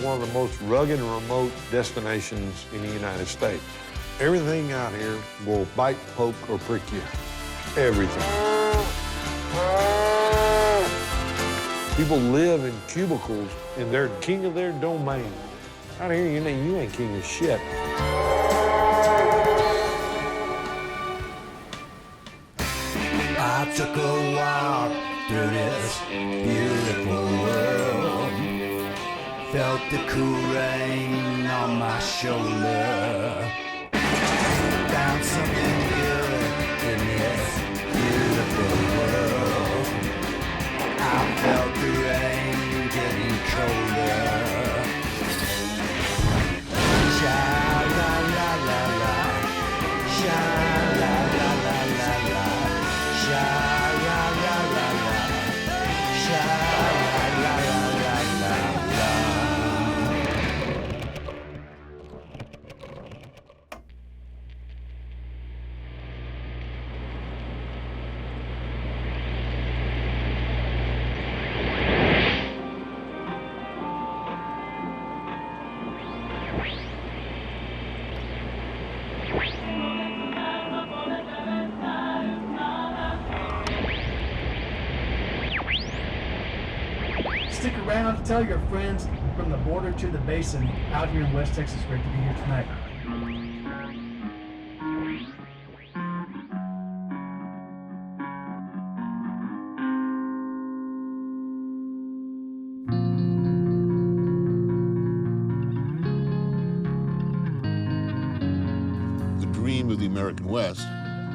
one of the most rugged and remote destinations in the United States. Everything out here will bite, poke, or prick you. Everything. People live in cubicles and they're king of their domain. Out here, you ain't king of shit. I took a walk through this beautiful world. Felt the cool rain on my shoulder. Found something good in this beautiful world. I felt the rain getting colder. Sha la la la la, sha la la la la la, sha la la la la, sha la la la la la. Stick around, tell your friends from the border to the basin out here in West Texas. Great to be here tonight. The dream of the American West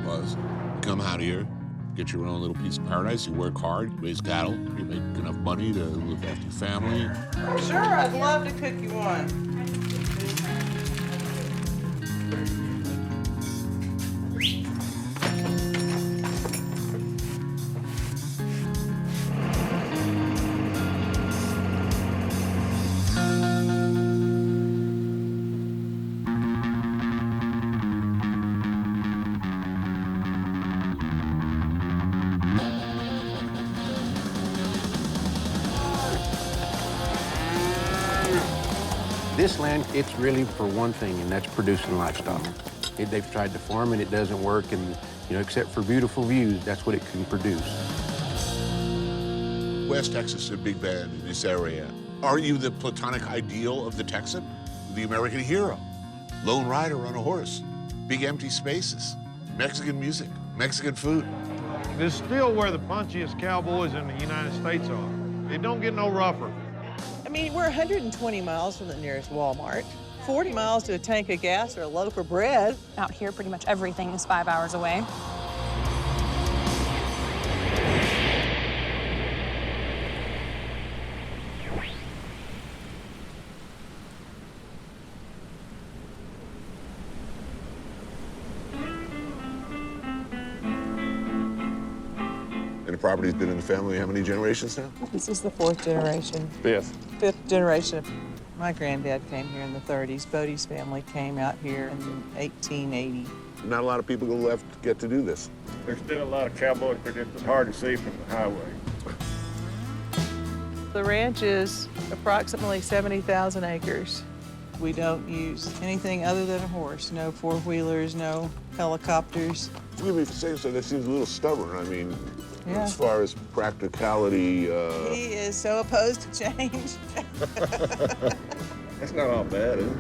was come out here, get your own little piece of paradise, you work hard, raise cattle, you make enough money to look after your family. Sure, I'd love to cook you one. This land, it's really for one thing, and that's producing livestock. They've tried to farm and it doesn't work, and except for beautiful views, that's what it can produce. West Texas is a big band in this area. Are you the platonic ideal of the Texan? The American hero? Lone rider on a horse? Big empty spaces? Mexican music? Mexican food? This is still where the punchiest cowboys in the United States are. It don't get no rougher. I mean, we're 120 miles from the nearest Walmart, 40 miles to a tank of gas or a loaf of bread. Out here, pretty much everything is 5 hours away. And the property's been in the family how many generations now? This is the fourth generation. Fifth generation. My granddad came here in the 30s. Bodie's family came out here in 1880. Not a lot of people left get to do this. There's still a lot of cowboys, but it's hard to see from the highway. The ranch is approximately 70,000 acres. We don't use anything other than a horse. No four-wheelers, no helicopters. Forgive me for saying so, that seems a little stubborn. I mean, Yeah. as far as practicality, He is so opposed to change. That's not all bad, is it?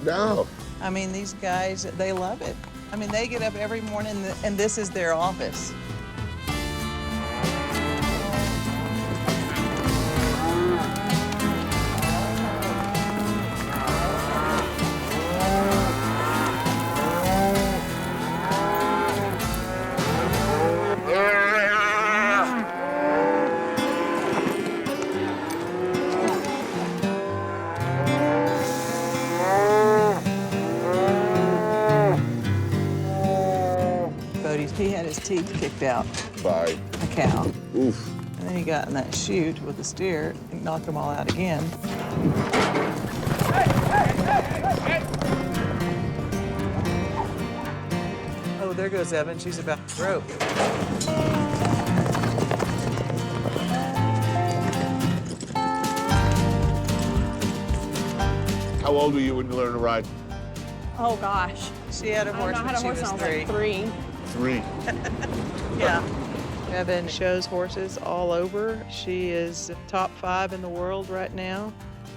no. I mean, these guys, they love it. I mean, they get up every morning and this is their office. He had his teeth kicked out By a cow. oof. And then he got in that chute with the steer and knocked them all out again. Oh, there goes Evan. She's about to rope. How old were you when you learned to ride? Oh gosh. She had a I horse don't know when how to she horse was when I was three. like 3. Yeah. Evan shows horses all over. She is top 5 in the world right now.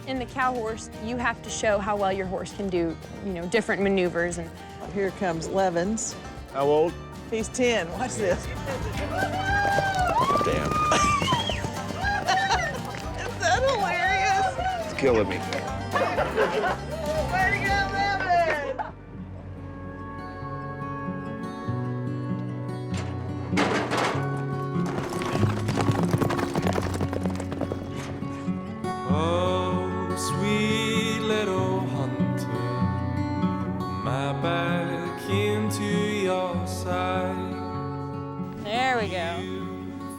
In the cow horse, you have to show how well your horse can do, you know, different maneuvers. And Here comes Levins. How old? He's 10. Watch this. Damn. Is that hilarious? It's killing me. Way to go, Levin! Oh, sweet little hunter, my back into your side. there we go.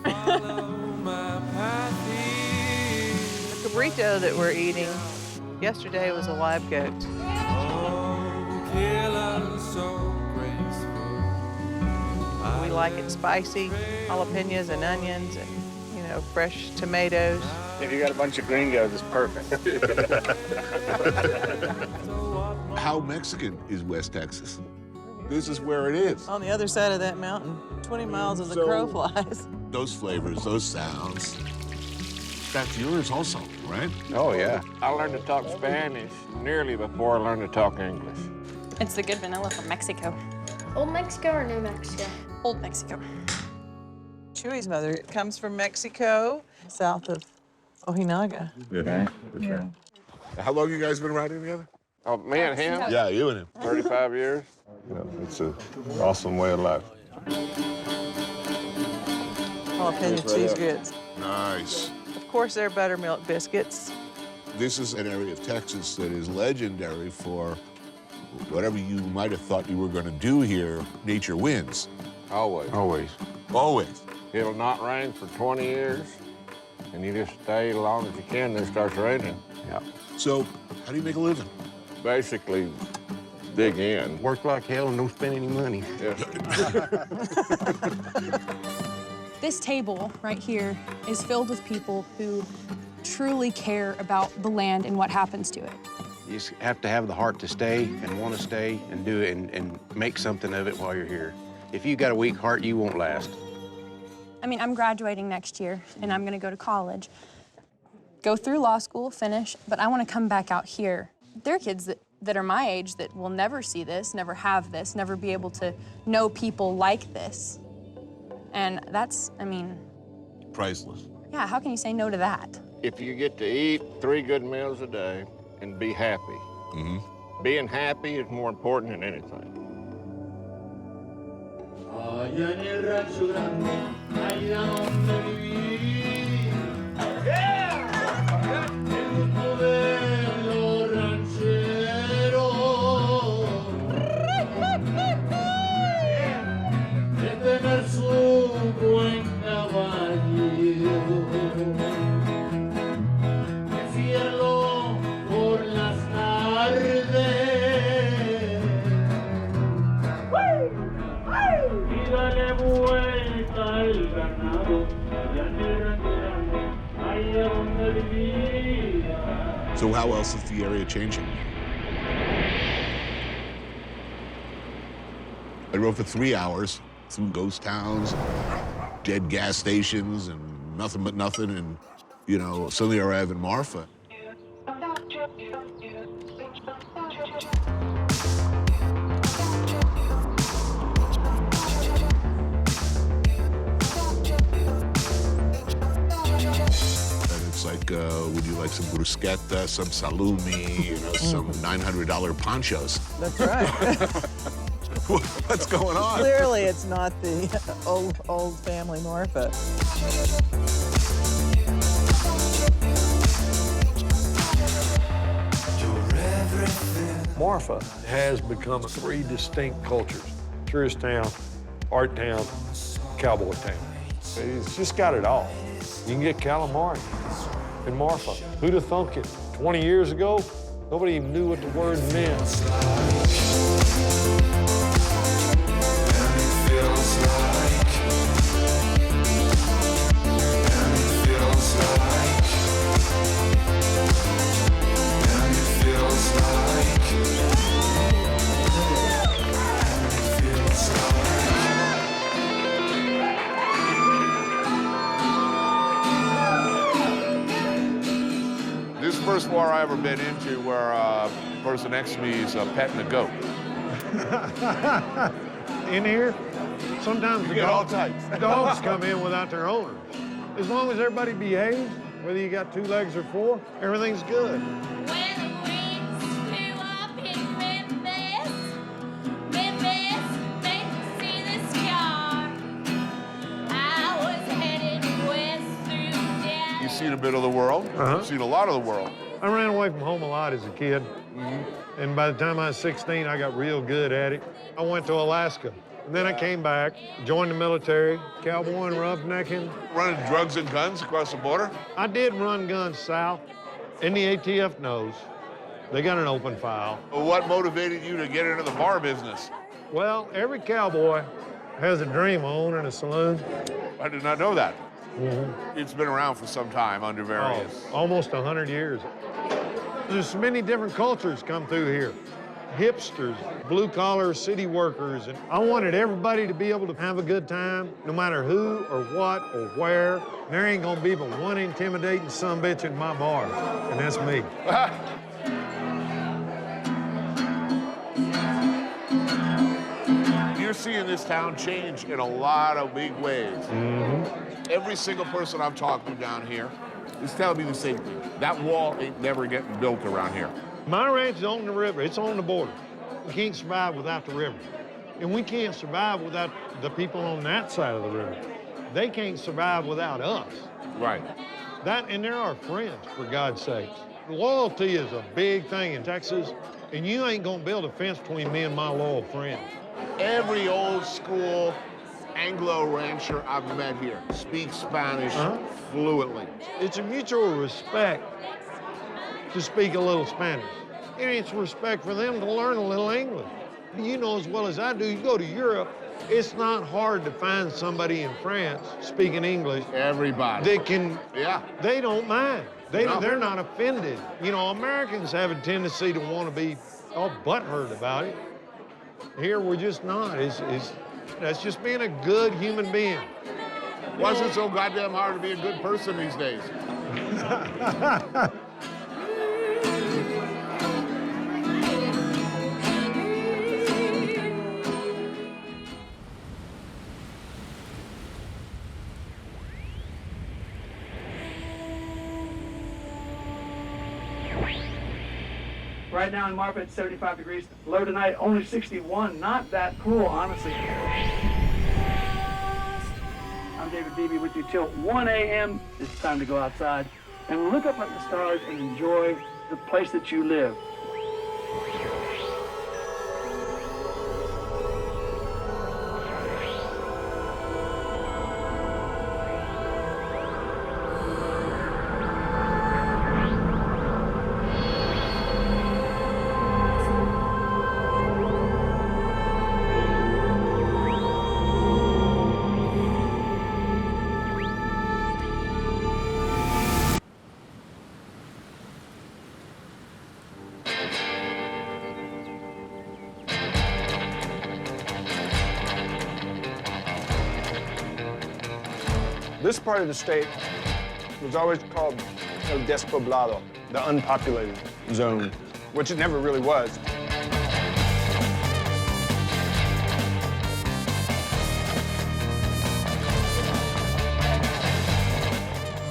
Follow my path here. The burrito that we're eating yesterday was a live goat. Oh, killer, so graceful. We like it spicy, jalapenos and onions and, you know, fresh tomatoes. If you got a bunch of gringos, it's perfect. How Mexican is West Texas? This is where it is. On the other side of that mountain, 20 miles as the So- crow flies. Those flavors, those sounds. That's yours also, right? Oh, yeah. I learned to talk Spanish nearly before I learned to talk English. It's the good vanilla from Mexico. Old Mexico or New Mexico? Old Mexico. Chewy's mother comes from Mexico, south of Ojinaga. Yeah. How long you guys been riding together? Oh, me and him, Yeah, you and him. 35 years. It's an awesome way of life. Jalapeno cheese grits. Nice. Of course, they're buttermilk biscuits. This is an area of Texas that is legendary for whatever you might have thought you were going to do here, nature wins. Always. Always. Always. It'll not rain for 20 years, and you just stay as long as you can, then it starts raining. Yeah. So, how do you make a living? Basically, dig in. Work like hell and don't spend any money. Yes. This table right here is filled with people who truly care about the land and what happens to it. You just have to have the heart to stay and want to stay and do it and make something of it while you're here. If you got a weak heart, you won't last. I mean, I'm graduating next year, and I'm gonna go to college, go through law school, finish, but I wanna come back out here. There are kids that are my age that will never see this, never have this, never be able to know people like this. And that's, I mean, Priceless. yeah, how can you say no to that? If you get to eat 3 good meals a day and be happy, being happy is more important than anything. Allá en el rancho grande, allá donde viví. El gusto de los rancheros. De tener su buen caballo. Encierro por las tardes. Y dale vuelta al ganado, allá en el rancho grande, allá donde vivía. So how else is the area changing? I drove for 3 hours through ghost towns, dead gas stations, and nothing but nothing, and, you know, suddenly I arrive in Marfa. And it's like, would you like some bruschetta, some salumi, you know, some $900 ponchos? That's right. What's going on? Clearly, it's not the old family Marfa. Marfa has become 3 distinct cultures: tourist town, art town, cowboy town. It's just got it all. You can get calamari in Marfa. Who'd have thunk it? 20 years ago, nobody even knew what the word meant. Feels like first bar I ever been into where a person next to me is petting a goat. In here, sometimes You get all types. dogs come in without their owners. As long as everybody behaves, whether you got 2 legs or 4, everything's good. You've seen a bit of the world. You've seen a lot of the world. I ran away from home a lot as a kid. And by the time I was 16, I got real good at it. I went to Alaska. And then I came back, joined the military, cowboy and roughnecking. Running drugs and guns across the border? I did run guns south, and the ATF knows. They got an open file. What motivated you to get into the bar business? Well, every cowboy has a dream of owning a saloon. I did not know that. It's been around for some time under various. Almost 100 years. There's many different cultures come through here. Hipsters, blue-collar city workers, and I wanted everybody to be able to have a good time, no matter who or what or where. There ain't gonna be but one intimidating sumbitch in my bar, and that's me. You're seeing this town change in a lot of big ways. Every single person I've talked to down here is telling me the same thing. That wall ain't never getting built around here. My ranch is on the river. It's on the border. We can't survive without the river. And we can't survive without the people on that side of the river. They can't survive without us. Right. And they're our friends, for God's sakes. Loyalty is a big thing in Texas, and you ain't gonna build a fence between me and my loyal friends. Every old school Anglo rancher I've met here speaks Spanish fluently. It's a mutual respect to speak a little Spanish. And it's respect for them to learn a little English. You know as well as I do, you go to Europe, it's not hard to find somebody in France speaking English. Everybody. They can, Yeah. they don't mind. No. They're not offended. You know, Americans have a tendency to want to be all butthurt about it. Here, we're just not. That's just being a good human being. Why is it so goddamn hard to be a good person these days? Right now in Marfa, it's 75 degrees. Low tonight, only 61. Not that cool, honestly. I'm David Beebe with you till 1 a.m. It's time to go outside and look up at the stars and enjoy the place that you live. This part of the state was always called El Despoblado, the unpopulated zone, which it never really was.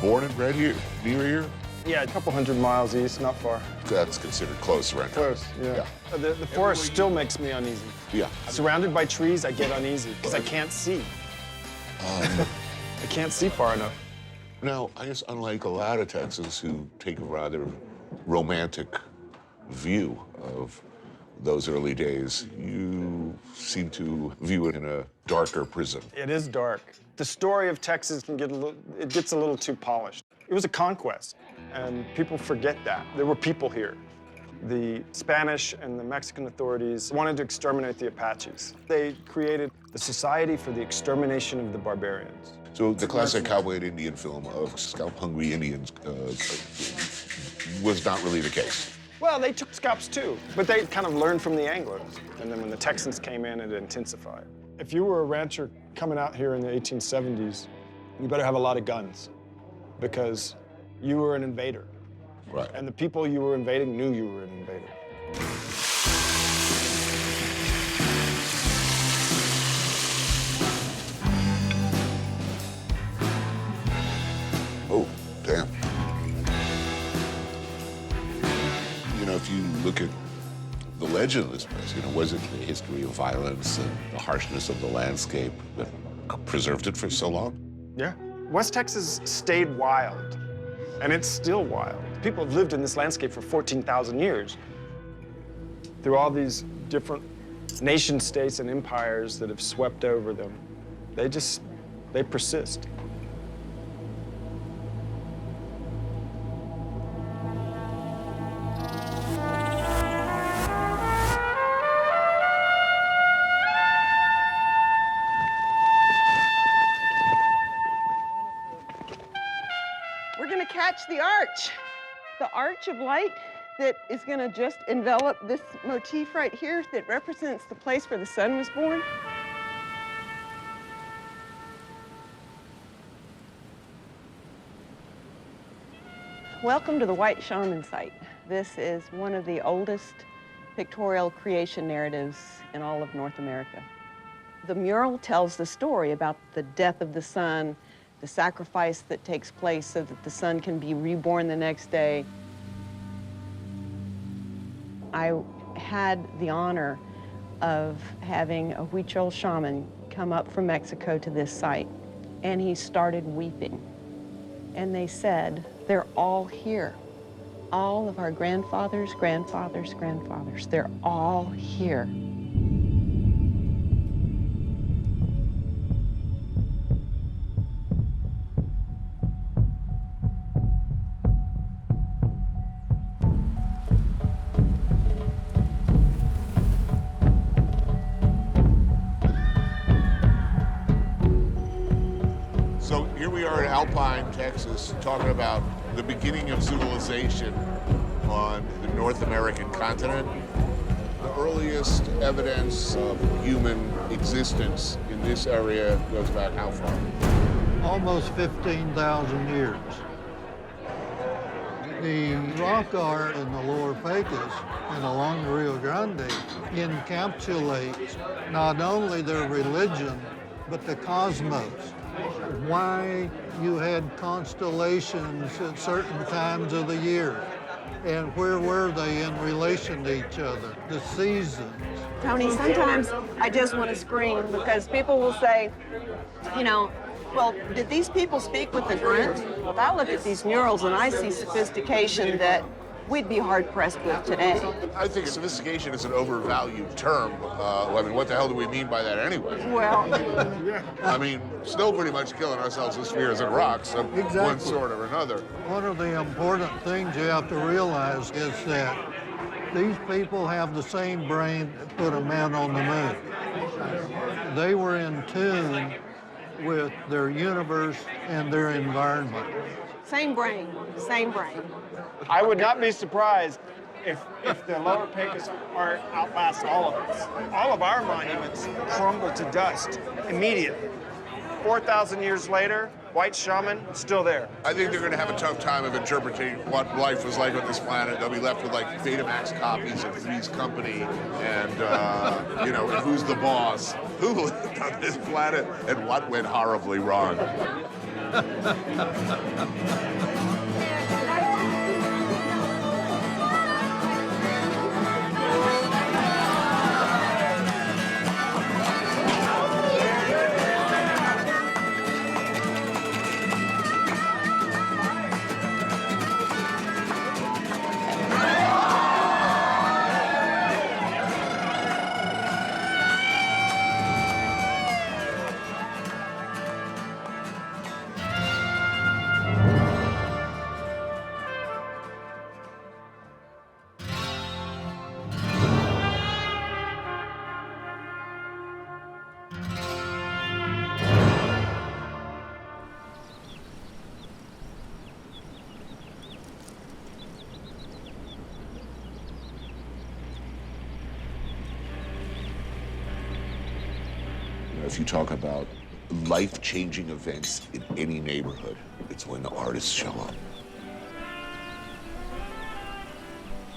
Born and bred here, near here? Yeah, a couple 100 miles east, not far. That's considered close right now. Close, yeah. The forest still makes me uneasy. Yeah. Surrounded by trees, I get uneasy because I can't see. I can't see far enough. Now, I guess unlike a lot of Texans who take a rather romantic view of those early days, you seem to view it in a darker prism. It is dark. The story of Texas gets a little too polished. It was a conquest, and people forget that. There were people here. The Spanish and the Mexican authorities wanted to exterminate the Apaches. They created the Society for the Extermination of the Barbarians. So the classic cowboy and Indian film of scalp-hungry Indians was not really the case. Well, they took scalps too, but they kind of learned from the Anglos. And then when the Texans came in, it intensified. If you were a rancher coming out here in the 1870s, you better have a lot of guns because you were an invader. Right. And the people you were invading knew you were an invader. Oh, damn. You know, if you look at the legend of this place, you know, was it the history of violence and the harshness of the landscape that preserved it for so long? Yeah. West Texas stayed wild, and it's still wild. People have lived in this landscape for 14,000 years. Through all these different nation states and empires that have swept over them, they persist. We're gonna catch the arch of light that is gonna just envelop this motif right here that represents the place where the sun was born. Welcome to the White Shaman site. This is one of the oldest pictorial creation narratives in all of North America. The mural tells the story about the death of the sun, the sacrifice that takes place so that the sun can be reborn the next day. I had the honor of having a Huichol shaman come up from Mexico to this site, and he started weeping. And they said, they're all here. All of our grandfathers, grandfathers, grandfathers, they're all here. So here we are in Alpine, Texas, talking about the beginning of civilization on the North American continent. The earliest evidence of human existence in this area goes back how far? Almost 15,000 years. The rock art in the lower Pecos and along the Rio Grande encapsulates not only their religion, but the cosmos. Why you had constellations at certain times of the year, and where were they in relation to each other, the seasons. Tony, sometimes I just want to scream because people will say, you know, well, did these people speak with a grunt? Well, I look at these murals and I see sophistication that we'd be hard-pressed with today. I think sophistication is an overvalued term. I mean, what the hell do we mean by that anyway? Well, I mean, still pretty much killing ourselves with spheres and rocks of one sort or another. One of the important things you have to realize is that these people have the same brain that put a man on the moon. They were in tune with their universe and their environment. same brain, same brain. I would not be surprised if the Lower Pecos art outlasts all of us. All of our monuments crumble to dust immediately. 4,000 years later, white shaman, still there. I think they're going to have a tough time of interpreting what life was like on this planet. They'll be left with like Betamax copies of Three's Company and, you know, who's the boss? Who lived on this planet and what went horribly wrong? If you talk about life-changing events in any neighborhood, it's when the artists show up.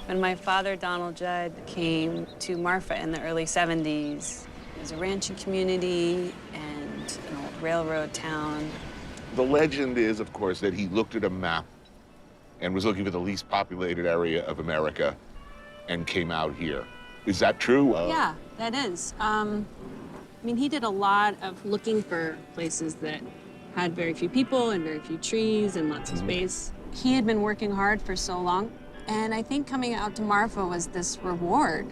When my father, Donald Judd, came to Marfa in the early 70s, it was a ranching community and an old railroad town. The legend is, of course, that he looked at a map and was looking for the least populated area of America and came out here. Is that true? Yeah, that is. I mean, he did a lot of looking for places that had very few people and very few trees and lots of space. He had been working hard for so long, and I think coming out to Marfa was this reward.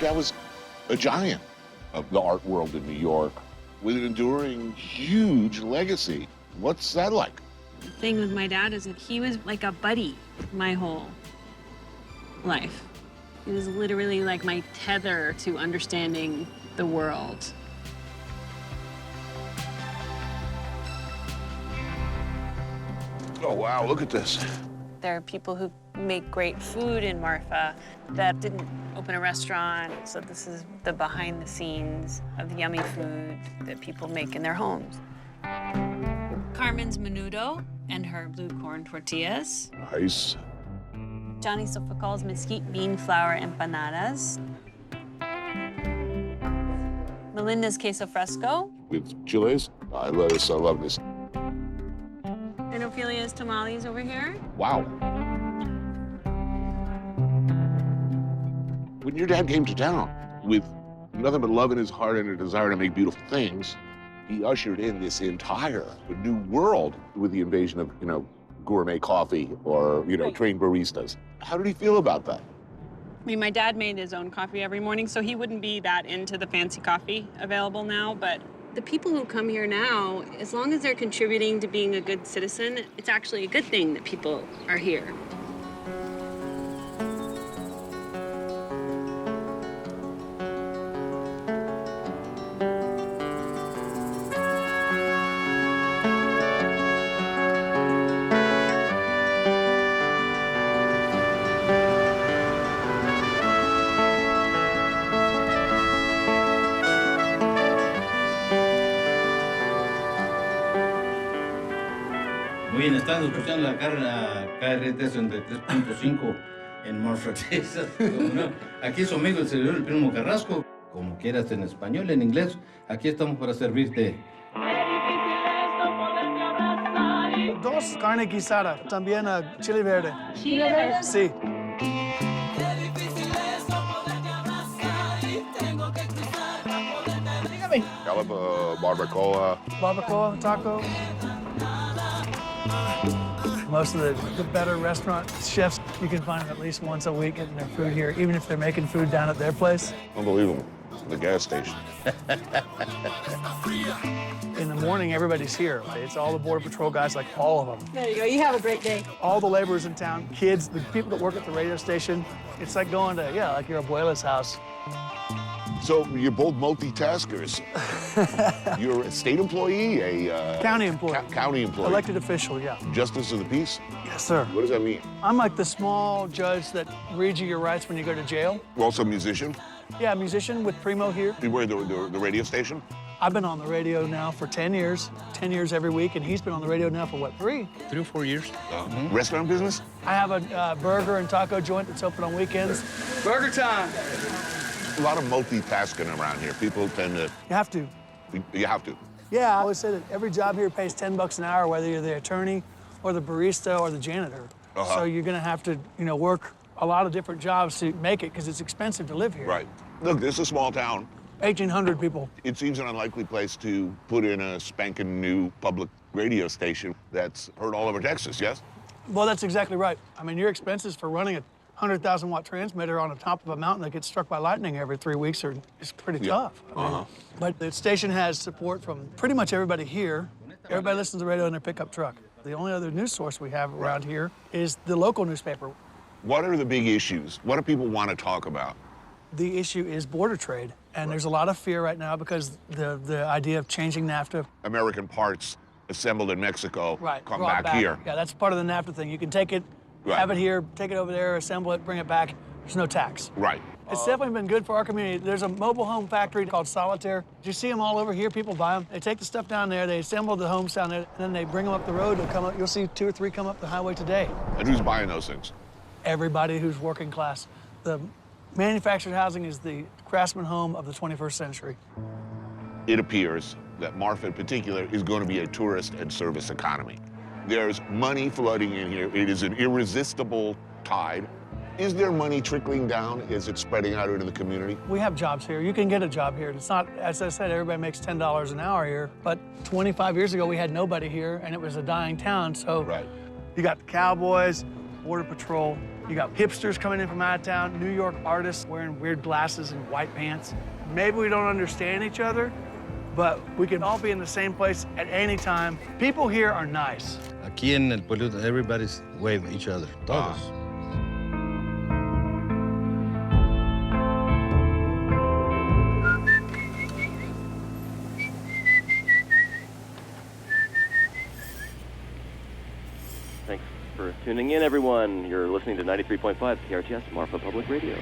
That was a giant of the art world in New York with an enduring, huge legacy. What's that like? The thing with my dad is that he was like a buddy my whole life. He was literally like my tether to understanding the world. Oh, wow, look at this. There are people who make great food in Marfa that didn't open a restaurant, so this is the behind the scenes of the yummy food that people make in their homes. Carmen's menudo and her blue corn tortillas. Nice. Johnny Sofocal's mesquite bean flour empanadas. Melinda's queso fresco. With chiles? I love this. And Ophelia's tamales over here. Wow. When your dad came to town with nothing but love in his heart and a desire to make beautiful things, he ushered in this entire new world with the invasion of, gourmet coffee or, trained baristas. How did he feel about that? I mean, my dad made his own coffee every morning, so he wouldn't be that into the fancy coffee available now, but the people who come here now, as long as they're contributing to being a good citizen, it's actually a good thing that people are here. Muy bien, están escuchando la KRT 3.5 en Marfa, Texas. No, aquí es su amigo el servidor, el Primo Carrasco. Como quieras, en español, en inglés, aquí estamos para servirte. Dos carne guisada, también chile verde. ¿Chile verde? Sí. Calipa, barbacoa. Barbacoa, taco. Most of the better restaurant chefs, you can find them at least once a week getting their food here, even if they're making food down at their place. Unbelievable. The gas station. In the morning, everybody's here. It's all the Border Patrol guys, like all of them. There you go. You have a great day. All the laborers in town, kids, the people that work at the radio station. It's like going to, like your abuela's house. So you're both multitaskers. You're a state employee, a county employee. County employee. Elected official, yeah. Justice of the peace? Yes, sir. What does that mean? I'm like the small judge that reads you your rights when you go to jail. You're also a musician? Yeah, musician with Primo here. You were the radio station? I've been on the radio now for 10 years, 10 years every week, and he's been on the radio now for what, 3? 3 or 4 years. Restaurant business? I have a burger and taco joint that's open on weekends. Burger time. A lot of multitasking around here. People tend to... You have to. You have to. Yeah, I always say that every job here pays $10 an hour, whether you're the attorney or the barista or the janitor. So you're gonna have to, work a lot of different jobs to make it because it's expensive to live here. Right. Look, this is a small town. 1,800 people. It seems an unlikely place to put in a spanking new public radio station that's heard all over Texas, yes? Well, that's exactly right. I mean, your expenses for running a 100,000-watt transmitter on the top of a mountain that gets struck by lightning every 3 weeks is pretty tough. I mean, but the station has support from pretty much everybody here. Everybody listens to the radio in their pickup truck. The only other news source we have around here is the local newspaper. What are the big issues? What do people want to talk about? The issue is border trade, and there's a lot of fear right now because the idea of changing NAFTA. American parts assembled in Mexico come brought back here. Yeah, that's part of the NAFTA thing. You can take it, have it here, take it over there, assemble it, bring it back. There's no tax. Right. It's definitely been good for our community. There's a mobile home factory called Solitaire. You see them all over here. People buy them. They take the stuff down there. They assemble the homes down there, and then they bring them up the road. They'll come up. You'll see 2 or 3 come up the highway today. And who's buying those things? Everybody who's working class. The manufactured housing is the craftsman home of the 21st century. It appears that Marfa in particular is going to be a tourist and service economy. There's money flooding in here. It is an irresistible tide. Is there money trickling down? Is it spreading out into the community? We have jobs here. You can get a job here. It's not, as I said, everybody makes $10 an hour here. But 25 years ago, we had nobody here, and it was a dying town. So you got the Cowboys, Border Patrol. You got hipsters coming in from out of town, New York artists wearing weird glasses and white pants. Maybe we don't understand each other, but we can all be in the same place at any time. People here are nice. Aquí en el pueblito, everybody's wave each other. Todos. Thanks for tuning in, everyone. You're listening to 93.5 KRTS, Marfa Public Radio.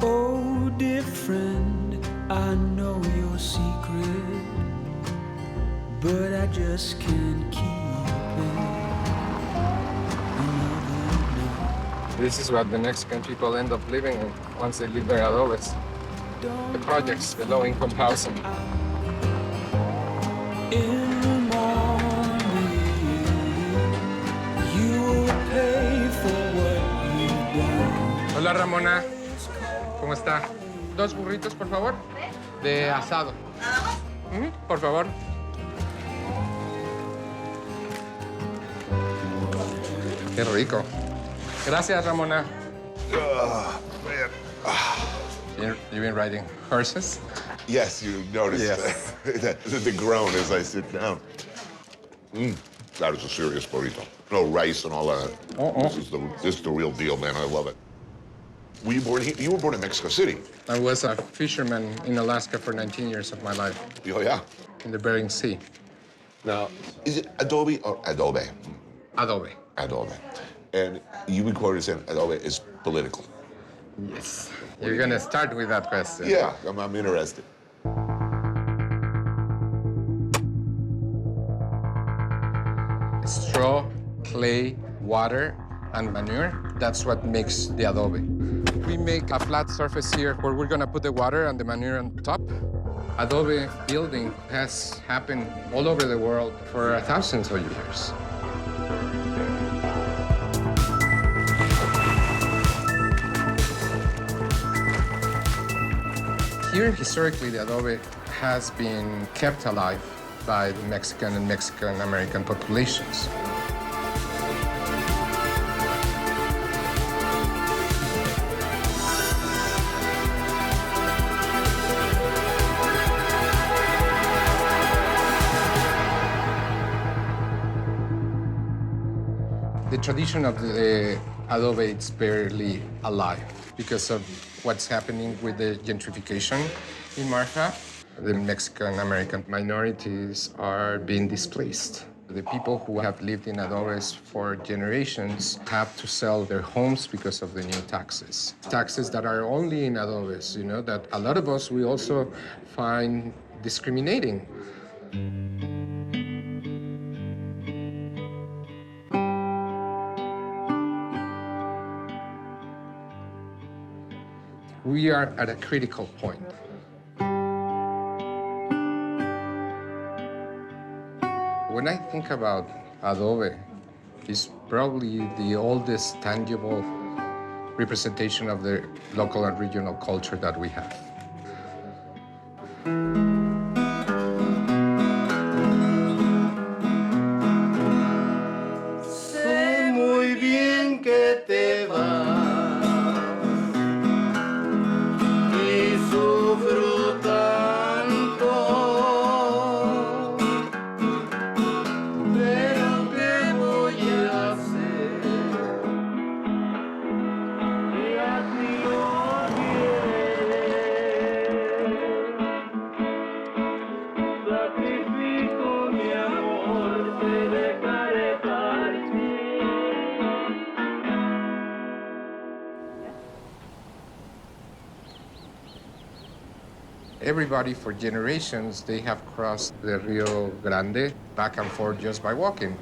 Oh, dear friend, I know your secret, but I just can't keep This is what the Mexican people end up living in once they leave their adobes. The projects, the low-income housing. In the morning, you will pay for what you've done. Hola, Ramona. ¿Cómo está? 2 burritos, por favor, de asado. Por favor. Qué rico. Gracias, Ramona. Man. You've been riding horses? Yes, you noticed the groan as I sit down. That is a serious burrito. No rice and all that. This is the real deal, man. I love it. Were you born here? You were born in Mexico City. I was a fisherman in Alaska for 19 years of my life. Oh, yeah? In the Bering Sea. Now, is it adobe or adobe? Adobe. Adobe. And you've been quoted saying adobe is political. Yes. You're going to start with that question. Yeah, I'm interested. Straw, clay, water, and manure, that's what makes the adobe. We make a flat surface here where we're going to put the water and the manure on top. Adobe building has happened all over the world for thousands of years. Here, historically, the adobe has been kept alive by the Mexican and Mexican-American populations. The tradition of the adobe is barely alive because of what's happening with the gentrification in Marfa. The Mexican-American minorities are being displaced. The people who have lived in adobes for generations have to sell their homes because of the new taxes. Taxes that are only in adobes, you know, that a lot of us, we also find discriminating. We are at a critical point. When I think about adobe, it's probably the oldest tangible representation of the local and regional culture that we have. Sé muy bien que te vas. Sufro tanto, pero ¿qué voy a hacer? Everybody for generations, they have crossed the Rio Grande back and forth just by walking.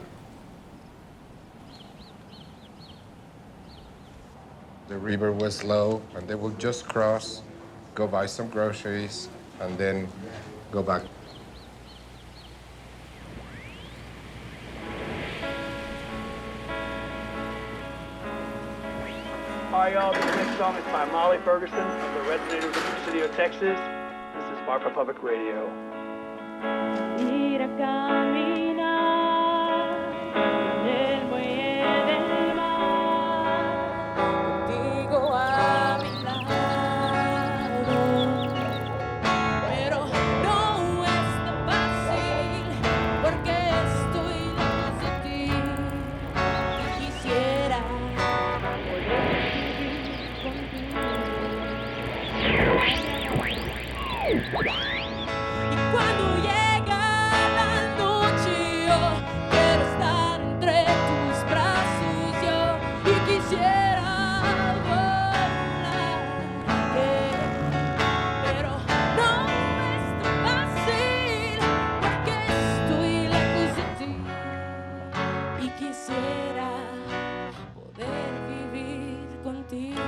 The river was low, and they would just cross, go buy some groceries, and then go back. Hi, y'all. This next song is by Molly Ferguson of the Red Natives of Presidio, Texas. This is Marfa Public Radio. Ir a caminar en el muelle del mar, contigo a mi lado, pero no es tan fácil porque estoy lejos de ti y quisiera poder vivir contigo. Y cuando llega la noche yo quiero estar entre tus brazos yo y quisiera volar, pero no es tan fácil porque estoy lejos de ti y quisiera poder vivir contigo.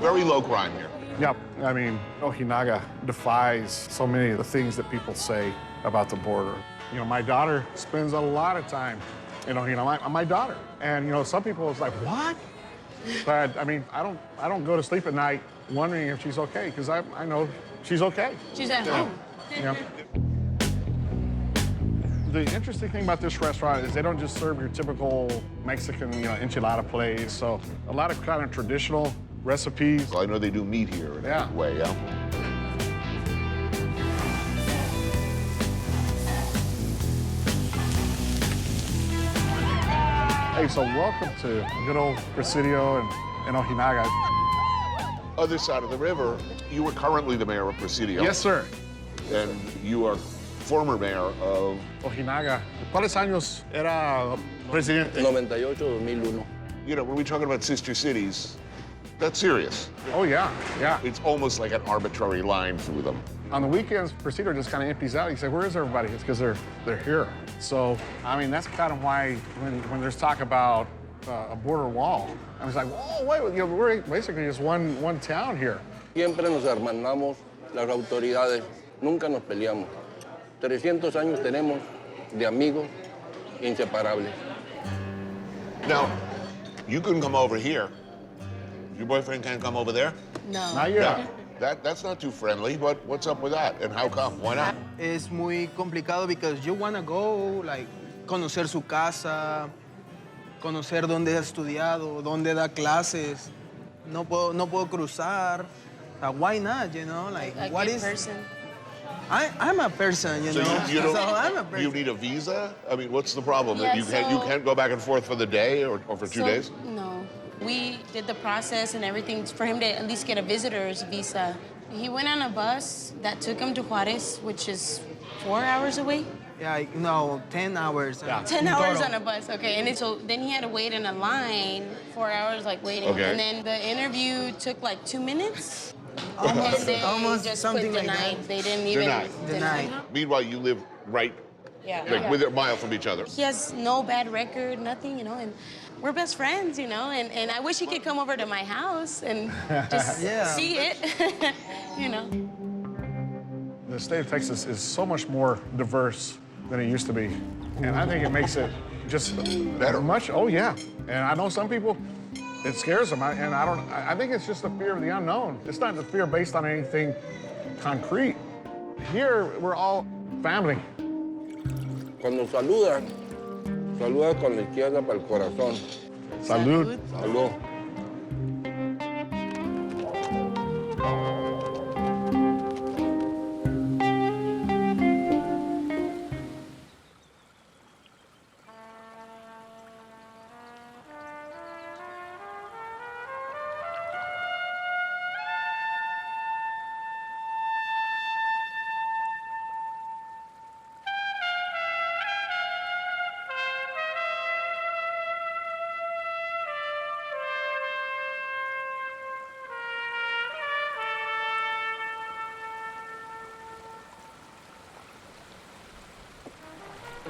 Very low crime here. Yep, I mean, Ojinaga defies so many of the things that people say about the border. You know, my daughter spends a lot of time in Ojinaga, my daughter. And, you know, some people is like, what? But, I mean, I don't go to sleep at night wondering if she's okay, because I know she's okay. She's at home. Yeah. The interesting thing about this restaurant is they don't just serve your typical Mexican, you know, enchilada place. So a lot of kind of traditional recipes. Well, I know they do meat here in a way, yeah? Hey, so welcome to good old Presidio and Ojinaga. Other side of the river, you were currently the mayor of Presidio. Yes, sir. And you are former mayor of Ojinaga. ¿Cuáles años era presidente? 98-2001. You know, when we talking about sister cities, that's serious. Oh, yeah, yeah. It's almost like an arbitrary line through them. On the weekends, Presidio just kind of empties out. You say, where is everybody? It's because they're here. So, I mean, that's kind of why when there's talk about a border wall, I was like, whoa, wait, you know, we're basically just one town here. Siempre nos hermanamos, las autoridades, nunca nos peleamos. 300 años tenemos de amigos inseparables. Now, you can come over here. Your boyfriend can't come over there? No. Not yet. That's not too friendly, but what's up with that? And how come? Why not? Es muy complicado because you want to go, like, conocer su casa, conocer dónde ha estudiado, dónde da clases. No puedo cruzar. Why not, you know? Like, A what gay is... person. I'm a person, you So know? you don't, So I'm a person. you need a visa? I mean, what's the problem? Yeah, you can't go back and forth for the day or for 2 days? No. We did the process and everything for him to at least get a visitor's visa. He went on a bus that took him to Juarez, which is 4 hours away. Yeah, no, 10 hours. Yeah. 10 in hours total. on a bus, okay. And so then he had to wait in a line, 4 hours, like waiting. Okay. And then the interview took like 2 minutes. Almost, and they almost just something put like denied. that. They didn't even Denied. Meanwhile, you live right, Yeah. like within a mile from each other. He has no bad record, nothing, you know, and we're best friends, you know, and I wish he could come over to my house and just Yeah. see it, you know. The state of Texas is so much more diverse than it used to be. And I think it makes it just Better. much, oh yeah. And I know some people, it scares them. I think it's just the fear of the unknown. It's not the fear based on anything concrete. Here, we're all family. Cuando saluda con la izquierda para el corazón. Salud. Salud.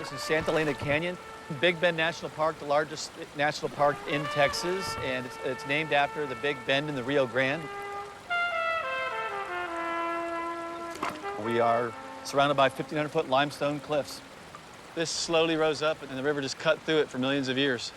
This is Santa Elena Canyon, Big Bend National Park, the largest national park in Texas, and it's named after the Big Bend in the Rio Grande. We are surrounded by 1,500-foot limestone cliffs. This slowly rose up, and the river just cut through it for millions of years.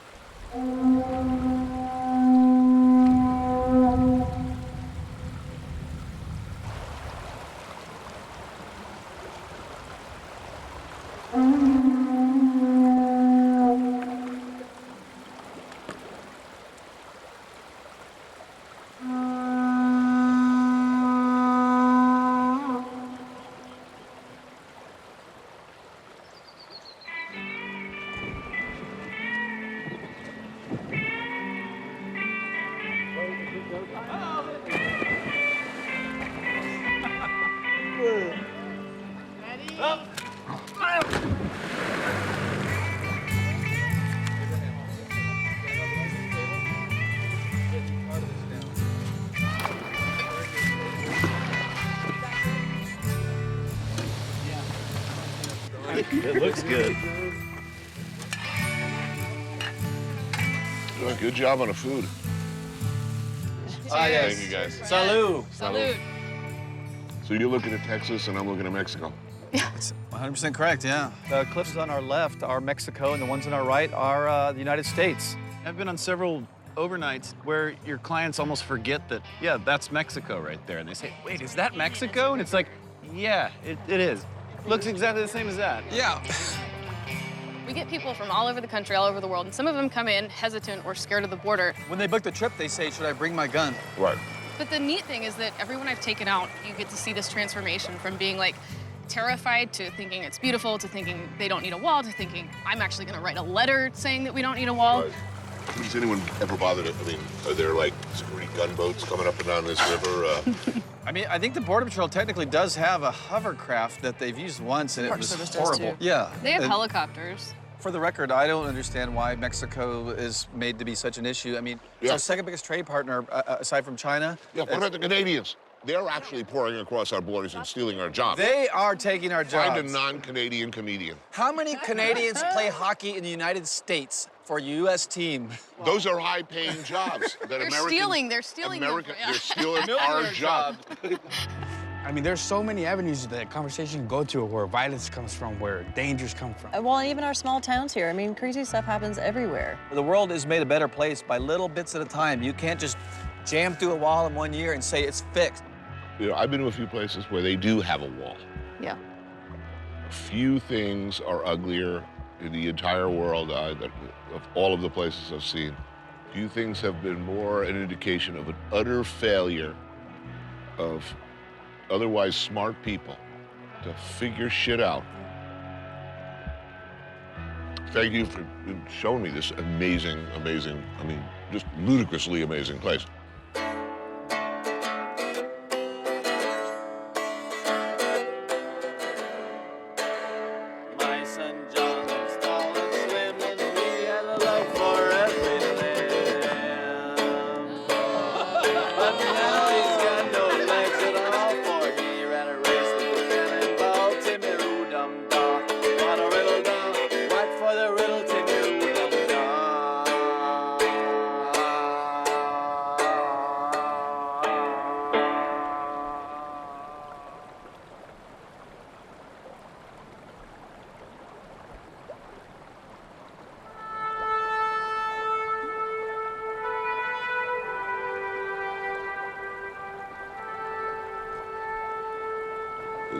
It looks good. Doing a good job on the food. Ah, yes. Thank you, guys. Salud. Salud. So you're looking at Texas, and I'm looking at Mexico. That's 100% correct, yeah. The cliffs on our left are Mexico, and the ones on our right are the United States. I've been on several overnights where your clients almost forget that, yeah, that's Mexico right there. And they say, wait, is that Mexico? And it's like, yeah, it is. Looks exactly the same as that. Yeah. We get people from all over the country, all over the world, and some of them come in hesitant or scared of the border. When they book the trip, they say, should I bring my gun? Right. But the neat thing is that everyone I've taken out, you get to see this transformation from being like terrified to thinking it's beautiful to thinking they don't need a wall to thinking I'm actually gonna write a letter saying that we don't need a wall. Right. Has anyone ever bothered it? I mean, are there like security gunboats coming up and down this river? I mean, I think the Border Patrol technically does have a hovercraft that they've used once, and Park it was Service does, horrible. too. Yeah. They have And helicopters. For the record, I don't understand why Mexico is made to be such an issue. I mean, it's our second biggest trade partner, aside from China. Yeah, what about the Canadians? They're actually pouring across our borders and stealing our jobs. They are taking our jobs. Find a non-Canadian comedian. How many Canadians play hockey in the United States for a U.S. team? Those are high-paying jobs. That They're stealing them. They're stealing our jobs. I mean, there's so many avenues that conversation can go to where violence comes from, where dangers come from. Well, even our small towns here. I mean, crazy stuff happens everywhere. The world is made a better place by little bits at a time. You can't just jam through a wall in 1 year and say it's fixed. You know, I've been to a few places where they do have a wall. Yeah. Few things are uglier in the entire world of all of the places I've seen. Few things have been more an indication of an utter failure of otherwise smart people to figure shit out. Thank you for showing me this amazing, I mean, just ludicrously amazing place. My son John was tall and slim, and he had a love for every limb. But now he's got no legs at all, for he ran a race with a cannonball. Timmy Roo-dum-da, on a riddle-dum, right for the riddle, Timmy Roo-dum-da.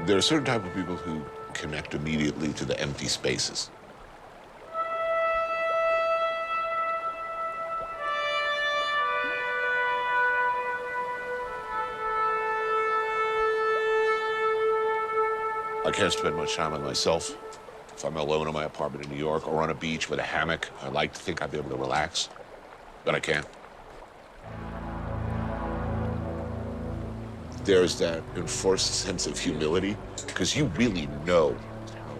There are certain type of people who connect immediately to the empty spaces. I can't spend much time on myself. If I'm alone in my apartment in New York or on a beach with a hammock, I like to think I'd be able to relax, but I can't. There's that enforced sense of humility, because you really know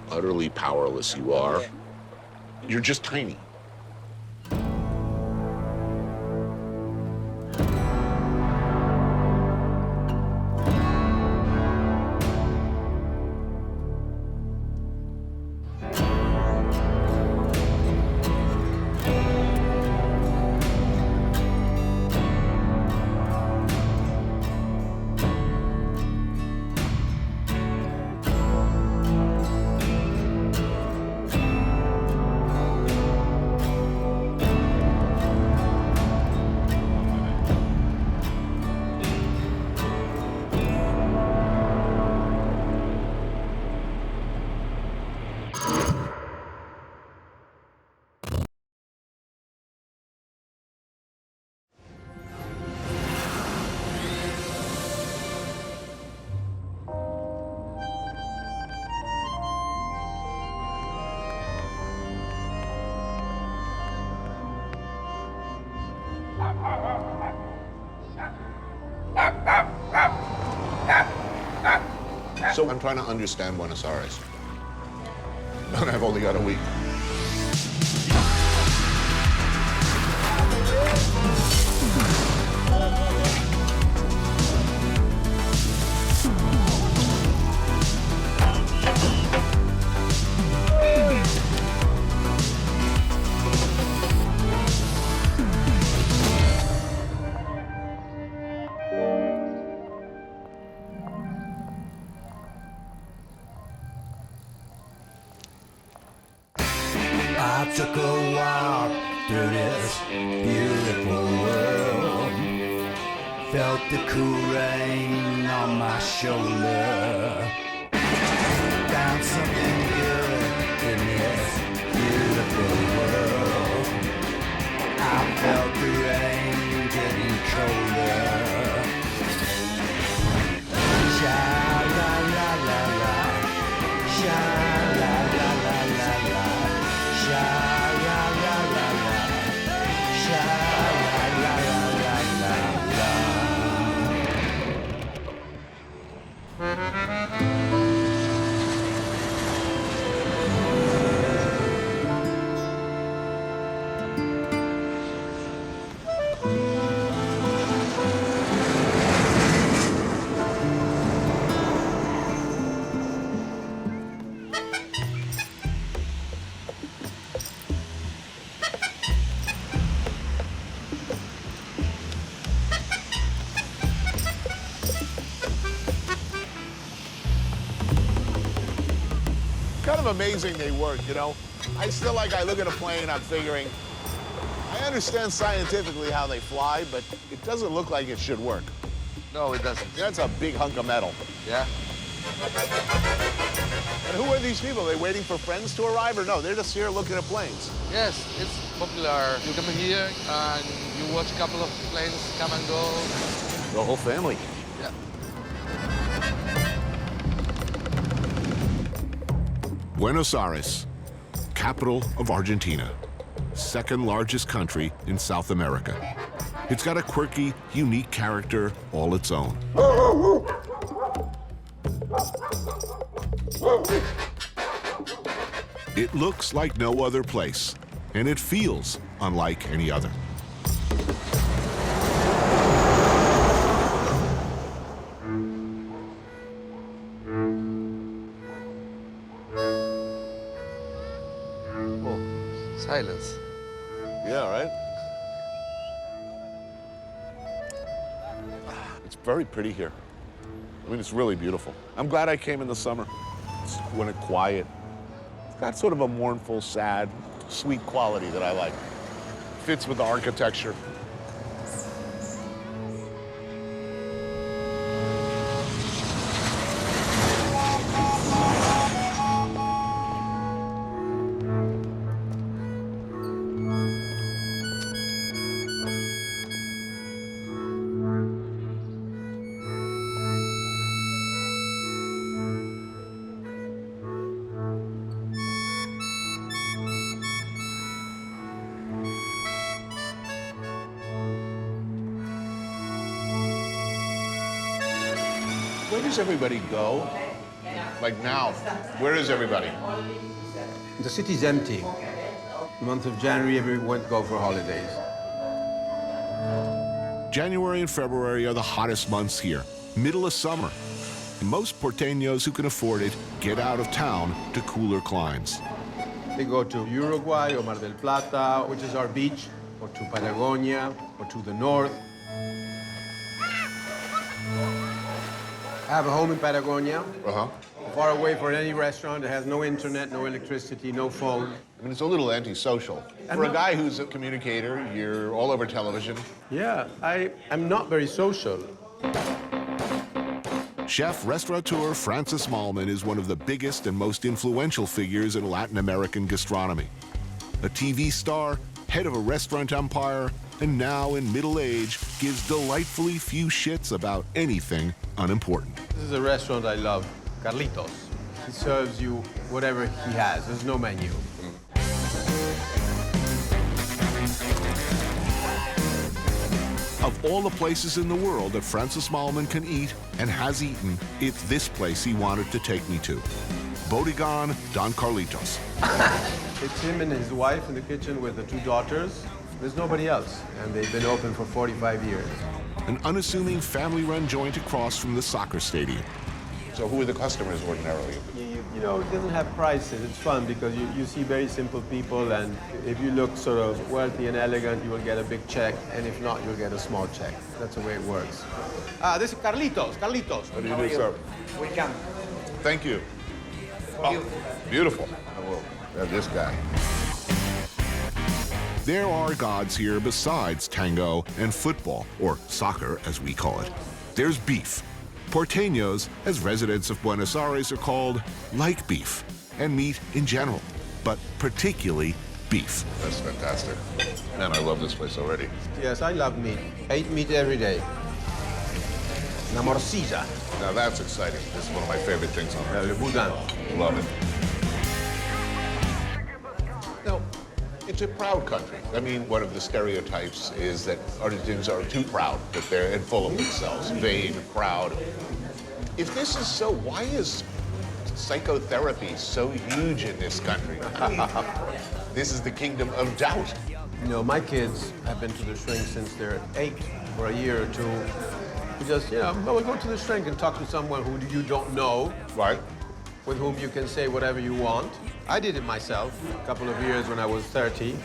how utterly powerless you are. You're just tiny. So I'm trying to understand Buenos Aires. And I've only got a week. I took a walk through this beautiful world. Felt the cool rain on my shoulder. Found something good in this beautiful world. I felt the rain getting colder. Sha la la la la, sha la la la la la, sha la la la la, sha la la la la la. Kind of amazing they work, you know? I look at a plane, I'm figuring, I understand scientifically how they fly, but it doesn't look like it should work. No, it doesn't. That's a big hunk of metal. Yeah. And who are these people? Are they waiting for friends to arrive, or no? They're just here looking at planes. Yes, it's popular. You come here and you watch a couple of planes come and go. The whole family. Yeah. Buenos Aires, capital of Argentina, second largest country in South America. It's got a quirky, unique character all its own. It looks like no other place, and it feels unlike any other. Silence. Yeah, right? It's very pretty here. I mean, it's really beautiful. I'm glad I came in the summer. It's when it's quiet. It's got sort of a mournful, sad, sweet quality that I like. Fits with the architecture. Where does everybody go? Like now, where is everybody? The city's empty. The month of January, everyone go for holidays. January and February are the hottest months here, middle of summer. And most porteños who can afford it get out of town to cooler climes. They go to Uruguay or Mar del Plata, which is our beach, or to Patagonia, or to the north. I have a home in Patagonia. Far away from any restaurant. It has no internet, no electricity, no phone. I mean, it's a little antisocial. For a guy who's a communicator, you're all over television. Yeah, I'm not very social. Chef-restaurateur Francis Mallmann is one of the biggest and most influential figures in Latin American gastronomy. A TV star, head of a restaurant empire, and now in middle age, gives delightfully few shits about anything unimportant. This is a restaurant I love, Carlitos. He serves you whatever he has. There's no menu. Of all the places in the world that Francis Mallmann can eat and has eaten, it's this place he wanted to take me to. Bodegon Don Carlitos. It's him and his wife in the kitchen with the 2 daughters. There's nobody else, and they've been open for 45 years. An unassuming family-run joint across from the soccer stadium. So who are the customers ordinarily? You know, it doesn't have prices. It's fun because you see very simple people, and if you look sort of wealthy and elegant, you will get a big check, and if not, you'll get a small check. That's the way it works. This is Carlitos. Carlitos. What do you do, sir? We come. Thank you. Oh, beautiful. I will have this guy. There are gods here besides tango and football, or soccer as we call it. There's beef. Porteños, as residents of Buenos Aires are called, like beef, and meat in general, but particularly beef. That's fantastic. Man, I love this place already. Yes, I love meat. I eat meat every day. La morcilla. Now that's exciting. This is one of my favorite things on earth. Le boudin. Love it. Now, it's a proud country. I mean, one of the stereotypes is that Argentinians are too proud, that they're full of themselves, vain, proud. If this is so, why is psychotherapy so huge in this country? I mean, this is the kingdom of doubt. You know, my kids have been to the shrink since they're 8 for a year or 2. You just, you know, we'll go to the shrink and talk to someone who you don't know. Right. With whom you can say whatever you want. I did it myself a couple of years when I was 30.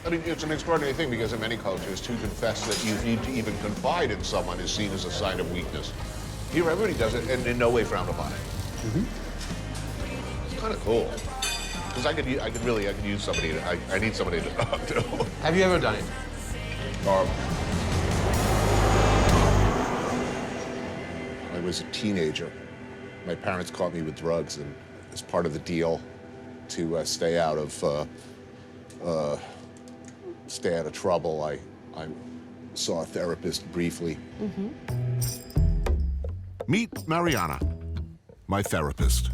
I mean, it's an extraordinary thing because in many cultures, to confess that you need to even confide in someone is seen as a sign of weakness. Here, everybody does it and in no way frowned upon it. It's kind of cool. Because I could use somebody. I need somebody to talk to. Have you ever done it? I was a teenager. My parents caught me with drugs, and as part of the deal to stay out of trouble, I saw a therapist briefly. Meet Mariana, my therapist.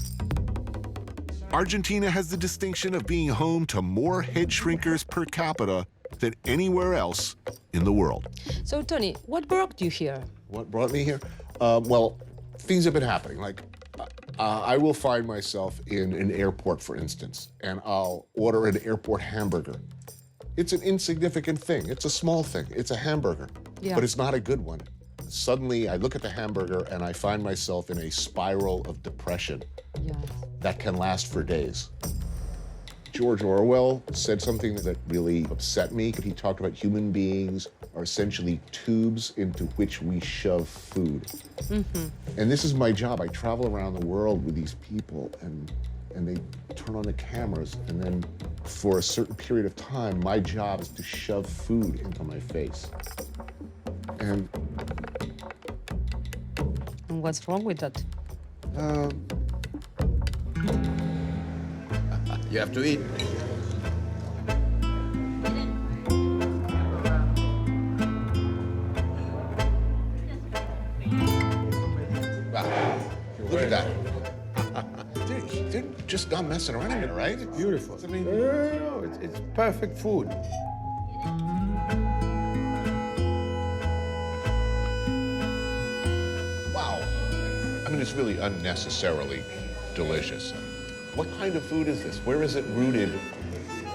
Argentina has the distinction of being home to more head shrinkers per capita than anywhere else in the world. So, Tony, what brought you here? What brought me here? Well, things have been happening. Like, I will find myself in an airport, for instance, and I'll order an airport hamburger. It's an insignificant thing. It's a small thing. It's a hamburger, but it's not a good one. Suddenly, I look at the hamburger and I find myself in a spiral of depression that can last for days. George Orwell said something that really upset me. He talked about human beings are essentially tubes into which we shove food. And this is my job. I travel around the world with these people, and they turn on the cameras, and then for a certain period of time, my job is to shove food into my face. And what's wrong with that? You have to eat. Wow, look at that. They're just not messing around here, right? It's beautiful. I mean, no, it's perfect food. Wow. I mean, it's really unnecessarily delicious. What kind of food is this? Where is it rooted?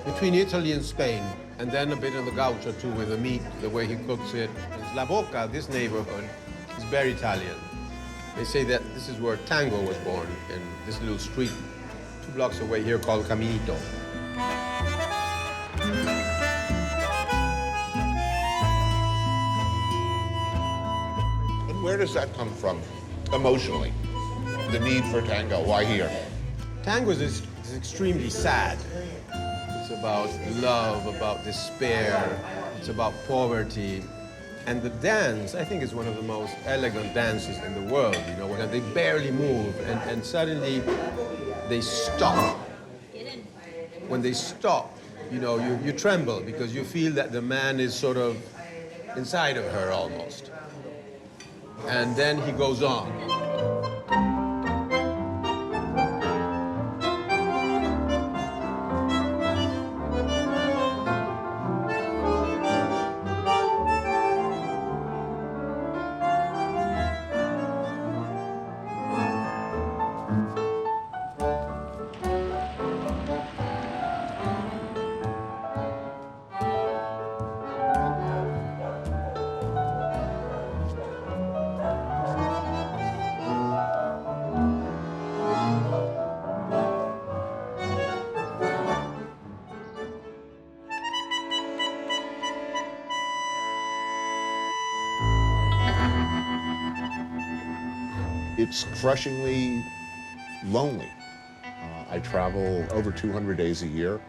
Between Italy and Spain, and then a bit of the gaucho too with the meat, the way he cooks it. La Boca, this neighborhood, is very Italian. They say that this is where Tango was born, in this little street 2 blocks away here called Caminito. And where does that come from, emotionally? The need for tango, why here? Tango is extremely sad. It's about love, about despair, it's about poverty. And the dance, I think, is one of the most elegant dances in the world, you know, when they barely move and suddenly they stop. When they stop, you know, you tremble because you feel that the man is sort of inside of her almost. And then he goes on. It's crushingly lonely. I travel over 200 days a year.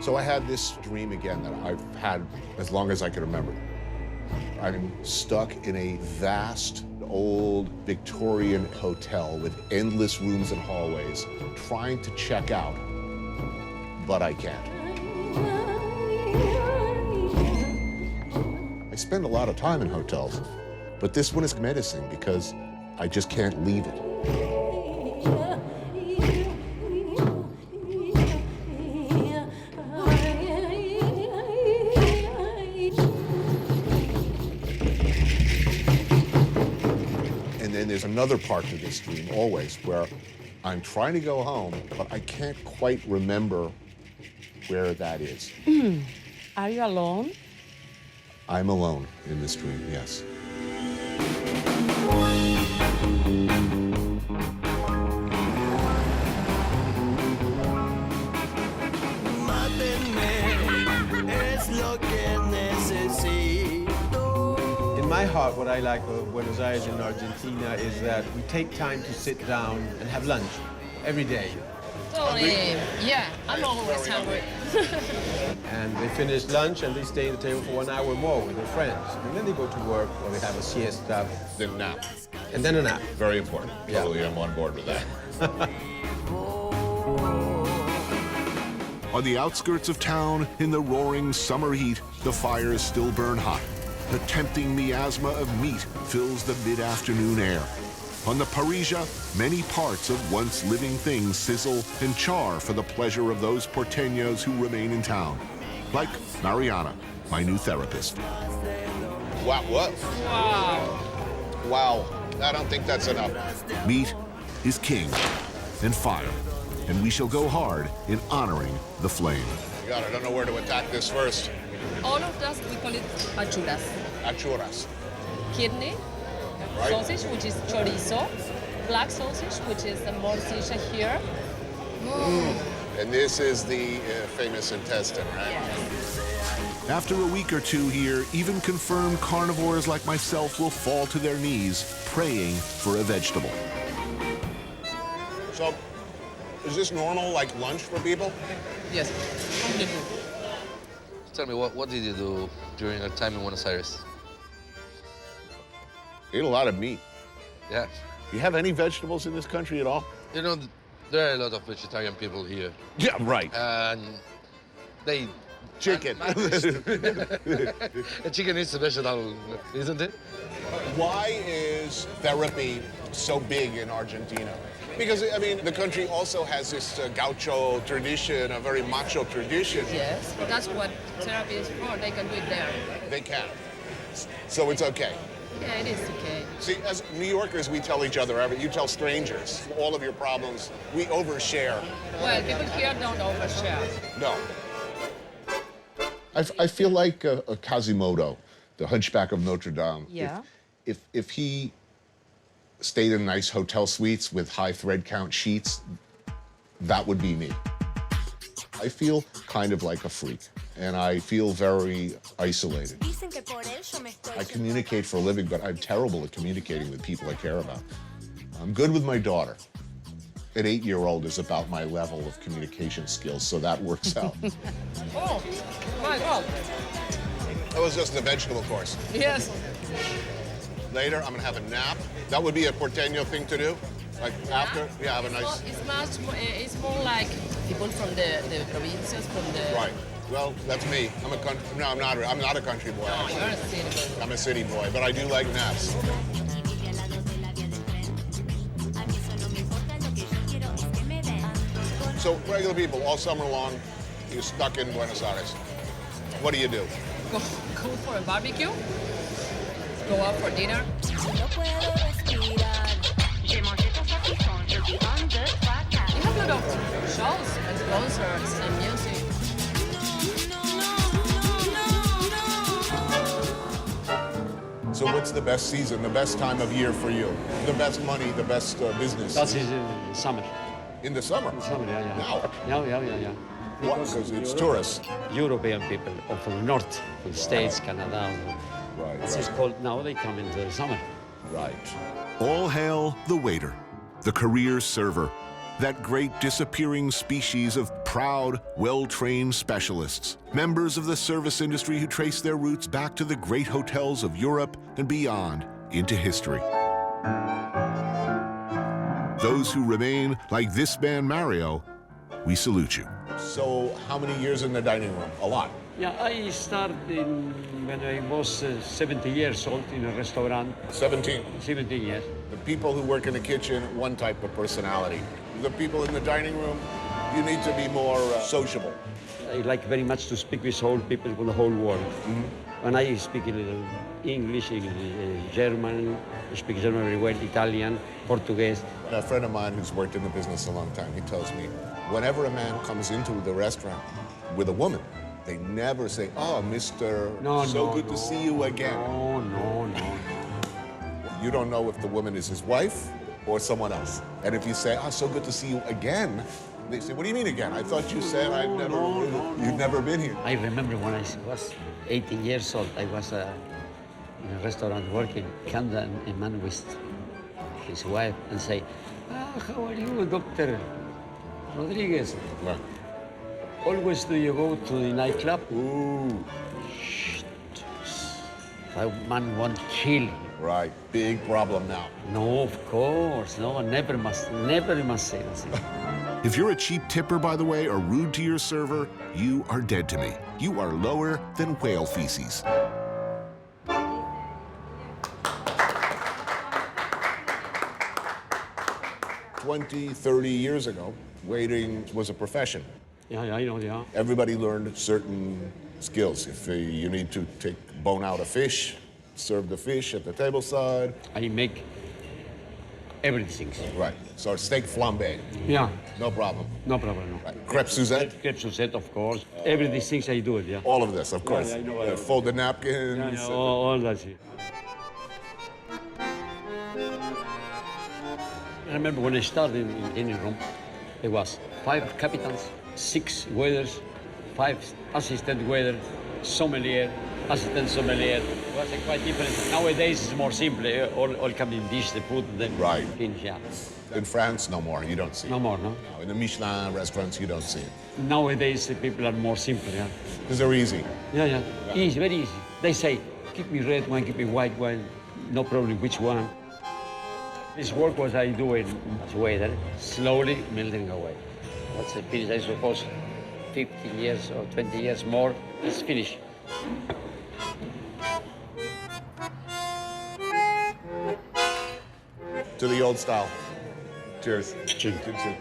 So I had this dream again that I've had as long as I can remember. I'm stuck in a vast, old Victorian hotel with endless rooms and hallways, trying to check out, but I can't. I spend a lot of time in hotels, but this one is medicine because I just can't leave it. There's another part to this dream always where I'm trying to go home, but I can't quite remember where that is. Are you alone? I'm alone in this dream, yes. In my heart, what I like of Buenos Aires in Argentina is that we take time to sit down and have lunch every day. Totally. Yeah, I'm always hungry. And they finish lunch and they stay at the table for 1 hour more with their friends. And then they go to work or they have a siesta. Then nap. And then a nap. Very important. Yeah. Totally, I'm on board with that. On the outskirts of town, in the roaring summer heat, the fires still burn hot. The tempting miasma of meat fills the mid-afternoon air. On the Parisia, many parts of once living things sizzle and char for the pleasure of those porteños who remain in town. Like Mariana, my new therapist. Wow, what? Wow. Wow, I don't think that's enough. Meat is king, and fire, and we shall go hard in honoring the flame. God, I don't know where to attack this first. All of us, we call it achuras. Achuras. Kidney, Right. sausage, which is chorizo, black sausage, which is the morcilla here. And this is the famous intestine, right? After a week or two here, even confirmed carnivores like myself will fall to their knees, praying for a vegetable. So, is this normal, like lunch for people? Yes. Tell me, what did you do during your time in Buenos Aires? Ate a lot of meat. Yeah. You have any vegetables in this country at all? You know, there are a lot of vegetarian people here. Yeah, right. And they... Chicken. Chicken is a vegetable, isn't it? Why is therapy so big in Argentina? Because, I mean, the country also has this gaucho tradition, a very macho tradition. Yes, that's what therapy is for. They can do it there. They can. So it's okay. Yeah, it is okay. See, as New Yorkers, we tell each other, you tell strangers all of your problems. We overshare. Well, people here don't overshare. No. I feel like a Quasimodo, the Hunchback of Notre Dame. Yeah. If he stayed in nice hotel suites with high thread count sheets, that would be me. I feel kind of like a freak, and I feel very isolated. I communicate for a living, but I'm terrible at communicating with people I care about. I'm good with my daughter. An 8-year-old is about my level of communication skills, so that works out. Oh, my God. That was just the vegetable course. Yes. Later, I'm gonna have a nap. That would be a porteño thing to do. Like after, yeah, have a nice. It's more like people from the provincias, from the. Right. Well, that's me. I'm a country. No, I'm not. I'm not a country boy. No, you're a city boy. I'm a city boy, but I do like naps. So regular people, all summer long, you're stuck in Buenos Aires. What do you do? Go for a barbecue. Go out for dinner. You have a lot of shows and concerts and music. So So what's the best season, the best time of year for you? The best money, the best business? That is summer. In the summer? In summer, yeah. Now? Yeah. Because it's tourists. European people, or from the north, from the States, Canada. Right. It's cold now, they come in the summer. Right. All hail the waiter, the career server, that great disappearing species of proud, well-trained specialists, members of the service industry who trace their roots back to the great hotels of Europe and beyond into history. Those who remain, like this man Mario, we salute you. So how many years in the dining room? A lot. Yeah, I started when I was 70 years old in a restaurant. 17? 17 years. The people who work in the kitchen, one type of personality. The people in the dining room, you need to be more sociable. I like very much to speak with whole people from the whole world. And I speak a little English, German, I speak German very well, Italian, Portuguese. A friend of mine who's worked in the business a long time, he tells me, whenever a man comes into the restaurant with a woman, they never say, oh, Mr. Good to see you again. No. You don't know if the woman is his wife or someone else. And if you say, oh, so good to see you again, they say, what do you mean again? I thought you said you've never been here. I remember when I was 18 years old, I was in a restaurant working, came a man with his wife and say, how are you, Dr. Rodriguez? Right. Always do you go to the nightclub? Ooh. Shh. That man won't kill you. Right, big problem now. No, of course, no, never must say that. If you're a cheap tipper, by the way, or rude to your server, you are dead to me. You are lower than whale feces. 20, 30 years ago, waiting was a profession. Yeah, I know, yeah. Everybody learned certain skills. If you need to bone out a fish, serve the fish at the table side. I make everything. Right. So steak flambe. Yeah. No problem. No problem, no. Right. Crepe Suzette? Crepe Suzette, of course. Every these things I do it, yeah. All of this, of course. Yeah, I know. Fold the napkins. Yeah, all that, yeah. I remember when I started in the dining room, there was 5 captains, 6 waiters, 5 assistant waiters, sommelier, assistant sommelier. It was quite different. Nowadays it's more simple. All come in dish, they put them finish, yeah. In France, no more. You don't see it. No more, no? In the Michelin restaurants, you don't see it. Nowadays, people are more simple, yeah. Because they're easy. Yeah. Easy, very easy. They say, keep me red wine, keep me white wine, no problem which one. This work was I do it as waiter, slowly melting away. That's a finish, I suppose, 15 years or 20 years more, it's finished. To the old style. Cheers. Cheers. Cheers.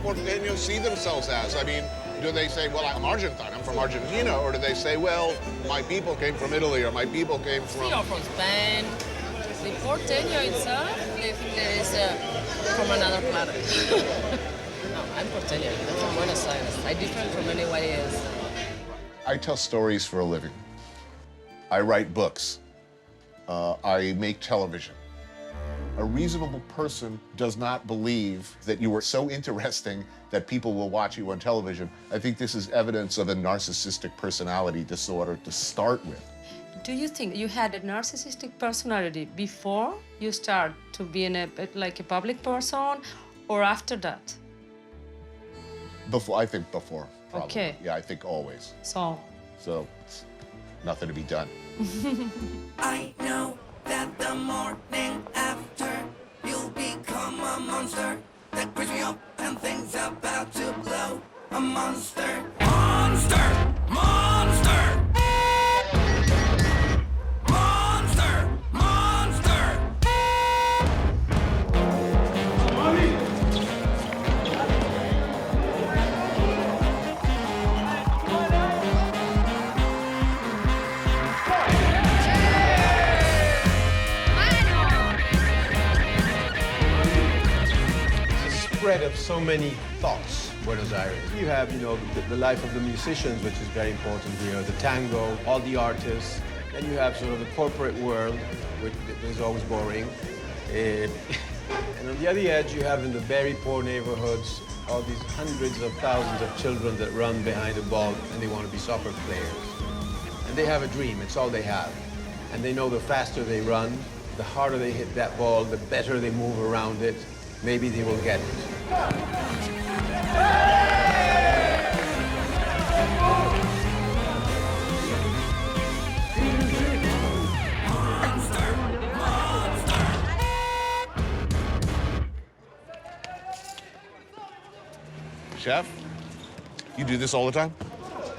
Porteños see themselves as? I mean, do they say, well, I'm Argentine, I'm from Argentina, or do they say, well, my people came from Italy, or my people came from... You're from Spain. The Porteño itself, they think there is from another planet. No, I'm Porteño. I'm from Buenos Aires. I'm different from anybody else. I tell stories for a living. I write books. I make television. A reasonable person does not believe that you are so interesting that people will watch you on television. I think this is evidence of a narcissistic personality disorder to start with. Do you think you had a narcissistic personality before you start to be like a public person, or after that? Before, I think before. Probably. Okay. Yeah, I think always. So it's nothing to be done. I know that the morning after you'll become a monster that creeps me up and things about to blow. A monster. Monster! Monster! Monster! Monster! site of so many thoughts, Buenos Aires. You have, the life of the musicians, which is very important here, the tango, all the artists. Then you have sort of the corporate world, which is always boring. And on the other edge, you have in the very poor neighborhoods all these hundreds of thousands of children that run behind a ball and they want to be soccer players. And they have a dream, it's all they have. And they know the faster they run, the harder they hit that ball, the better they move around it, maybe they will get it. Chef, you do this all the time?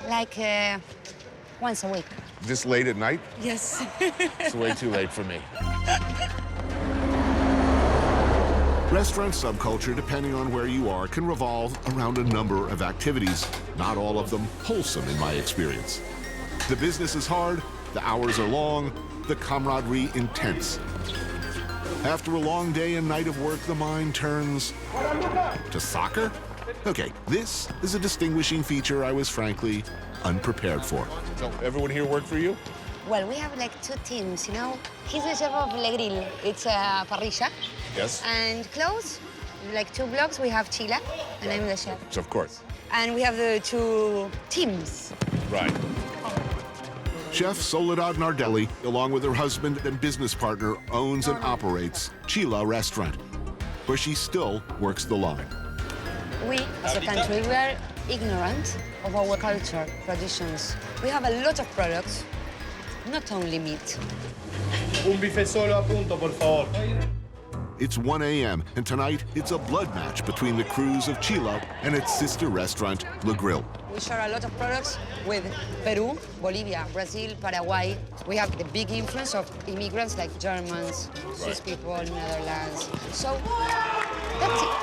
Like once a week. This late at night? Yes. It's way too late for me. Restaurant subculture, depending on where you are, can revolve around a number of activities, not all of them wholesome in my experience. The business is hard, the hours are long, the camaraderie intense. After a long day and night of work, the mind turns to soccer? Okay, this is a distinguishing feature I was frankly unprepared for. So everyone here work for you? Well, we have like two teams, He's the chef of Le Grill. It's a parrilla. Yes. And close, like 2 blocks, we have Chila, and I'm the chef. So of course. And we have the 2 teams. Right. Chef Soledad Nardelli, along with her husband and business partner, owns and operates Chila Restaurant, where she still works the line. We, as a country, we are ignorant of our culture, traditions. We have a lot of products, not only meat. Un bife solo a punto, por favor. It's 1 a.m., and tonight it's a blood match between the crews of Chila and its sister restaurant, Le Grill. We share a lot of products with Peru, Bolivia, Brazil, Paraguay. We have the big influence of immigrants like Germans, Swiss people, Netherlands. So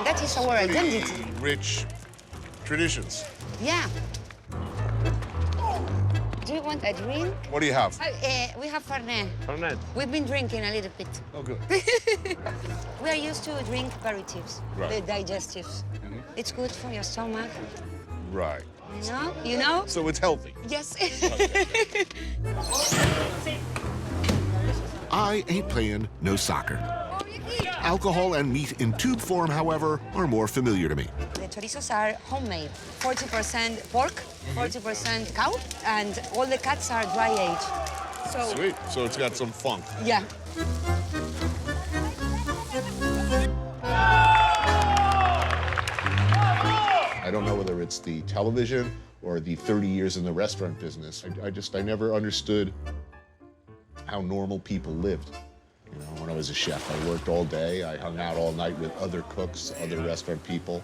that is our identity. Rich traditions. Yeah. Do you want a drink? What do you have? We have Fernet. Fernet. We've been drinking a little bit. Oh, good. We are used to drink aperitifs, Right. the digestives. It's good for your stomach. Right. You know? So it's healthy. Yes. I ain't playing no soccer. Alcohol and meat in tube form, however, are more familiar to me. The chorizos are homemade. 40% pork, 40% cow, and all the cuts are dry aged. So Sweet. So it's got some funk. yeah. I don't know whether it's the television or the 30 years in the restaurant business. I never understood how normal people lived. When I was a chef, I worked all day. I hung out all night with other cooks, other restaurant people.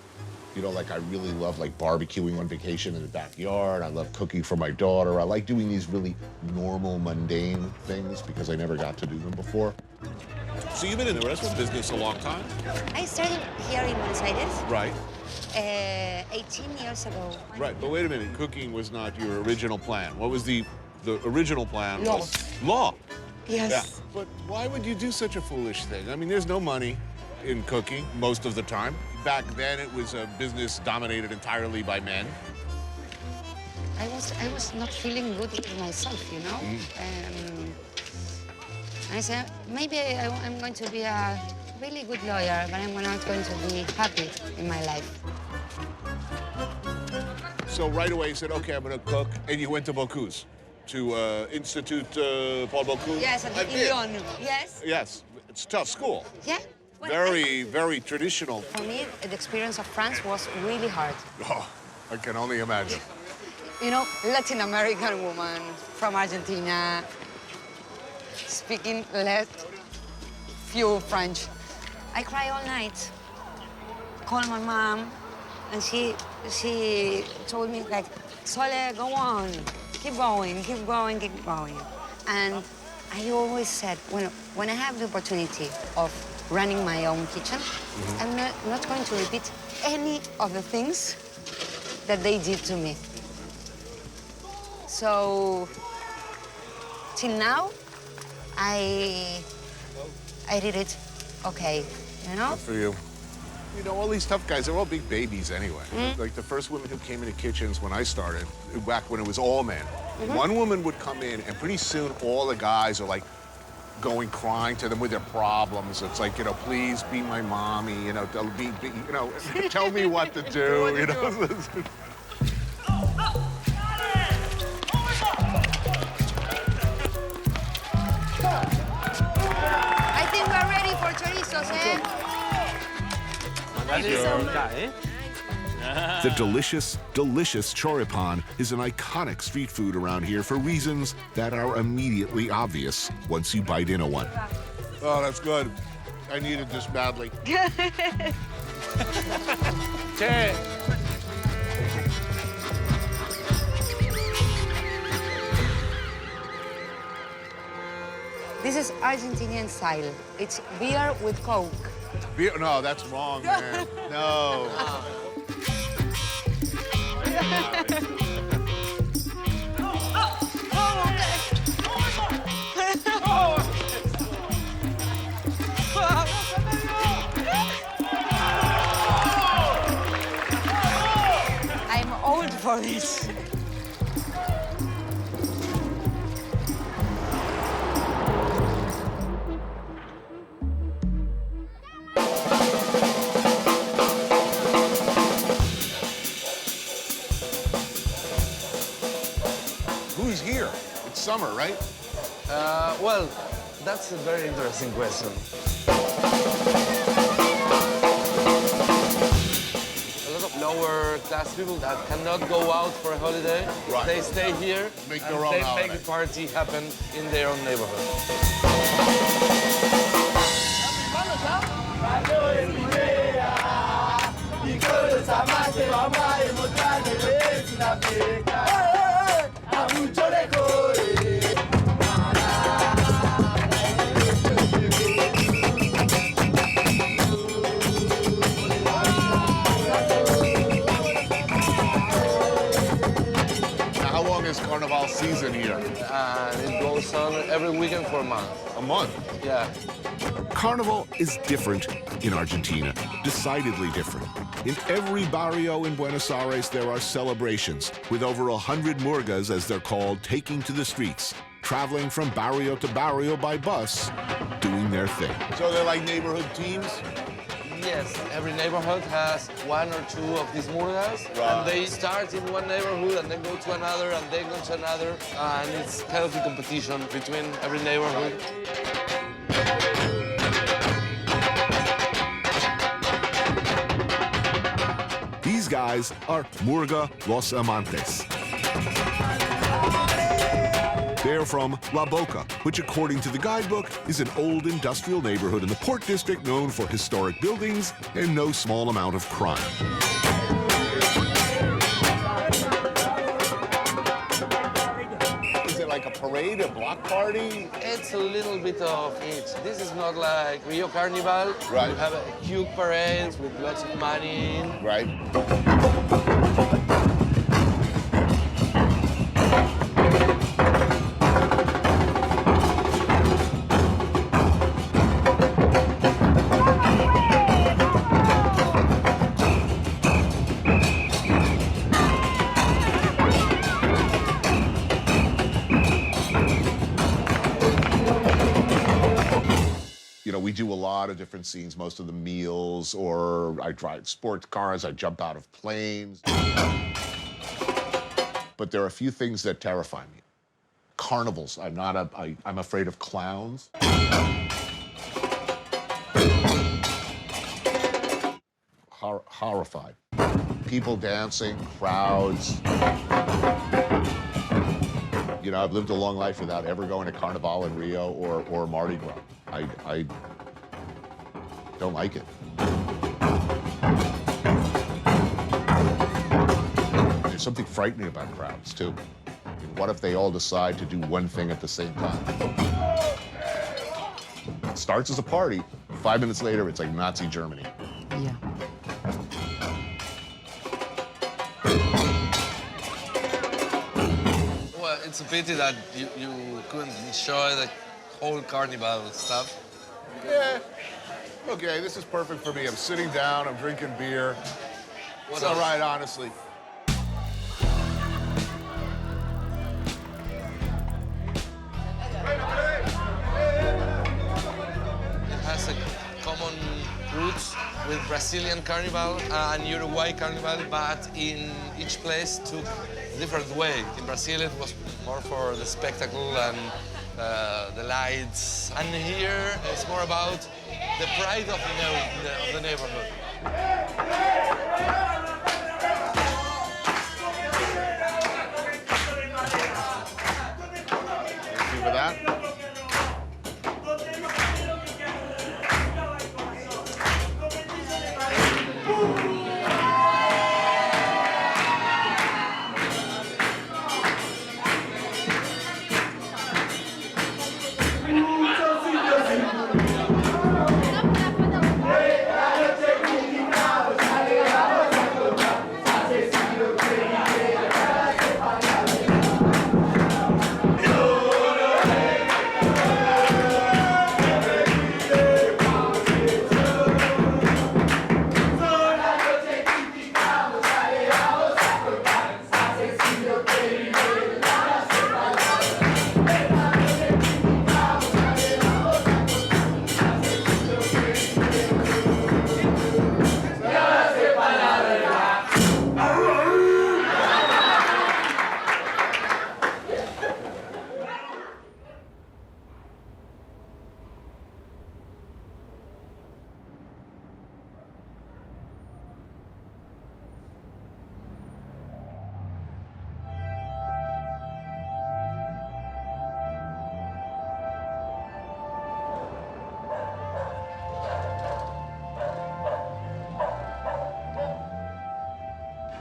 I really love barbecuing on vacation in the backyard. I love cooking for my daughter. I like doing these really normal, mundane things because I never got to do them before. So you've been in the restaurant business a long time? I started here in Buenos Aires Right. 18 years ago. Right, but wait a minute. Cooking was not your original plan. What was the original plan? Law. Was law. Yes. Yeah. But why would you do such a foolish thing? I mean, there's no money in cooking most of the time. Back then, it was a business dominated entirely by men. I was not feeling good with myself, I said, maybe I'm going to be a really good lawyer, but I'm not going to be happy in my life. So right away you said, okay, I'm gonna cook, and you went to Bocuse, to Institute Paul Bocuse. Yes, at Lyon. Yes. Yes, it's a tough school. Yeah. Well, Very traditional. For me, the experience of France was really hard. Oh, I can only imagine. Latin American woman from Argentina, speaking few French. I cry all night. Called my mom, and she told me Sole, go on, keep going, keep going, keep going. And I always said, when I have the opportunity of running my own kitchen, I'm not going to repeat any of the things that they did to me. So, till now, I did it okay, Good for you. You know, all these tough guys, they're all big babies anyway. Like the first women who came into kitchens when I started, back when it was all men, one woman would come in, and pretty soon all the guys are like going crying to them with their problems. It's like, you know, please be my mommy, you know, you know, tell me what to do, you know. I think we're ready for chorizos, eh? Thank you so much. The delicious, delicious choripan is an iconic street food around here for reasons that are immediately obvious once you bite into one. Oh, that's good. I needed this badly. This is Argentinian style. It's beer with Coke. Beer? No, that's wrong, man. No. I'm old for this. Who's here? It's summer, right? Well, that's a very interesting question. A lot of lower class people that cannot go out for a holiday, they stay here Make and their own they holiday. make the party happen in their own neighborhood. Now, how long is Carnival season here? And it goes on every weekend for a month. A month? Yeah. Carnival is different in Argentina, decidedly different. In every barrio in Buenos Aires, there are celebrations, with over 100 murgas, as they're called, taking to the streets, traveling from barrio to barrio by bus, doing their thing. So they're like neighborhood teams? Yes, every neighborhood has one or two of these murgas, Right. and they start in one neighborhood and then go to another and then go to another, and it's kind of a competition between every neighborhood. These guys are Murga Los Amantes. They're from La Boca, which, according to the guidebook, is an old industrial neighborhood in the Port District known for historic buildings and no small amount of crime. Is it like a parade, a block party? It's a little bit of each. This is not like Rio Carnival. Right. You have a huge parades with lots of money. Right. You know, we do a lot of different scenes, most of the meals, or I drive sports cars, I jump out of planes. But there are a few things that terrify me. Carnivals, I'm afraid of clowns. Horrified. People dancing, crowds. You know, I've lived a long life without ever going to Carnival in Rio or Mardi Gras. I don't like it. There's something frightening about crowds, too. I mean, what if they all decide to do one thing at the same time? It starts as a party. 5 minutes later, it's like Nazi Germany. Yeah. Well, it's a pity that you couldn't enjoy the whole Carnival stuff. Yeah. Okay, this is perfect for me. I'm sitting down, I'm drinking beer. It's all right, honestly. It has a common roots with Brazilian Carnival and Uruguay Carnival, but in each place took a different way. In Brazil, it was more for the spectacle and the lights. And here, it's more about the pride of the neighborhood. Thank you for that.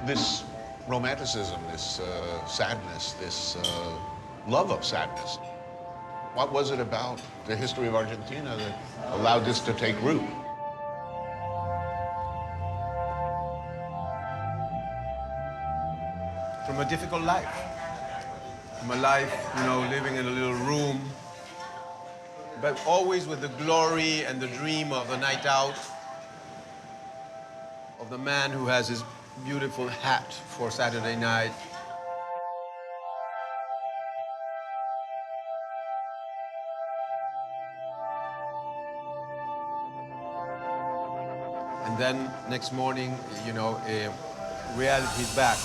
This romanticism, this sadness, this love of sadness. What was it about the history of Argentina that allowed this to take root? From a difficult life. From a life, you know, living in a little room, but always with the glory and the dream of a night out, of the man who has his beautiful hat for Saturday night. And then next morning, you know, reality's back.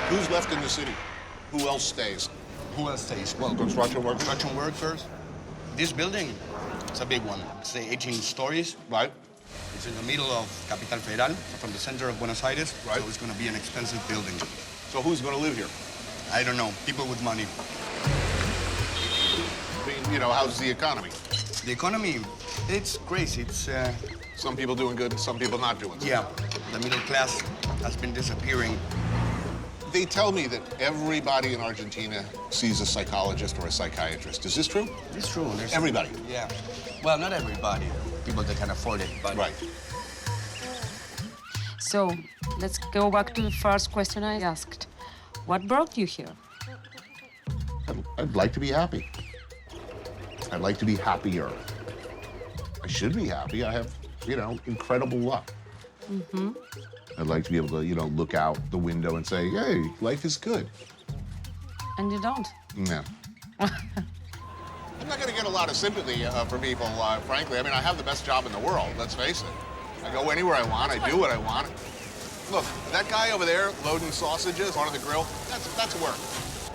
Who's left in the city? Who else stays? Who else stays? Well, construction workers. Construction workers. This building, it's a big one. It's 18 stories. Right. It's in the middle of Capital Federal, from the center of Buenos Aires. Right. So it's going to be an expensive building. So who's going to live here? I don't know. People with money. I mean, you know, how's the economy? The economy, it's crazy. It's some people doing good, some people not doing good. Yeah, the middle class has been disappearing. They tell me that everybody in Argentina sees a psychologist or a psychiatrist. Is this true? It's true. There's everybody. Yeah. Well, not everybody. People that can afford it, but right. So let's go back to the first question I asked. What brought you here? I'd like to be happy. I'd like to be happier. I should be happy. I have, you know, incredible luck. Mm-hmm. I'd like to be able to, you know, look out the window and say, hey, life is good. And you don't? No. I'm not going to get a lot of sympathy from people, frankly. I mean, I have the best job in the world, let's face it. I go anywhere I want, I do what I want. Look, that guy over there loading sausages in front of the grill, that's work.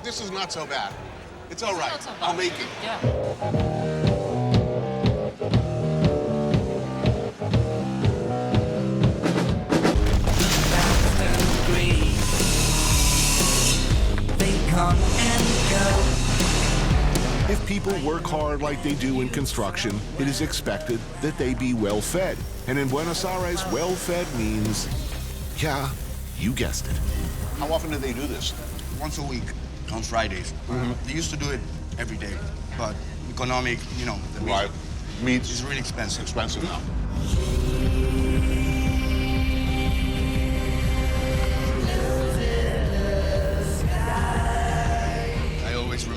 This is not so bad. It's all right. So I'll make it. Yeah. Come and go. If people work hard like they do in construction, it is expected that they be well-fed. And in Buenos Aires, well-fed means, yeah, you guessed it. How often do they do this? once a week on Fridays. They used to do it every day, but economic, you know, the meat is really expensive. Expensive now.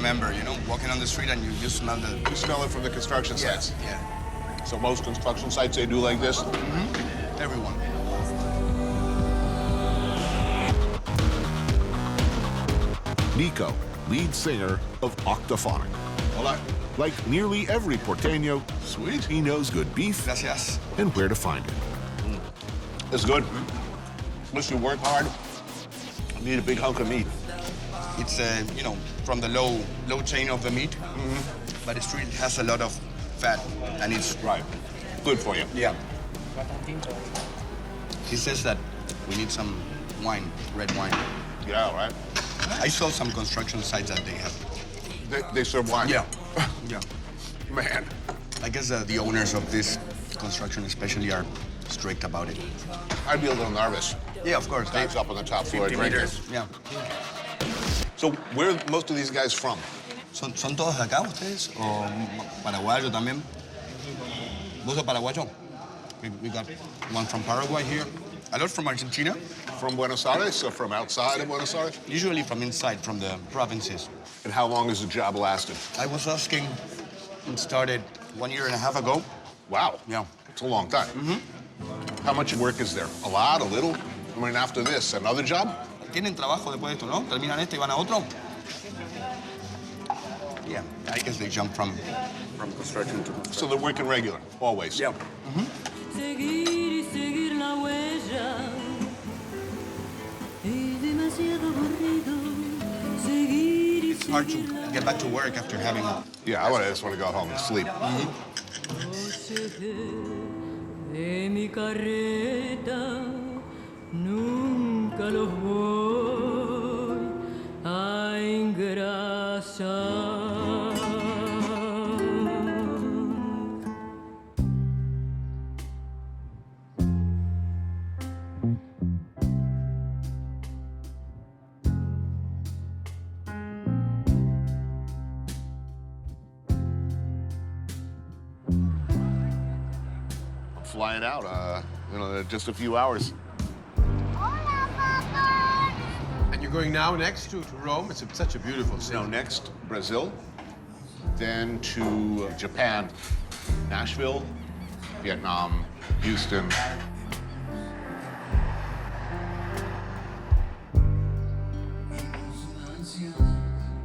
remember, you know, walking on the street and you smell the... You smell it from the construction sites? Yeah. So most construction sites, they do like this? Mm-hmm. Everyone. Nico, lead singer of Octophonic. Hola. Like nearly every porteño, Sweet. he knows good beef Gracias. and where to find it. It's good. Unless you work hard, you need a big hunk of meat. It's, you know, from the low chain of the meat, but it still has a lot of fat, and it's right. Good for you. Yeah. He says that we need some wine, red wine. Yeah, right. I saw some construction sites that they have. They serve wine? Yeah. Yeah. Man. I guess the owners of this construction especially are strict about it. I'd be a little nervous. Yeah, of course. Guys up on the top floor 50 drinking. meters. Yeah. So where are most of these guys from? ¿Son todos de acá ustedes? ¿O paraguayo también? ¿Vos sos paraguayo? We got one from Paraguay here. A lot from Argentina. From Buenos Aires or from outside of Buenos Aires? Usually from inside, from the provinces. And how long has the job lasted? I was asking, it started 1.5 years ago. Wow. Yeah. It's a long time. How much work is there? A lot, a little? I mean, after this, another job? ¿Tienen trabajo después de esto, no? ¿Terminan este y van a otro? Yeah, I guess they jump from construction to construction. So they're working regular, always? Yeah. Seguir y seguir la huella. Es demasiado aburrido. Seguir y It's hard to get back to work after having a... Yeah, I just want to go home and sleep. de mi carreta nunca los voy a engrasar. Flying out, just a few hours. And you're going now next to Rome? It's such a beautiful city. No, next, Brazil, then to Japan, Nashville, Vietnam, Houston.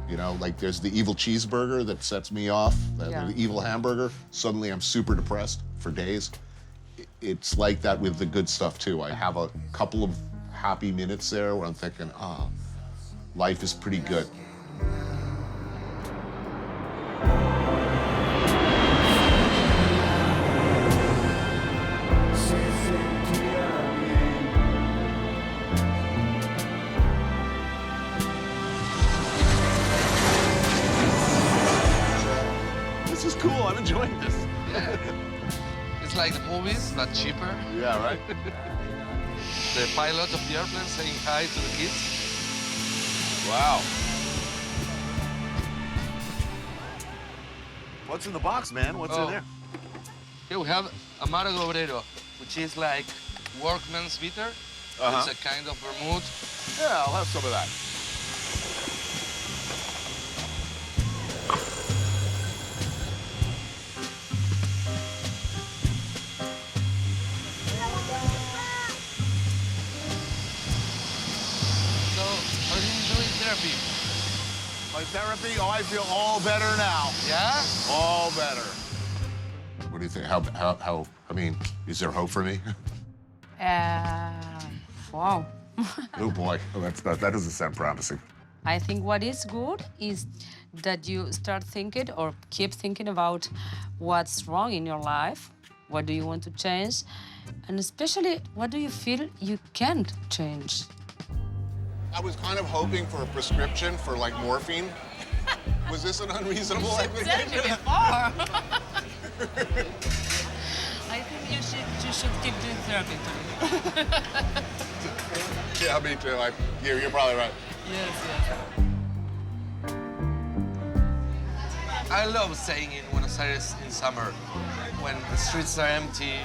You know, like there's the evil cheeseburger that sets me off, the evil hamburger. Suddenly I'm super depressed for days. It's like that with the good stuff too. I have a couple of happy minutes there where I'm thinking, life is pretty good. This is cool, I'm enjoying this. Yeah. It's like the movies, but cheaper. Yeah, right? The pilot of the airplane saying hi to the kids. Wow. What's in the box, man? What's in there? Here we have Amargo Obrero, which is like workman's bitter. It's a kind of vermouth. Yeah, I'll have some of that. Therapy. My therapy? Oh, I feel all better now. Yeah? All better. What do you think? I mean, is there hope for me? Wow. Oh boy, that doesn't sound promising. I think what is good is that you start thinking or keep thinking about what's wrong in your life, what do you want to change, and especially what do you feel you can't change. I was kind of hoping for a prescription for like morphine. Was this an unreasonable expectation? I think you should keep doing therapy too. Yeah, me too. You're probably right. Yes. I love staying in Buenos Aires in summer when the streets are empty.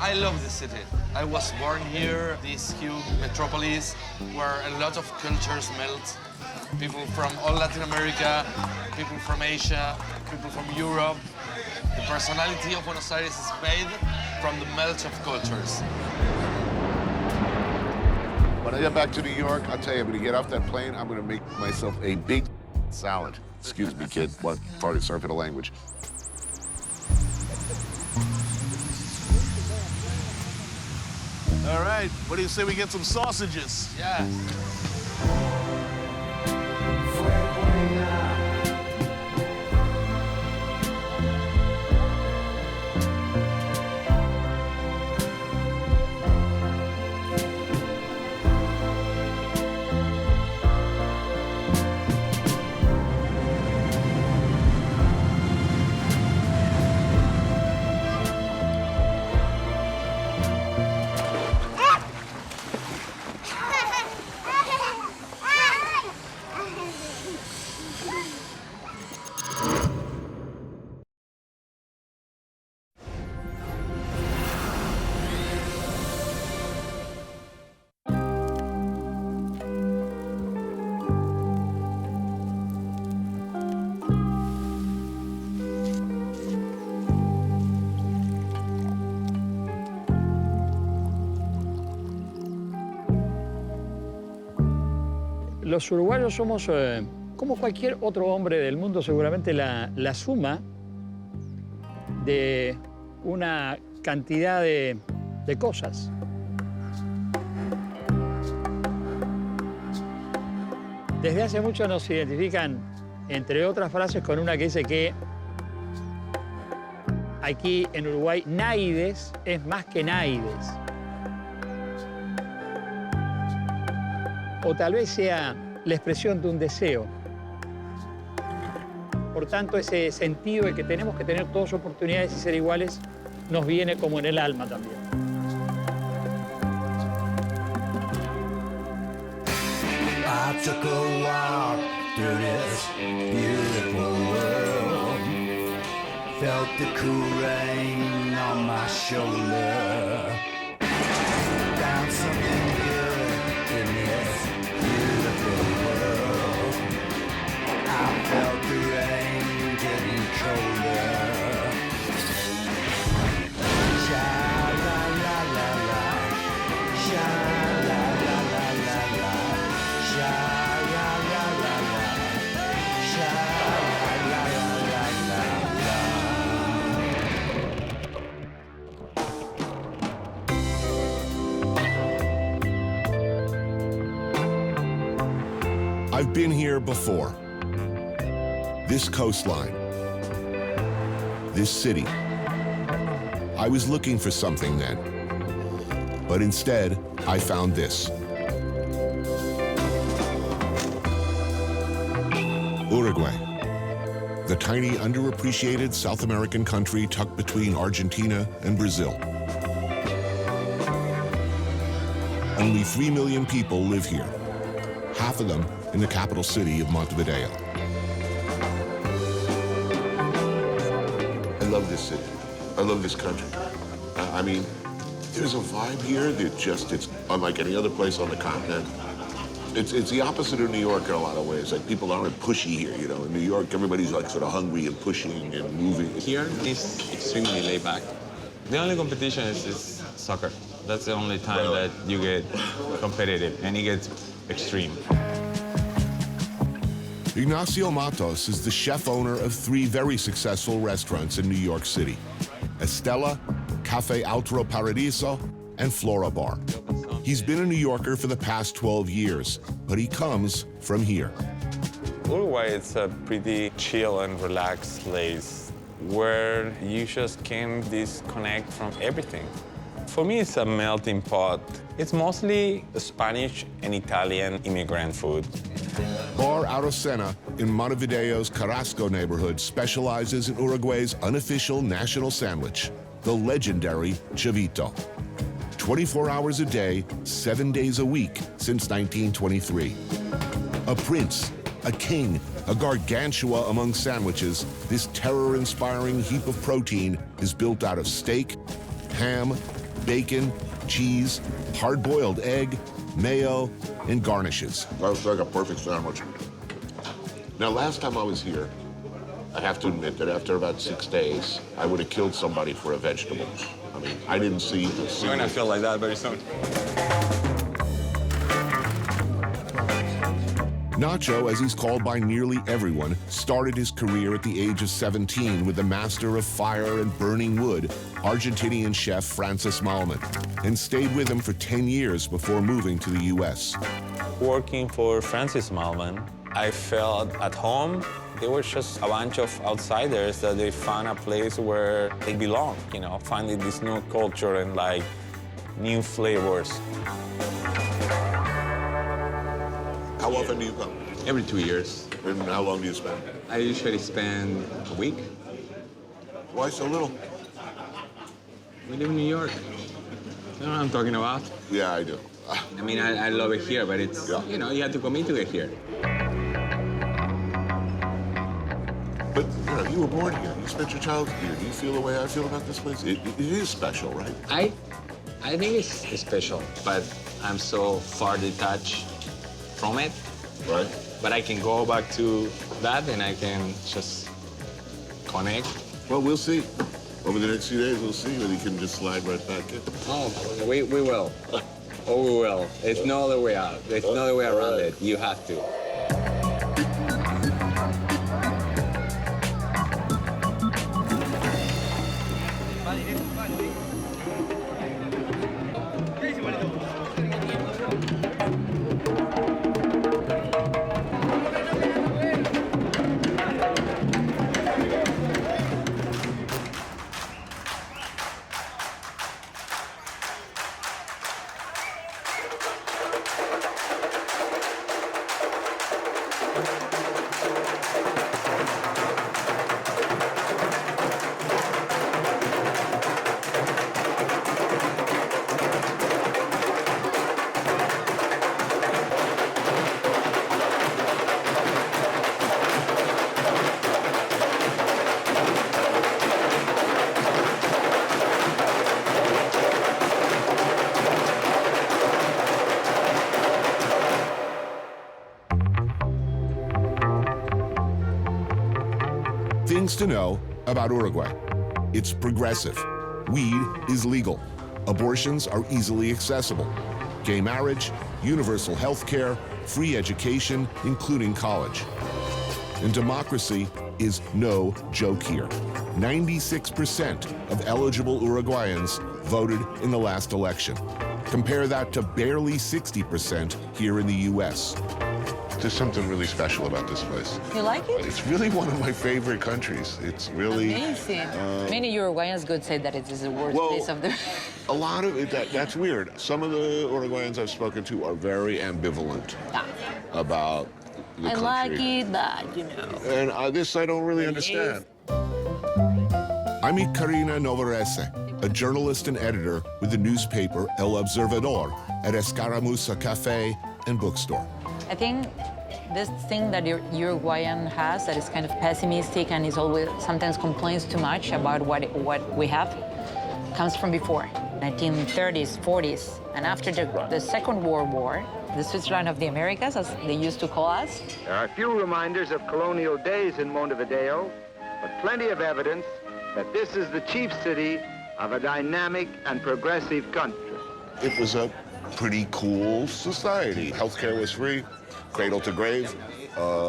I love this city. I was born here, this huge metropolis where a lot of cultures melt. People from all Latin America, people from Asia, people from Europe. The personality of Buenos Aires is made from the melt of cultures. When I get back to New York, I'll tell you, I'm gonna get off that plane, I'm gonna make myself a big salad. Excuse me, kid. What? Sorry for the language. All right, what do you say we get some sausages? Yeah. Los uruguayos somos, como cualquier otro hombre del mundo, seguramente la suma de una cantidad de cosas. Desde hace mucho nos identifican, entre otras frases, con una que dice que aquí en Uruguay, naides es más que naides. O tal vez sea la expresión de un deseo. Por tanto, ese sentido de que tenemos que tener todas oportunidades y ser iguales nos viene como en el alma también. I took a walk through this beautiful world. Felt the cool rain on my shoulder. Found something good in this beautiful world. I felt the rain getting colder. Sha la la la la, sha la la la la la, sha la la la la, sha la la la la la. I've been here before. This coastline. This city. I was looking for something then. But instead, I found this. Uruguay. The tiny, underappreciated South American country tucked between Argentina and Brazil. Only 3 million people live here, half of them in the capital city of Montevideo. I love this city. I love this country. I mean, there's a vibe here that just, it's unlike any other place on the continent. It's the opposite of New York in a lot of ways. Like, people aren't pushy here, you know. In New York, everybody's like sort of hungry and pushing and moving. Here is extremely laid back. The only competition is soccer. That's the only time that you get competitive, and it gets extreme. Ignacio Matos is the chef-owner of 3 very successful restaurants in New York City: Estela, Cafe Altro Paradiso, and Flora Bar. He's been a New Yorker for the past 12 years, but he comes from here. Uruguay is a pretty chill and relaxed place where you just can disconnect from everything. For me, it's a melting pot. It's mostly Spanish and Italian immigrant food. Bar Arocena in Montevideo's Carrasco neighborhood specializes in Uruguay's unofficial national sandwich, the legendary chavito. 24 hours a day, 7 days a week since 1923. A prince, a king, a gargantua among sandwiches, this terror-inspiring heap of protein is built out of steak, ham, bacon, cheese, hard-boiled egg, mayo, and garnishes. That's like a perfect sandwich. Now, last time I was here, I have to admit that after about 6 days, I would have killed somebody for a vegetable. I mean, I didn't see a single... You're gonna feel like that very soon. Nacho, as he's called by nearly everyone, started his career at the age of 17 with the master of fire and burning wood, Argentinian chef Francis Malman, and stayed with him for 10 years before moving to the U.S. Working for Francis Malman, I felt at home. They were just a bunch of outsiders that they found a place where they belong, you know, finding this new culture and like new flavors. How often do you come? Every 2 years. And how long do you spend? I usually spend a week. Why so little? We live in New York. You know what I'm talking about? Yeah, I do. I mean, I love it here, but it's, you know, you have to commit to get here. But, you know, you were born here. You spent your childhood here. Do you feel the way I feel about this place? It is special, right? I think it's special, but I'm so far detached from it. Right. But I can go back to that and I can just connect. Well, we'll see. Over the next few days, we'll see whether you can just slide right back in. Oh, we will. Oh, we will. There's no other way out. There's no other way around it. You have to. Things to know about Uruguay. It's progressive. Weed is legal. Abortions are easily accessible. Gay marriage, universal health care, free education, including college. And democracy is no joke here. 96% of eligible Uruguayans voted in the last election. Compare that to barely 60% here in the U.S. There's something really special about this place. You like it? It's really one of my favorite countries. It's really... Amazing. Many Uruguayans could say that it is the worst place of the... A lot of it, that's weird. Some of the Uruguayans I've spoken to are very ambivalent about the country. I like it, but, you know... And this I don't really understand. I meet Karina Novarese, a journalist and editor with the newspaper El Observador at Escaramuza Cafe and Bookstore. I think this thing that Uruguayan has that is kind of pessimistic and is always sometimes complains too much about what we have comes from before, 1930s, 40s. And after the Second World War, the Switzerland of the Americas, as they used to call us. There are few reminders of colonial days in Montevideo, but plenty of evidence that this is the chief city of a dynamic and progressive country. It was a pretty cool society. Healthcare was free, cradle to grave,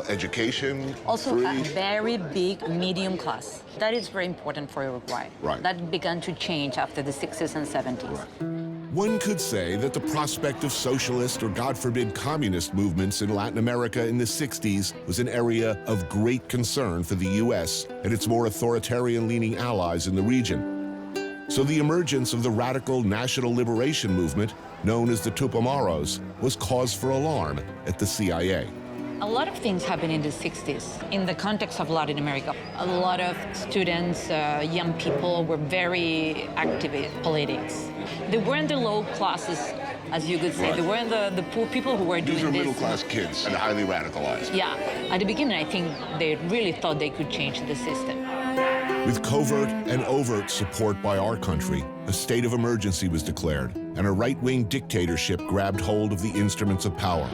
education Also free. a very big medium class. That is very important for Uruguay. Right. That began to change after the 60s and 70s. One could say that the prospect of socialist or, God forbid, communist movements in Latin America in the 60s was an area of great concern for the U.S. and its more authoritarian-leaning allies in the region. So the emergence of the radical national liberation movement, known as the Tupamaros, was cause for alarm at the CIA. A lot of things happened in the 60s in the context of Latin America. A lot of students, young people were very active in politics. They weren't the low classes, as you could say. Right. They weren't the poor people who were doing These are this. middle-class kids and highly radicalized. Yeah. At the beginning, I think they really thought they could change the system. With covert and overt support by our country, a state of emergency was declared, and a right-wing dictatorship grabbed hold of the instruments of power,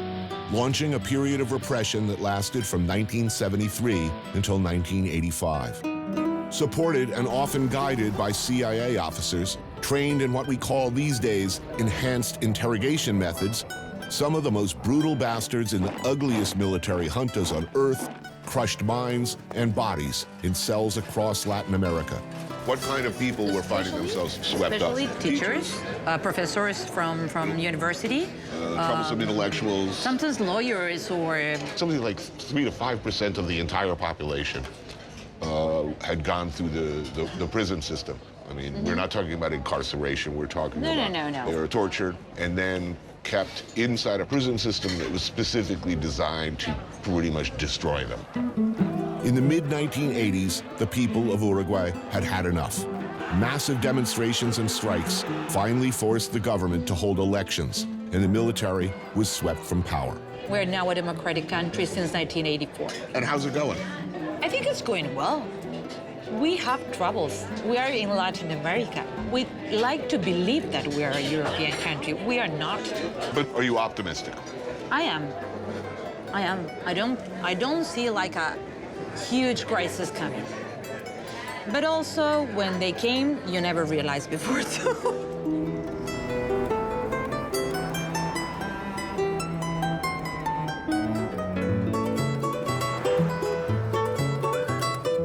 launching a period of repression that lasted from 1973 until 1985. Supported and often guided by CIA officers, trained in what we call these days enhanced interrogation methods, some of the most brutal bastards in the ugliest military juntas on earth crushed minds and bodies in cells across Latin America. What kind of people were finding themselves swept up? Especially teachers, professors from university. Troublesome intellectuals. Sometimes lawyers or... Something like 3 to 5% of the entire population had gone through the prison system. I mean, we're not talking about incarceration, we're talking about... No. They were tortured and then kept inside a prison system that was specifically designed to pretty much destroy them. In the mid-1980s, the people of Uruguay had had enough. Massive demonstrations and strikes finally forced the government to hold elections, and the military was swept from power. We're now a democratic country since 1984. And how's it going? I think it's going well. We have troubles. We are in Latin America. We like to believe that we are a European country. We are not. But are you optimistic? I am. I don't see like a huge crisis coming. But also, when they came, you never realized before, so.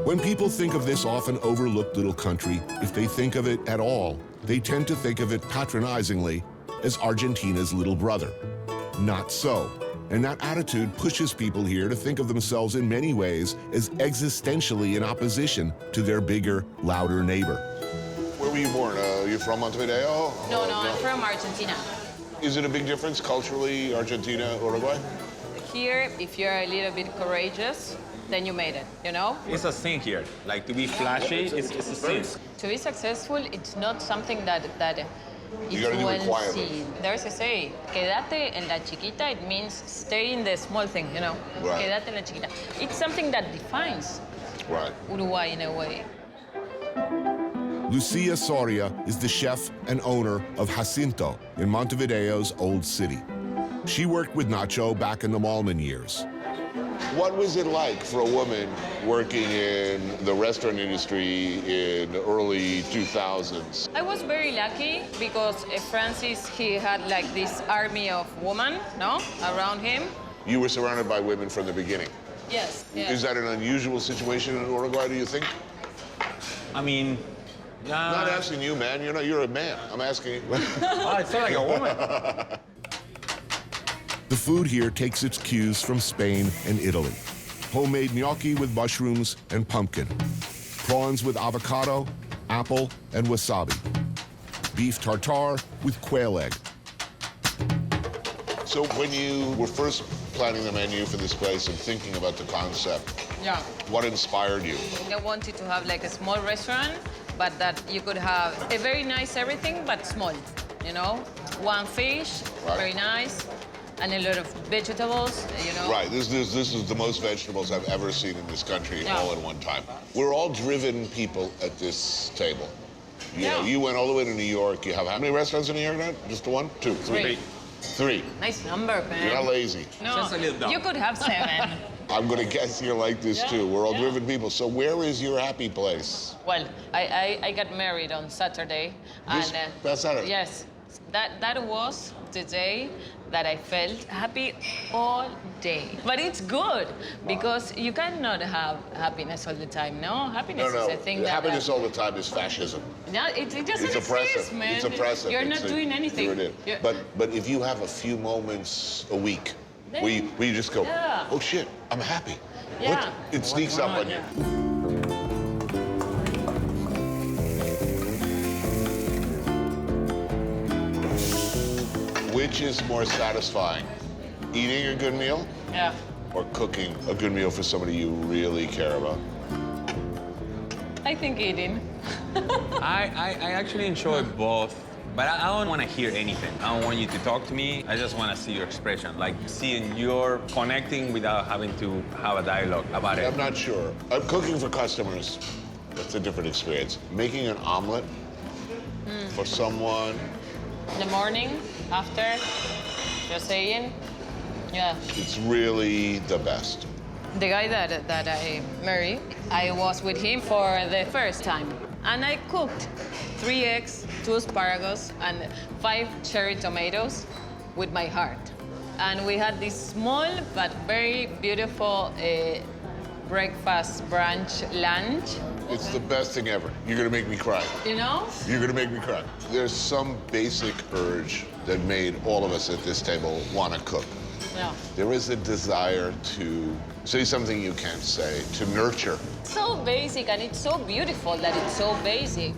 When people think of this often overlooked little country, if they think of it at all, they tend to think of it patronizingly as Argentina's little brother. Not so. And that attitude pushes people here to think of themselves in many ways as existentially in opposition to their bigger, louder neighbor. Where were you born? You from Montevideo? No, I'm from Argentina. Is it a big difference culturally, Argentina, Uruguay? Here, if you're a little bit courageous, then you made it, you know? It's a thing here. Like, to be flashy, it's a thing. To be successful, it's not something that You gotta do well requirements. seen. There's a say, quédate en la chiquita, it means stay in the small thing, you know? Right. Quédate en la chiquita. It's something that defines Right. Uruguay in a way. Lucia Soria is the chef and owner of Jacinto in Montevideo's old city. She worked with Nacho back in the Malman years. What was it like for a woman working in the restaurant industry in the early 2000s? I was very lucky because Francis, he had like this army of women, no, around him. You were surrounded by women from the beginning. Yes. Is that an unusual situation in Uruguay, do you think? I mean, Not asking you, man. You're a man. I'm asking you. Oh, it's not like a woman. The food here takes its cues from Spain and Italy. Homemade gnocchi with mushrooms and pumpkin. Prawns with avocado, apple, and wasabi. Beef tartare with quail egg. So when you were first planning the menu for this place and thinking about the concept, Yeah. what inspired you? I wanted to have like a small restaurant, but that you could have a very nice everything, but small, you know? One fish, Right. very nice, and a lot of vegetables, you know? Right, this is the most vegetables I've ever seen in this country Yeah. all at one time. We're all driven people at this table. You know, Yeah. you went all the way to New York. You have how many restaurants in New York now? Just the one? Two? Three. Three. Nice number, man. You're not lazy. No, Just a little dumb. you could have 7. I'm gonna guess you're like this Yeah, too. We're all yeah. driven people. So where is your happy place? Well, I got married on Saturday. This past Saturday? Yes. That was the day that I felt happy all day. But it's good because you cannot have happiness all the time, no? Happiness is a thing that... Happiness all the time is fascism. No, it doesn't It's oppressive. exist, man. It's oppressive. You're not doing anything. Sure it is. But if you have a few moments a week where you just go, Yeah. oh shit, I'm happy. Yeah. It sneaks up on you. Which is more satisfying, eating a good meal Yeah. or cooking a good meal for somebody you really care about? I think eating. I actually enjoy both, but I don't want to hear anything. I don't want you to talk to me. I just want to see your expression, like seeing you're connecting without having to have a dialogue about it. I'm not sure. I'm cooking for customers. That's a different experience. Making an omelet for someone. In the morning, after, just saying, yeah. It's really the best. The guy that I married, I was with him for the first time. And I cooked 3 eggs, 2 asparagus, and 5 cherry tomatoes with my heart. And we had this small but very beautiful breakfast, brunch, lunch. It's the best thing ever. You're gonna make me cry. You know? You're gonna make me cry. There's some basic urge that made all of us at this table wanna cook. Yeah. There is a desire to say something you can't say, to nurture. So basic, and it's so beautiful that it's so basic.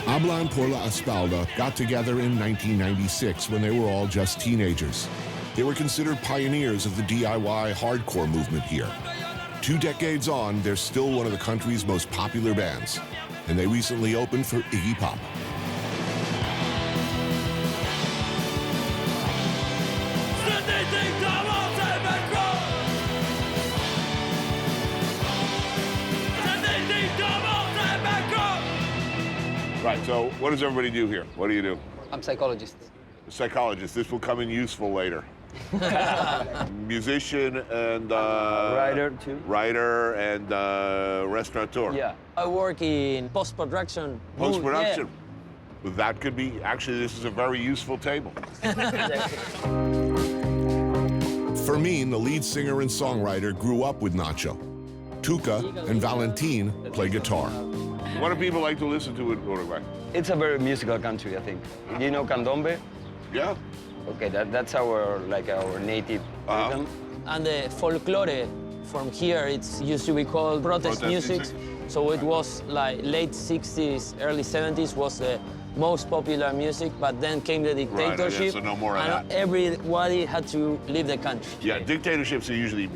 Hablan por la Espalda got together in 1996 when they were all just teenagers. They were considered pioneers of the DIY hardcore movement here. 2 decades on, they're still one of the country's most popular bands, and they recently opened for Iggy Pop. Right, so what does everybody do here? What do you do? I'm psychologist. A psychologist. This will come in useful later. Musician and... writer, too. Writer and restaurateur. Yeah. I work in post-production. Post-production. Well, that could be... Actually, this is a very useful table. Fermin, the lead singer and songwriter, grew up with Nacho. Tuca and Valentin play guitar. What do people like to listen to in Uruguay? It's a very musical country, I think. You know candombe? Yeah. Okay, that's our native rhythm. And the folklore from here, it's used to be called protest music. So it was like late 60s, early 70s was the most popular music, but then came the dictatorship. Right, so no more of that. Everybody had to leave the country. Yeah, dictatorships are usually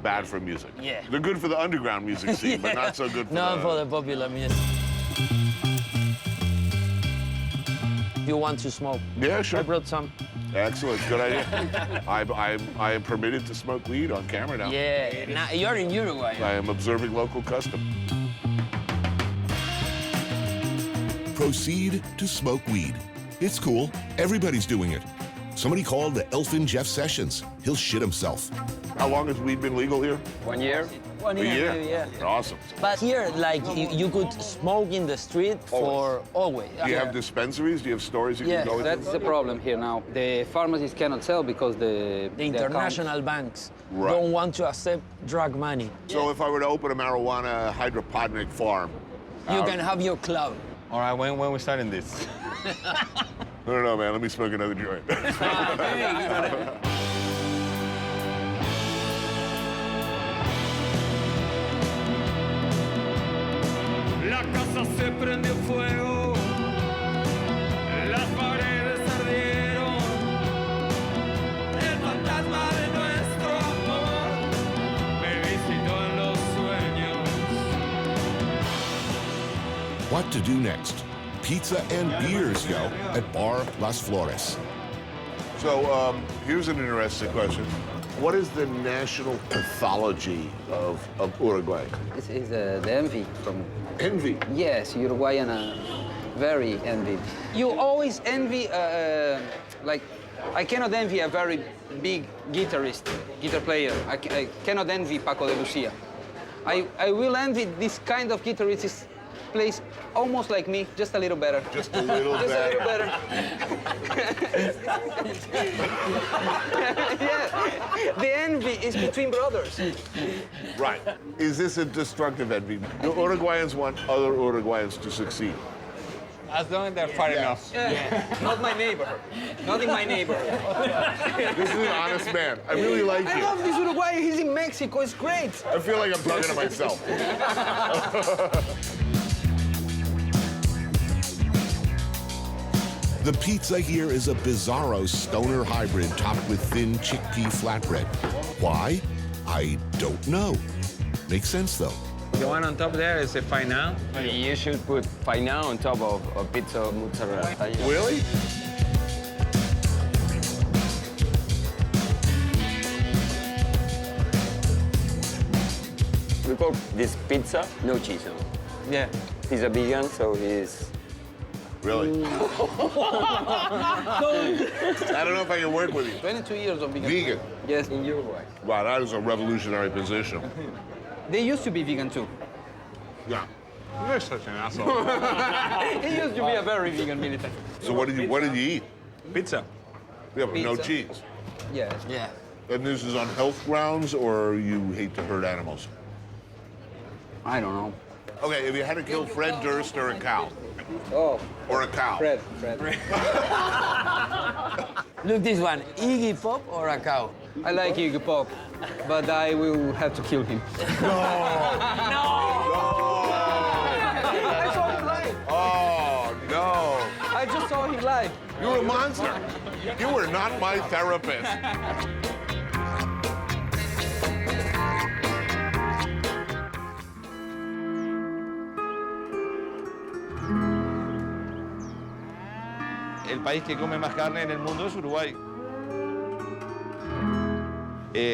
bad for music. Yeah. They're good for the underground music scene, but not so good for the popular music. You want to smoke? Yeah, sure. I brought some. Excellent, good idea. I am permitted to smoke weed on camera now. Yeah, now you're in Uruguay. I am observing local custom. Proceed to smoke weed. It's cool. Everybody's doing it. Somebody called the Elfin Jeff Sessions. He'll shit himself. How long has weed been legal here? 1 year. 1 A year, year? yeah. Awesome. But here, like, you could smoke in the street for always. Do you have dispensaries? Do you have stores you can go into? That's the problem here now. The pharmacies cannot sell because the international banks don't want to accept drug money. So if I were to open a marijuana hydroponic farm, you can have your club. All right, when we starting this? I don't know, man. Let me smoke another joint. La casa se prendió fuego, las paredes ardieron, el fantasma de nuestro amor me visitó en los sueños. What to do next? Pizza and beers, yo, at Bar Las Flores. So here's an interesting question. What is the national pathology of Uruguay? This is the envy from... Envy? Yes, Uruguayan very envy. You always envy, like, I cannot envy a very big guitar player. I cannot envy Paco de Lucia. I will envy this kind of guitarist who plays almost like me, just a little better. Just a little better. Just a little better. Yeah. The envy is between brothers. Right. Is this a destructive envy? Do Uruguayans want other Uruguayans to succeed? As long as they're far enough. Yeah. Not my neighborhood. Not in my neighborhood. This is an honest man. I really like I you. love this Uruguay. He's in Mexico. It's great. I feel like I'm talking to myself. The pizza here is a bizarro stoner hybrid topped with thin chickpea flatbread. Why? I don't know. Makes sense, though. The one on top there is a faina. You should put faina on top of pizza mozzarella. Really? We call this pizza, no cheese. Yeah. He's a vegan, so he's... Really? I don't know if I can work with you. 22 years of vegan. Vegan? Yes, in Uruguay. Wow, that is a revolutionary position. They used to be vegan, too. Yeah. You're such an asshole. He used to be a very vegan militant. So what did you eat? Pizza. Yeah, but no Pizza. cheese. Yes. Yeah. And this is on health grounds, or you hate to hurt animals? I don't know. Okay, if you had to kill Fred Durst or a cow, Oh. or a cow. Fred. Look, this one, Iggy Pop or a cow? I like Iggy Pop, but I will have to kill him. I saw him live. Oh, no. I just saw him live. You're a monster. You were not my therapist. El país que come más carne en el mundo es Uruguay.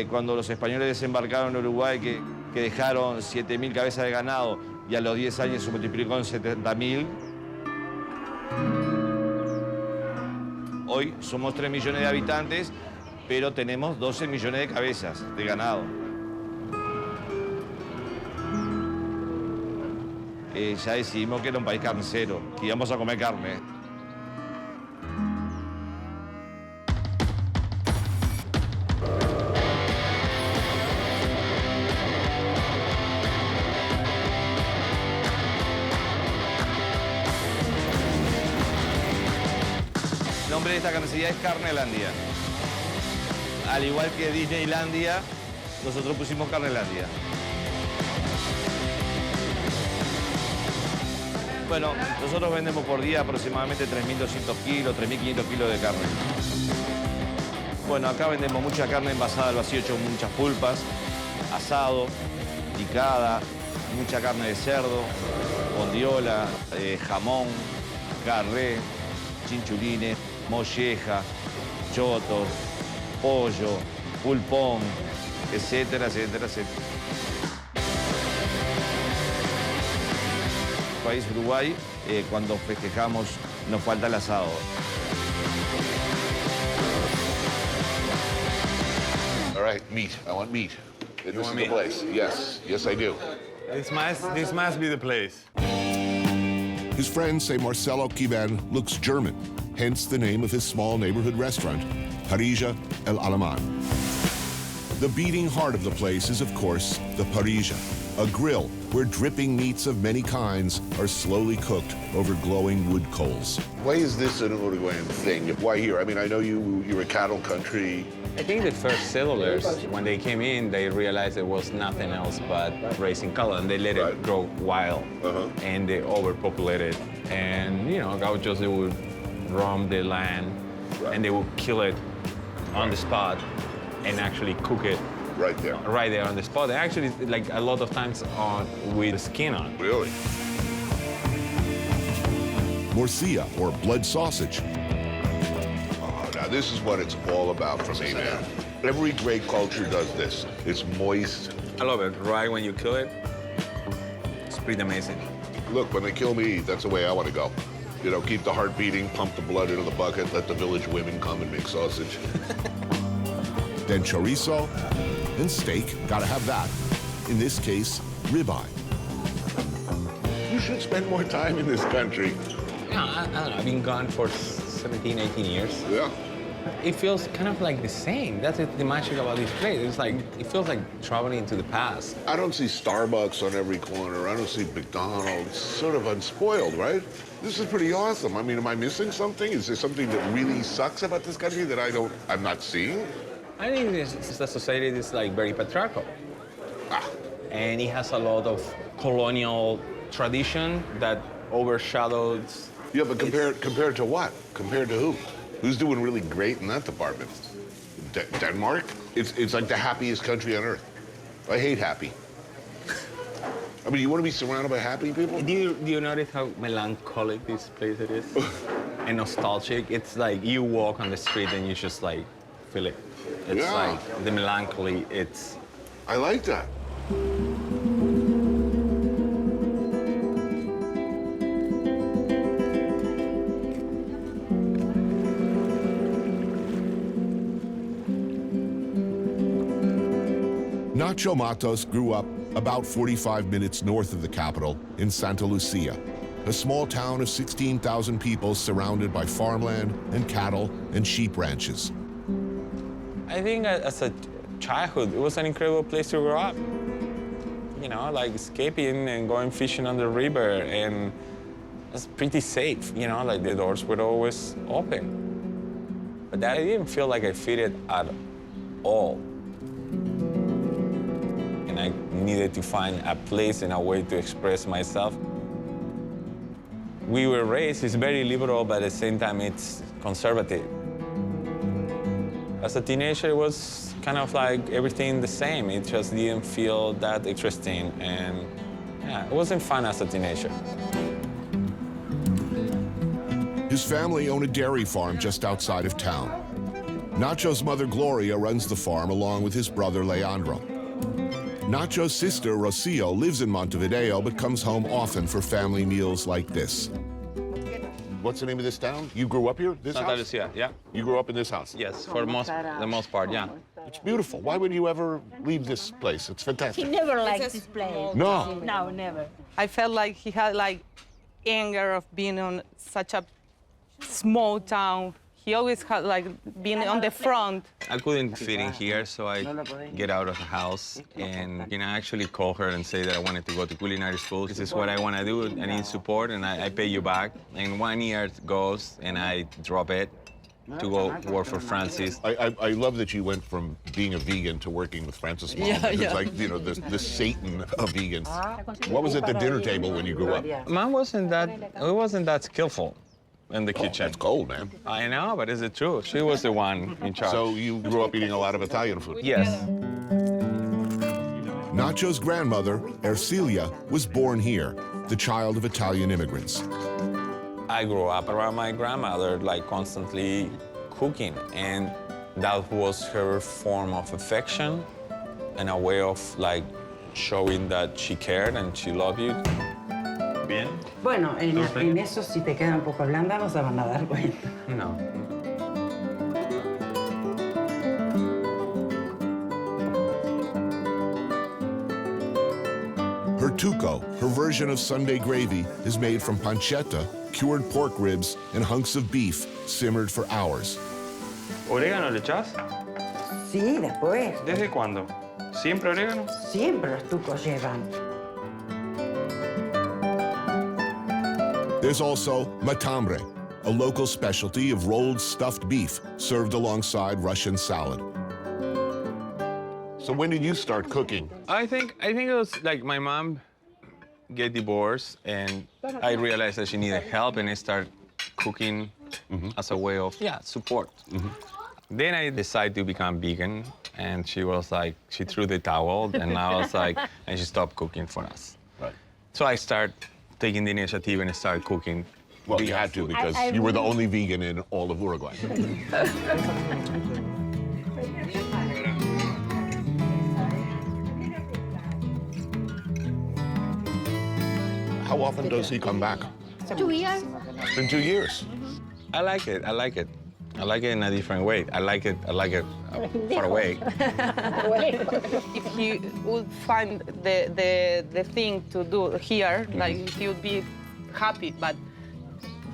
Cuando los españoles desembarcaron en Uruguay, que dejaron 7.000 cabezas de ganado y a los 10 años se multiplicó en 70.000, hoy somos 3 millones de habitantes, pero tenemos 12 millones de cabezas de ganado. Ya decidimos que era un país carnicero, que íbamos a comer carne. El nombre de esta carnicería es Carnelandia. Al igual que Disneylandia, nosotros pusimos Carnelandia. Bueno, nosotros vendemos por día aproximadamente 3.200 kilos, 3.500 kilos de carne. Bueno, acá vendemos mucha carne envasada al vacío, hecho muchas pulpas, asado, picada, mucha carne de cerdo, bondiola, jamón, carré, chinchulines, molleja, chotos, pollo, pulpón, etcétera, etcétera, etcétera. País Uruguay, cuando festejamos nos falta el asado. All right, meat. I want meat. This is the place. Yes, yes, I do. This must be the place. His friends say Marcelo Kiban looks German, hence the name of his small neighborhood restaurant, Parrilla El Alemán. The beating heart of the place is, of course, the parrilla, a grill where dripping meats of many kinds are slowly cooked over glowing wood coals. Why is this an Uruguayan thing? Why here? I mean, I know you're a cattle country. I think the first settlers, when they came in, they realized it was nothing else but raising cattle, and they let it grow wild, and they overpopulated. And, you know, gauchos, they would roam the land, and they would kill it on the spot and actually cook it right there on the spot. And actually, like a lot of times with the skin on. Really? Morcilla, or blood sausage. Oh, now this is what it's all about for me, man. Every great culture does this. It's moist. I love it. Right when you kill it, it's pretty amazing. Look, when they kill me, that's the way I want to go. You know, keep the heart beating, pump the blood into the bucket, let the village women come and make sausage. Then chorizo and steak, gotta have that. In this case, ribeye. You should spend more time in this country. Yeah, I don't know. I've been gone for 17, 18 years. Yeah. It feels kind of like the same. That's the magic about this place. It's like, it feels like traveling to the past. I don't see Starbucks on every corner. I don't see McDonald's. It's sort of unspoiled, right? This is pretty awesome. I mean, am I missing something? Is there something that really sucks about this country that I'm not seeing? I think the society is like very patriarchal. And it has a lot of colonial tradition that overshadows. Yeah, but compared to what? Compared to who? Who's doing really great in that department? Denmark? It's like the happiest country on earth. I hate happy. I mean, you want to be surrounded by happy people? Do you notice how melancholic this place it is? And nostalgic? It's like you walk on the street and you just like feel it. It's like the melancholy, it's... I like that. Nacho Matos grew up about 45 minutes north of the capital in Santa Lucia, a small town of 16,000 people surrounded by farmland and cattle and sheep ranches. I think as a childhood, it was an incredible place to grow up. You know, like escaping and going fishing on the river, and it's pretty safe, you know, like the doors were always open. But I didn't feel like I fit it at all. And I needed to find a place and a way to express myself. We were raised, it's very liberal, but at the same time, it's conservative. As a teenager, it was kind of like everything the same. It just didn't feel that interesting. And yeah, it wasn't fun as a teenager. His family owned a dairy farm just outside of town. Nacho's mother, Gloria, runs the farm along with his brother, Leandro. Nacho's sister, Rocio, lives in Montevideo but comes home often for family meals like this. What's the name of this town? You grew up here, this Santa house? Lucia, yeah. You grew up in this house? Yes, for the most part, yeah. It's beautiful. Why would you ever leave this place? It's fantastic. He never liked this place. No. No, never. I felt like he had like anger of being on such a small town. He always had like being on the front. I couldn't fit in here, so I get out of the house and I actually call her and say that I wanted to go to culinary school. This is what I want to do. I need support, and I pay you back. And 1 year goes, and I drop it to go work for Francis. I love that you went from being a vegan to working with Francis Mom. It's like, you know, the Satan of vegans. What was at the dinner table when you grew up? Mom wasn't that skillful in the kitchen. It's cold, man. I know, but is it true? She was the one in charge. So you grew up eating a lot of Italian food? Yes. Nacho's grandmother, Ercilia, was born here, the child of Italian immigrants. I grew up around my grandmother, like constantly cooking, and that was her form of affection and a way of like showing that she cared and she loved you. Bien. Bueno, en eso si te queda un poco blanda no se van a dar cuenta. No. Her tuco, her version of Sunday gravy, is made from pancetta, cured pork ribs, and hunks of beef simmered for hours. ¿Orégano le echás? Sí, después. ¿Desde cuándo? ¿Siempre orégano? Siempre los tucos llevan. There's also matambre, a local specialty of rolled stuffed beef served alongside Russian salad. So when did you start cooking? I think it was like my mom get divorced, and I realized that she needed help, and I started cooking as a way of support. Then I decided to become vegan, and she was like, she threw the towel, and I was like, and she stopped cooking for us. Right. So I started taking the initiative and started cooking. Well, you had to because you were the only vegan in all of Uruguay. How often does he come back? 2 years. It's been 2 years. I like it. I like it. I like it in a different way. I like it far away. If he would find the thing to do here, like he would be happy, but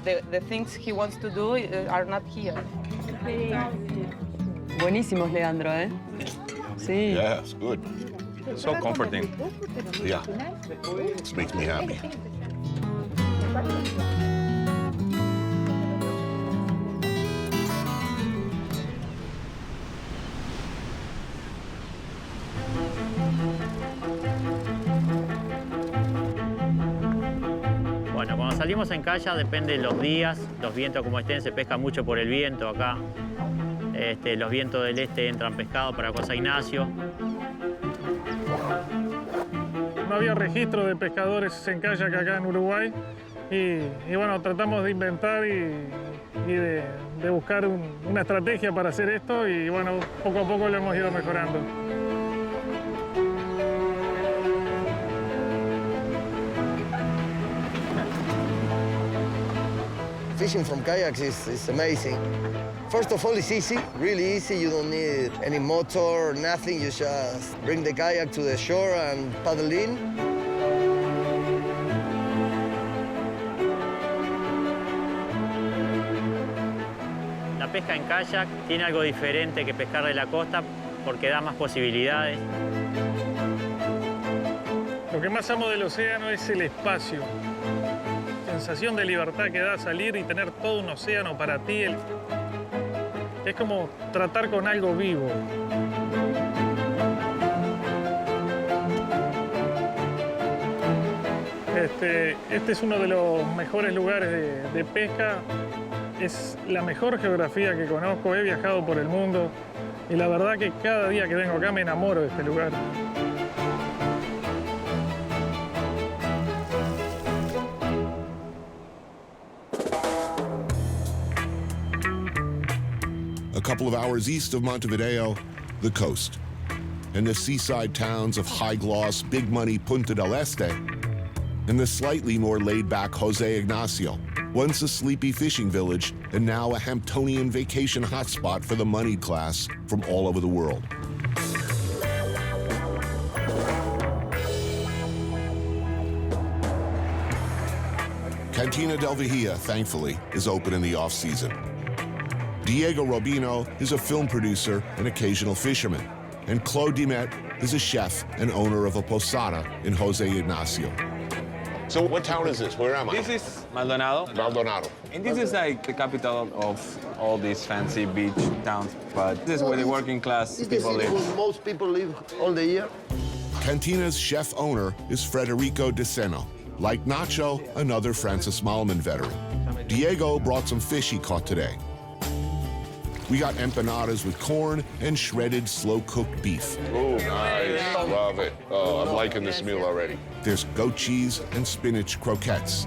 the things he wants to do are not here. Buenísimos, Leandro, ¿eh? Sí. Yeah, it's good. So comforting. Yeah, this makes me happy. Bueno, cuando salimos en kayak depende de los días, los vientos como estén, se pesca mucho por el viento acá. Los vientos del este entran pescado para Cosa Ignacio. No había registro de pescadores en kayak acá en Uruguay y bueno, tratamos de inventar y de buscar una estrategia para hacer esto y bueno, poco a poco lo hemos ido mejorando. Fishing from kayaks is amazing. First of all, it's easy, really easy. You don't need any motor, nothing. You just bring the kayak to the shore and paddle in. La pesca en kayak tiene algo diferente que pescar de la costa porque da más posibilidades. Lo que más amo del océano es el espacio. La sensación de libertad que da salir y tener todo un océano para ti. Es como tratar con algo vivo. Este es uno de los mejores lugares de pesca. Es la mejor geografía que conozco. He viajado por el mundo y la verdad que cada día que vengo acá me enamoro de este lugar. A couple of hours east of Montevideo, the coast, and the seaside towns of high-gloss, big-money Punta del Este, and the slightly more laid-back Jose Ignacio, once a sleepy fishing village and now a Hamptonian vacation hotspot for the moneyed class from all over the world. Cantina del Vigía, thankfully, is open in the off-season. Diego Robino is a film producer and occasional fisherman, and Claude Dimet is a chef and owner of a posada in Jose Ignacio. So what town is this? Where am I? This is Maldonado. Maldonado. And this is like the capital of all these fancy beach towns. But this is where the working class people live. Most people live all the year. Cantina's chef-owner is Federico De Seno. Like Nacho, another Francis Malman veteran. Diego brought some fish he caught today. We got empanadas with corn and shredded slow-cooked beef. Oh, nice. Love it. Oh, I'm liking this meal already. There's goat cheese and spinach croquettes.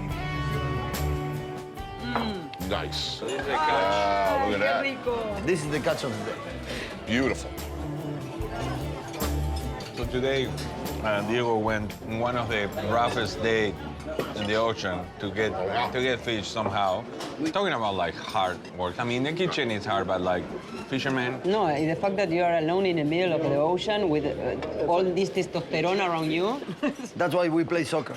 Nice. Wow, look at that. This is the catch of the day. Beautiful. So today, Diego went in one of the roughest days in the ocean to get fish somehow. We're talking about like hard work. I mean, the kitchen is hard, but like fishermen. No, the fact that you are alone in the middle of the ocean with all this testosterone around you. That's why we play soccer.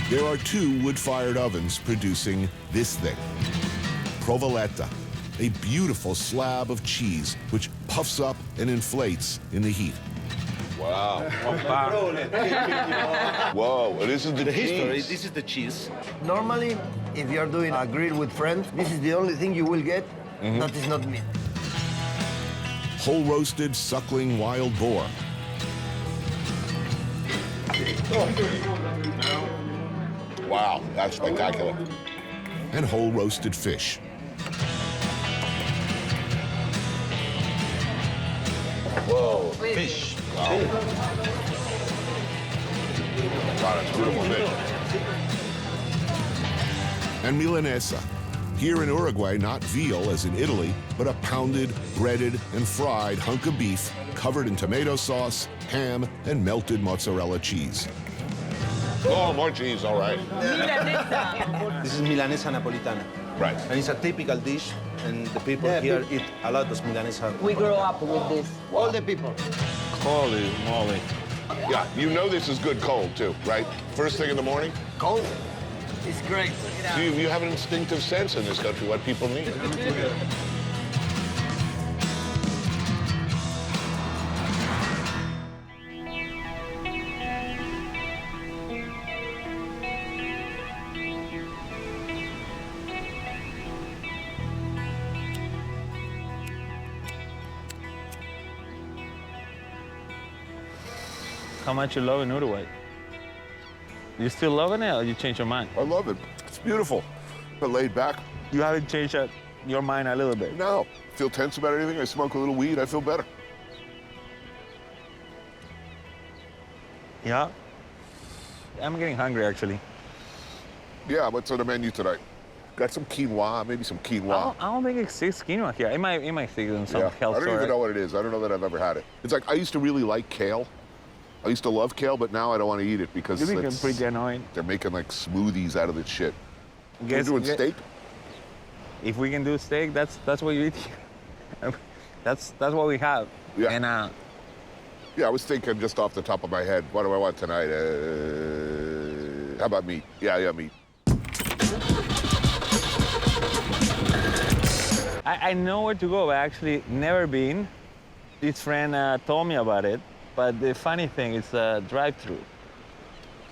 There are 2 wood-fired ovens producing this thing. Provoletta, a beautiful slab of cheese which puffs up and inflates in the heat. Wow. Whoa, this is the cheese. History, this is the cheese. Normally, if you are doing a grill with friends, this is the only thing you will get that is not meat. Whole roasted suckling wild boar. Wow, that's spectacular. And whole roasted fish. Whoa, fish. Wow. God, that's beautiful fish. And milanesa. Here in Uruguay, not veal as in Italy, but a pounded, breaded, and fried hunk of beef covered in tomato sauce, ham, and melted mozzarella cheese. Oh, more cheese, all right. This is milanesa napolitana. Right. And it's a typical dish, and the people here eat a lot of milanesa. We grew up with this. All the people. Holy moly. Yeah, you know this is good cold, too, right? First thing in the morning? Cold? It's great. So you have an instinctive sense in this country what people need. How much you love in Uruguay? You still loving it or you changed your mind? I love it. It's beautiful, but laid back. You haven't changed your mind a little bit? No. Feel tense about anything, I smoke a little weed, I feel better. Yeah. I'm getting hungry, actually. Yeah, what's on the menu tonight? Got some quinoa, maybe some quinoa. I don't think it exists quinoa here. It might exist in some health I don't store, even right? know what it is. I don't know that I've ever had it. It's like, I used to really like kale. I used to love kale, but now I don't want to eat it because You think it's pretty annoying. They're making like smoothies out of this shit. Guess- You're doing steak? If we can do steak, that's what you eat here. that's what we have. Yeah. And Yeah, I was thinking just off the top of my head, what do I want tonight? How about meat? Yeah, meat. I know where to go, but actually never been. This friend told me about it, but the funny thing is drive-through.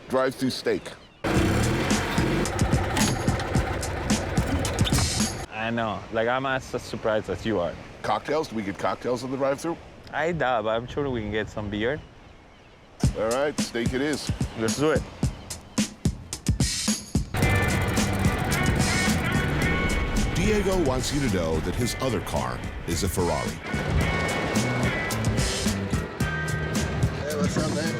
Drive-through steak. I know, like I'm as surprised as you are. Cocktails? Do we get cocktails in the drive-through? I doubt, but I'm sure we can get some beer. All right, steak it is. Let's do it. Diego wants you to know that his other car is a Ferrari. Hey, what's up, man?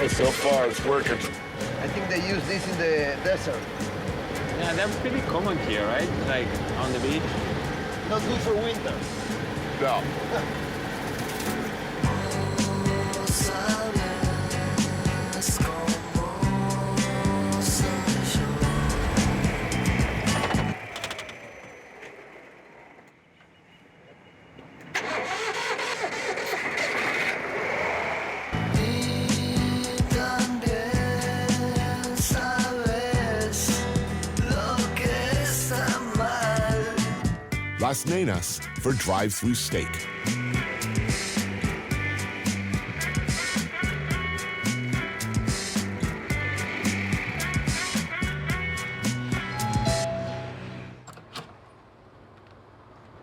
So far, it's working. I think they use this in the desert. Yeah, they're pretty common here, right? Like on the beach. Not good for winter. No. Las Nenas for drive-through steak.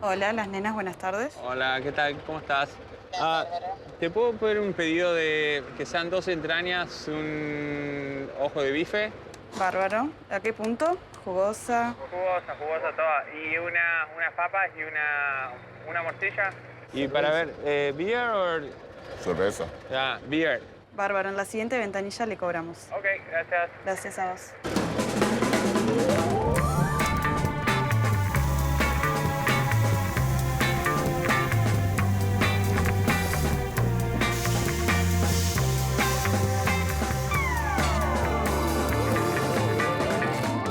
Hola, las nenas, buenas tardes. Hola, ¿qué tal? ¿Cómo estás? ¿Te puedo pedir un pedido de que sean 2 entrañas, un ojo de bife? Bárbaro. ¿A qué punto? Jugosa. Jugosa toda. Y unas papas y una morcilla. Y para ver, ¿beer o...? Cerveza. Ya, beer. Bárbaro. En la siguiente ventanilla le cobramos. Ok, gracias. Gracias a vos.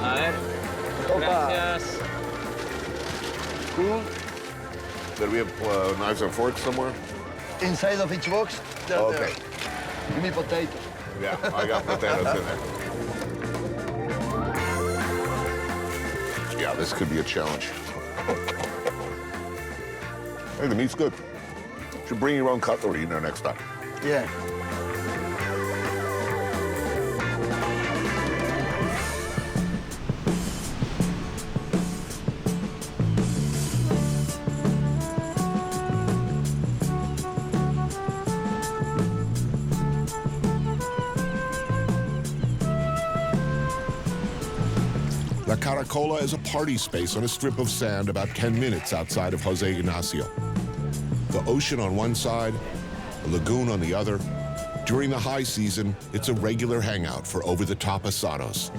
A ver. Gracias. Cool. Did we have knives and forks somewhere? Inside of each box, they're Okay. there. Give me potatoes. Yeah, I got potatoes in there. Yeah, this could be a challenge. Hey, the meat's good. Should bring your own cutlery in there next time. Yeah. La Caracola is a party space on a strip of sand about 10 minutes outside of Jose Ignacio. The ocean on one side, a lagoon on the other. During the high season, it's a regular hangout for over-the-top asados.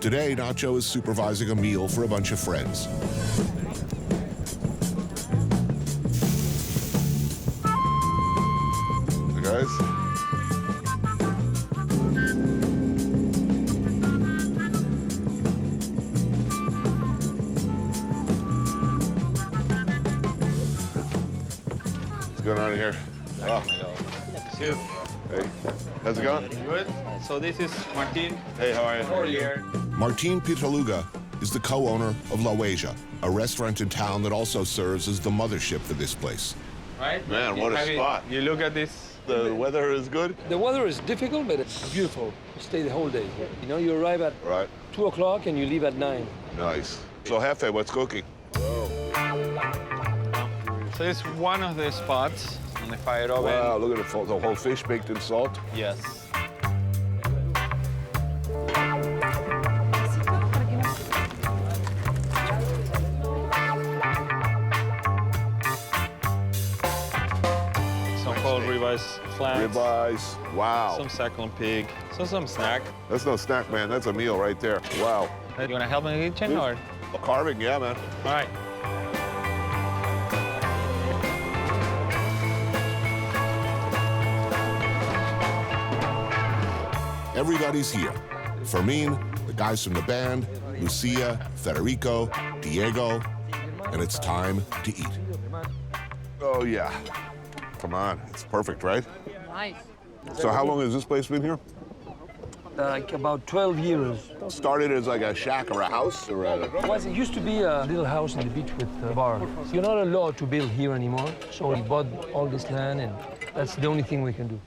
Today, Nacho is supervising a meal for a bunch of friends. I guys. What's going on here? Oh. Good. Hey, how's it going? Good. So this is Martin. Hey, how are you? Here. Martin Pitaluga is the co-owner of La Huella, a restaurant in town that also serves as the mothership for this place. Right? Man, what a spot. You look at this. The weather is good? The weather is difficult, but it's beautiful. You stay the whole day here. You know, you arrive at 2 o'clock and you leave at 9. Nice. So, Jefe, what's cooking? So it's one of the spots on the fire oven. Wow, look at the whole fish baked in salt. Yes. Some cold ribeyes, flats. Ribeyes, wow. Some suckling pig. So some snack. That's no snack, man. That's a meal right there. Wow. You want to help me in the kitchen, or? Carving, yeah, man. All right. Everybody's here. Fermin, the guys from the band, Lucia, Federico, Diego, and it's time to eat. Oh, yeah. Come on. It's perfect, right? Nice. So how long has this place been here? Like about 12 years. Started as like a shack or a house or a... Well, it used to be a little house on the beach with a bar. You're not allowed to build here anymore, so we bought all this land, and that's the only thing we can do.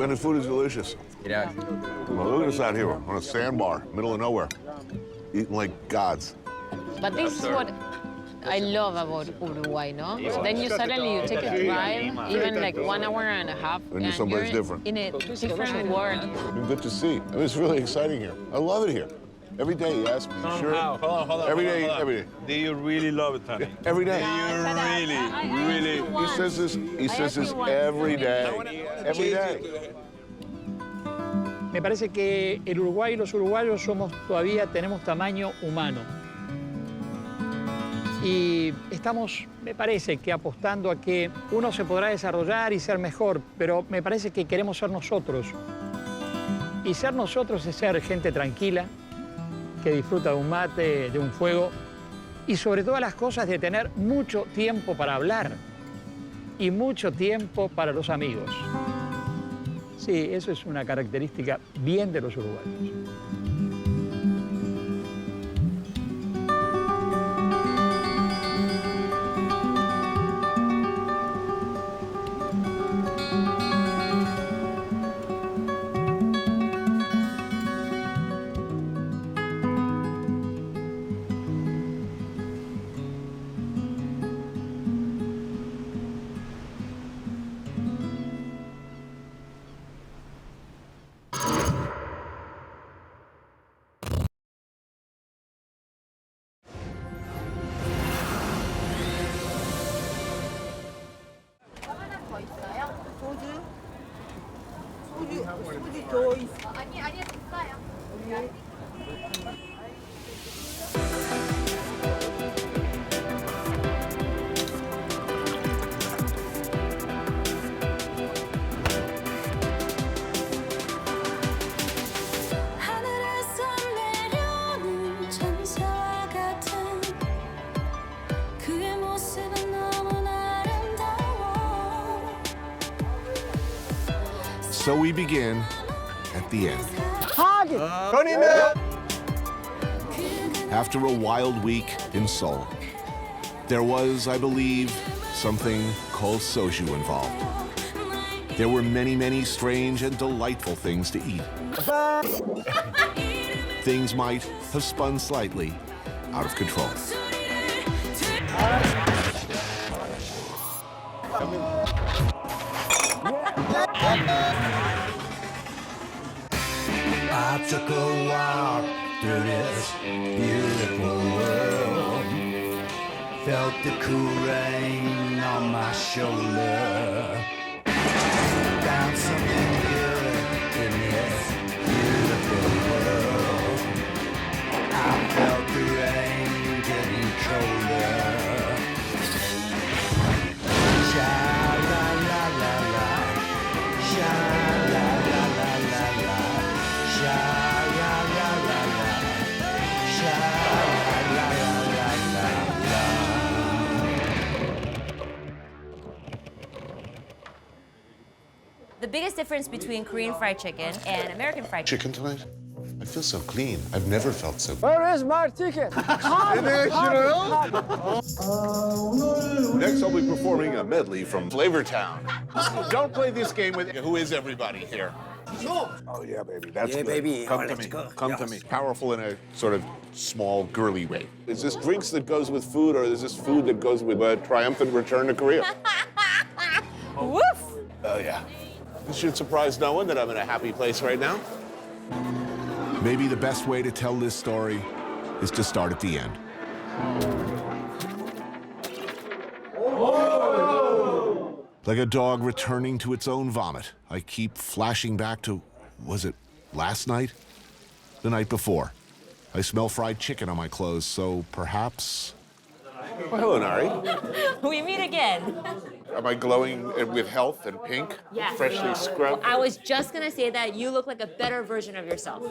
And the food is delicious. Yeah. Well, look at us out here on a sandbar, middle of nowhere, eating like gods. But this is what I love about Uruguay, no? So then you suddenly take a drive, even like 1 hour and a half, And you're someplace different. in a different world. Good to see. I mean, it's really exciting here. I love it here. Every day you ask me, you sure? Hold on. Every day. Do you really love it, Tony? Every day. Do you really? He says this every day. Every day. Me parece que el Uruguay y los uruguayos todavía tenemos tamaño humano. Y estamos, me parece, que apostando a que uno se podrá desarrollar y ser mejor, pero me parece que queremos ser nosotros. Y ser nosotros es ser gente tranquila, que disfruta de un mate, de un fuego, y sobre todas las cosas de tener mucho tiempo para hablar y mucho tiempo para los amigos. Sí, eso es una característica bien de los uruguayos. So we begin at the end. After a wild week in Seoul, there was, I believe, something called soju involved. There were many, many strange and delightful things to eat. Things might have spun slightly out of control. I took a walk through this beautiful world. Felt the cool rain on my shoulder. Found something good in this beautiful world. difference between Korean fried chicken and American fried chicken. Chicken tonight? I feel so clean. I've never felt so. Where is my ticket? Next, I'll be performing a medley from Flavor Town. Don't play this game with who is everybody here. Oh yeah, baby, that's Yeah, good. baby. Come Oh, to let's me. go. Come to Yes. me. Powerful in a sort of small, girly way. Is this drinks that goes with food, or is this food that goes with a triumphant return to Korea? Woof! Oh yeah. This should surprise no one that I'm in a happy place right now. Maybe the best way to tell this story is to start at the end. Like a dog returning to its own vomit, I keep flashing back to, was it last night? The night before. I smell fried chicken on my clothes, so perhaps... Well, hello, Nari. We meet again. Am I glowing with health and pink? Yes. Freshly scrubbed? I was just gonna say that you look like a better version of yourself.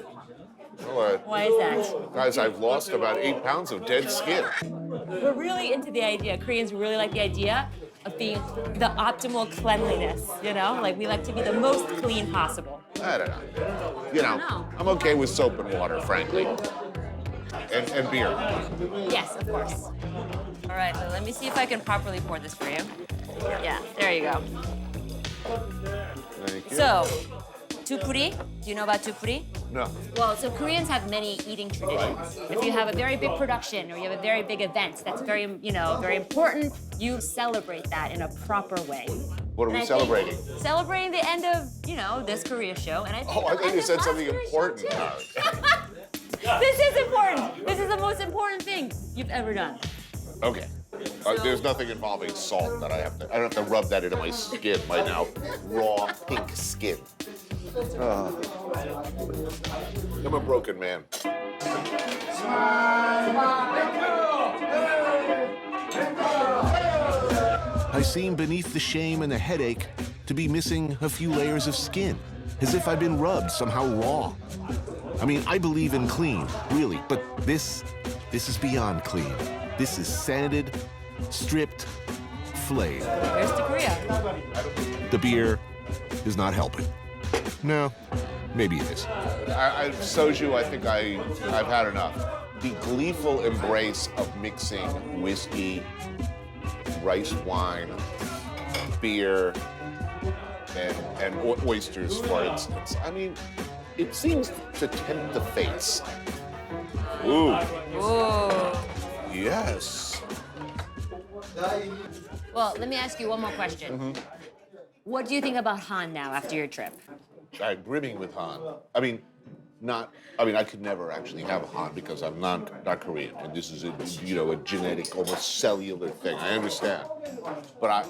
Well, Why is that? Guys, I've lost about 8 pounds of dead skin. We're really into the idea. Koreans really like the idea of being the optimal cleanliness, you know? Like, we like to be the most clean possible. I don't know. You know, I'm okay with soap and water, frankly. And beer. Yes, of course. All right, so let me see if I can properly pour this for you. Yeah, there you go. Thank you. So, tupuri, do you know about tupuri? No. Well, so Koreans have many eating traditions. If you have a very big production or you have a very big event that's very, very important, you celebrate that in a proper way. What are And we I think celebrating? Celebrating the end of, this Korea show. And I think Oh, I thought you said something important. this is important. This is the most important thing you've ever done. Okay. There's nothing involving salt that I don't have to rub that into my skin, my now raw pink skin. I'm a broken man. I seem beneath the shame and the headache to be missing a few layers of skin, as if I've been rubbed somehow raw. I mean, I believe in clean, really, but this is beyond clean. This is sanded, stripped, flayed. Here's to Korea. The beer is not helping. No, maybe it is. Soju, I think I've had enough. The gleeful embrace of mixing whiskey, rice wine, beer, and oysters, for instance. I mean, it seems to tempt the fates. Ooh. Ooh. Yes. Well, let me ask you one more question. What do you think about Han now after your trip? I'm brimming with Han. I could never actually have a Han because I'm not Korean, and this is a genetic, almost cellular thing. I understand, but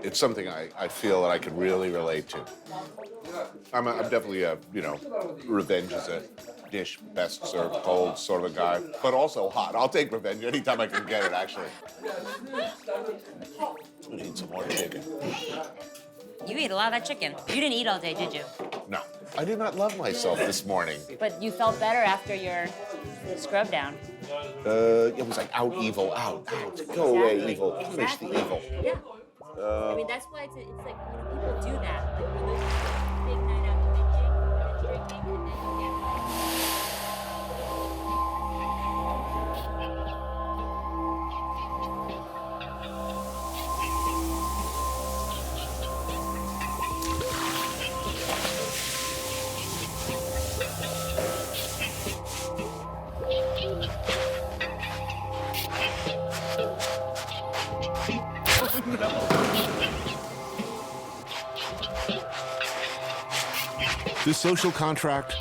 it's something I feel that I could really relate to. I'm definitely a revenge is a dish best served cold sort of a guy, but also hot. I'll take revenge anytime I can get it. Actually, I'm gonna eat some more chicken. You ate a lot of that chicken. You didn't eat all day, did you? No, I did not love myself this morning. But you felt better after your scrub down. It was like out, evil, out. Go away, evil. Finish the evil. Yeah. I mean, that's why it's like, people do that. Like, when there's a big night out binging, drinking, and then you get The social contract,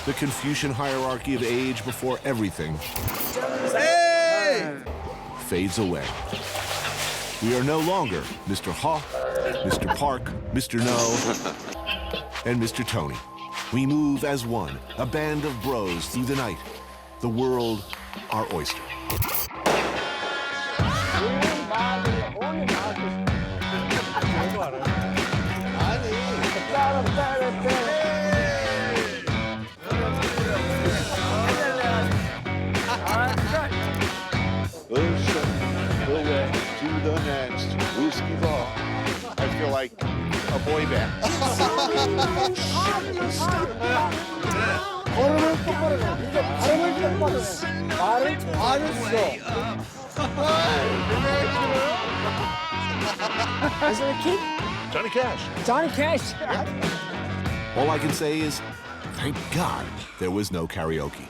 the Confucian hierarchy of age before everything fades away. We are no longer Mr. Ha, Mr. Park, Mr. No, and Mr. Tony. We move as one, a band of bros through the night. The world, our oyster. To the next whiskey bar. I feel like a boy band. 걸음을 똑바로 해. 이게 발음을 똑바로 해. 말을 잘했어. Is there a kid? Johnny Cash. Johnny Cash. All I can say is, thank God there was no karaoke.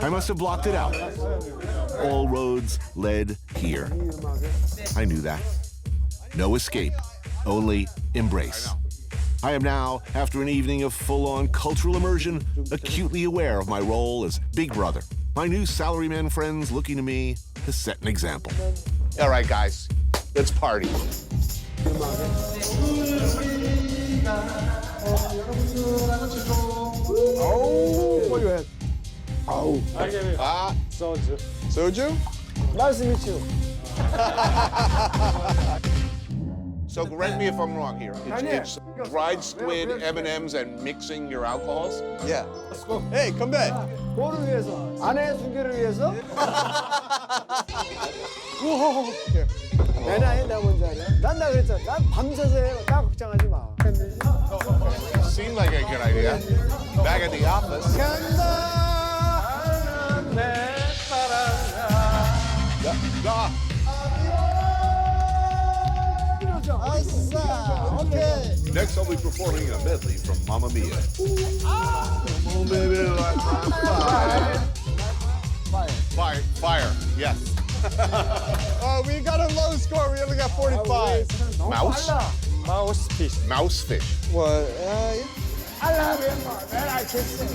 I must have blocked it out. All roads led here. I knew that. No escape, only embrace. I am now, after an evening of full-on cultural immersion, acutely aware of my role as Big Brother. My new salaryman friends looking to me to set an example. All right, guys, let's party. Oh, what do you have? Oh. Soju. Soju? Nice to meet you. So correct me if I'm wrong here. It's dried squid, M&Ms, and mixing your alcohols? Yeah. Hey, come back. 뭐를 위해서? 아내의 순결을 위해서? 내 나이 나 뭔지 알아? 난 그랬잖아. 난 밤새서 해. 나 걱정하지 마. Seemed like a good idea. Back at the office. Okay. Next, I'll be performing a medley from Mamma Mia. Oh, baby, like my fire, yes. Oh, we got a low score. We only got 45. Mouse? Mouse fish. Mouse fish. What? I love him more than I can say.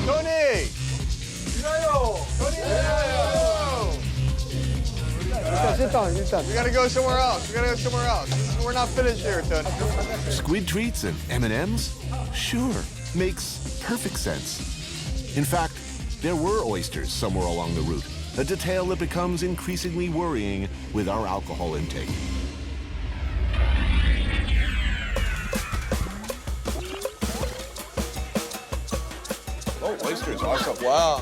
Tony! Sit down. We gotta go somewhere else. We're not finished here, Tony. Squid treats and M&Ms? Sure, makes perfect sense. In fact, there were oysters somewhere along the route, a detail that becomes increasingly worrying with our alcohol intake. Oh, oysters, awesome. Wow.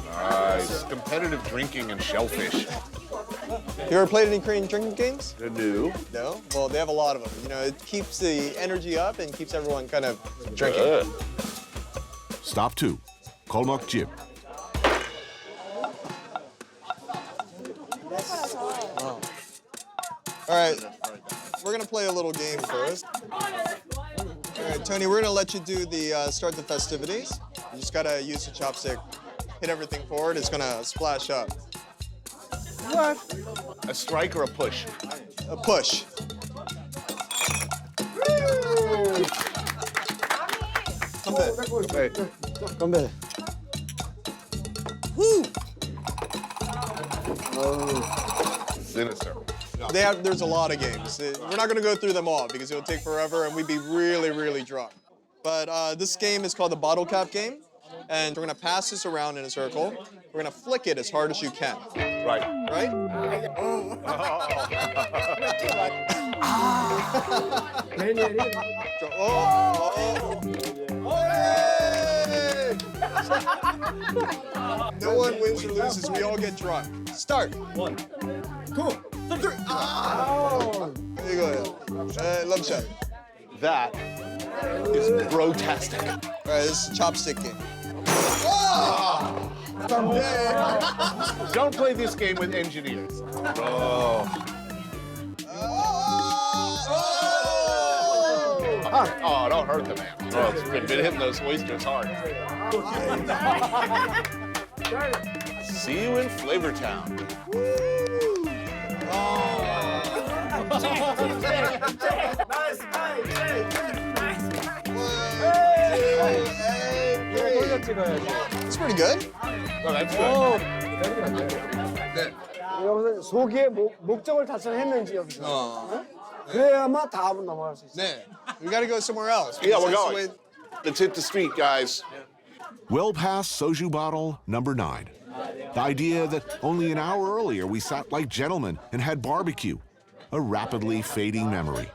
Nice. Competitive drinking and shellfish. You ever played any Korean drinking games? No. No? Well, they have a lot of them. You know, it keeps the energy up and keeps everyone kind of drinking. Stop 2. Kolmok Jib. All right, we're gonna play a little game first. All right, Tony, we're gonna let you do the start the festivities. You just gotta use the chopstick, hit everything forward. It's gonna splash up. What? A strike or a push? A push. Come back. Hey. Come back. Woo! Sinister. There's a lot of games. We're not gonna go through them all because it'll take forever and we'd be really, really drunk. But this game is called the bottle cap game. And we're gonna pass this around in a circle. We're gonna flick it as hard as you can. Right. Right? No one wins or loses. We all get drunk. Start. 1, 2, 3. Ah! There you go. Love shot. That is brotastic. All right, this is a chopstick game. Don't play this game with engineers. Oh. Oh, don't hurt the man. Oh, it's been hitting those oysters hard. See you in Flavortown. It's pretty good. Oh, that's good. 여기서 소기의 목적을 달성했는지 여기서. 그래야만 다음은 넘어갈 수 있어. 네. We gotta go somewhere else. Yeah, we're That's the going. way- Let's hit the street, guys. Well past soju bottle number 9. The idea that only an hour earlier we sat like gentlemen and had barbecue. A rapidly fading memory.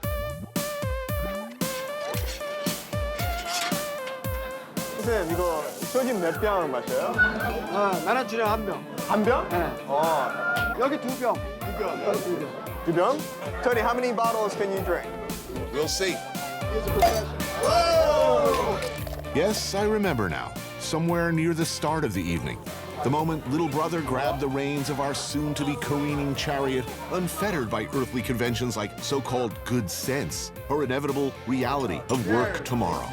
선생님, 이거 소주 몇 병 마셔요? 나는 주량 1병. 한 병? 네. 여기 2병. 2병? Tony, how many bottles can you drink? We'll see. Yes, I remember now. Somewhere near the start of the evening. The moment little brother grabbed the reins of our soon-to-be careening chariot, unfettered by earthly conventions like so-called good sense or inevitable reality of work tomorrow.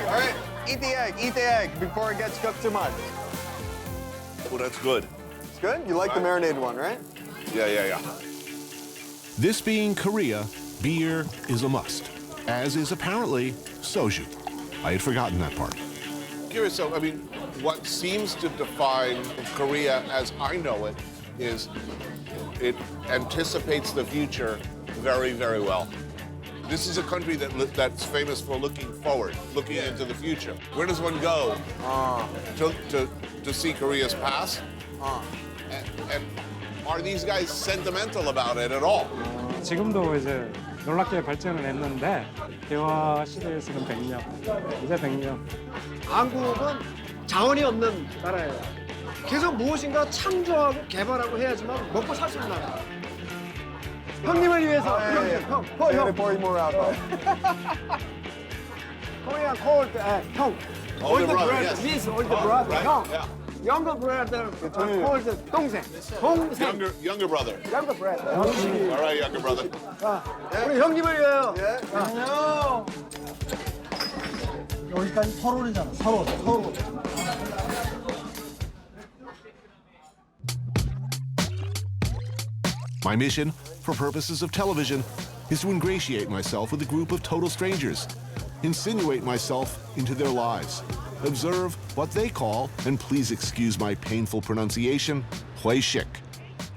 All right, eat the egg before it gets cooked too much. Well, that's good. It's good? You like the marinated one, right? Yeah. This being Korea, beer is a must, as is apparently soju. I had forgotten that part. Curious, so, I mean, what seems to define Korea as I know it is it anticipates the future very, very well. This is a country that's famous for looking forward, looking into the future. Where does one go to see Korea's past? And are these guys sentimental about it at all? 지금도 이제 놀랍게 발전을 했는데 대화 시대에서는 100년, 이제 100년. 한국은 자원이 없는 나라예요. 계속 무엇인가 창조하고 개발하고 해야지만 먹고 살 수 있는 나라. 형님을 위해서. 형. Pour more out. Korean called 형. Older brother, yes. This older brother. Right, 형. yeah. Younger brother called 동생. 동생. Younger brother. Younger brother. All right, younger brother. 우리 형님을 위해요. 안녕. 여기까지 서론이잖아. 서론. My mission, for purposes of television, is to ingratiate myself with a group of total strangers, insinuate myself into their lives, observe what they call, and please excuse my painful pronunciation, huishik.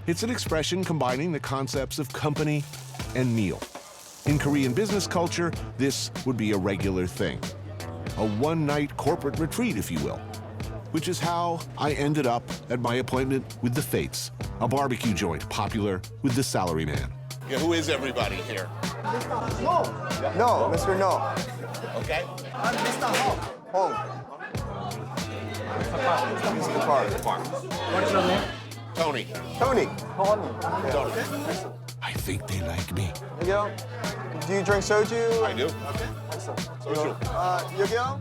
It's an expression combining the concepts of company and meal. In Korean business culture, this would be a regular thing. A one-night corporate retreat, if you will. Which is how I ended up at my appointment with the Fates, a barbecue joint popular with the salaryman. Yeah, who is everybody here? No, Mr. No. Okay. I'm Mr. Hong. He's the car. What's your name? Tony. Tony. I think they like me. 여기요. Do you drink soju? I do. Okay. Excellent. Soju. 여기요.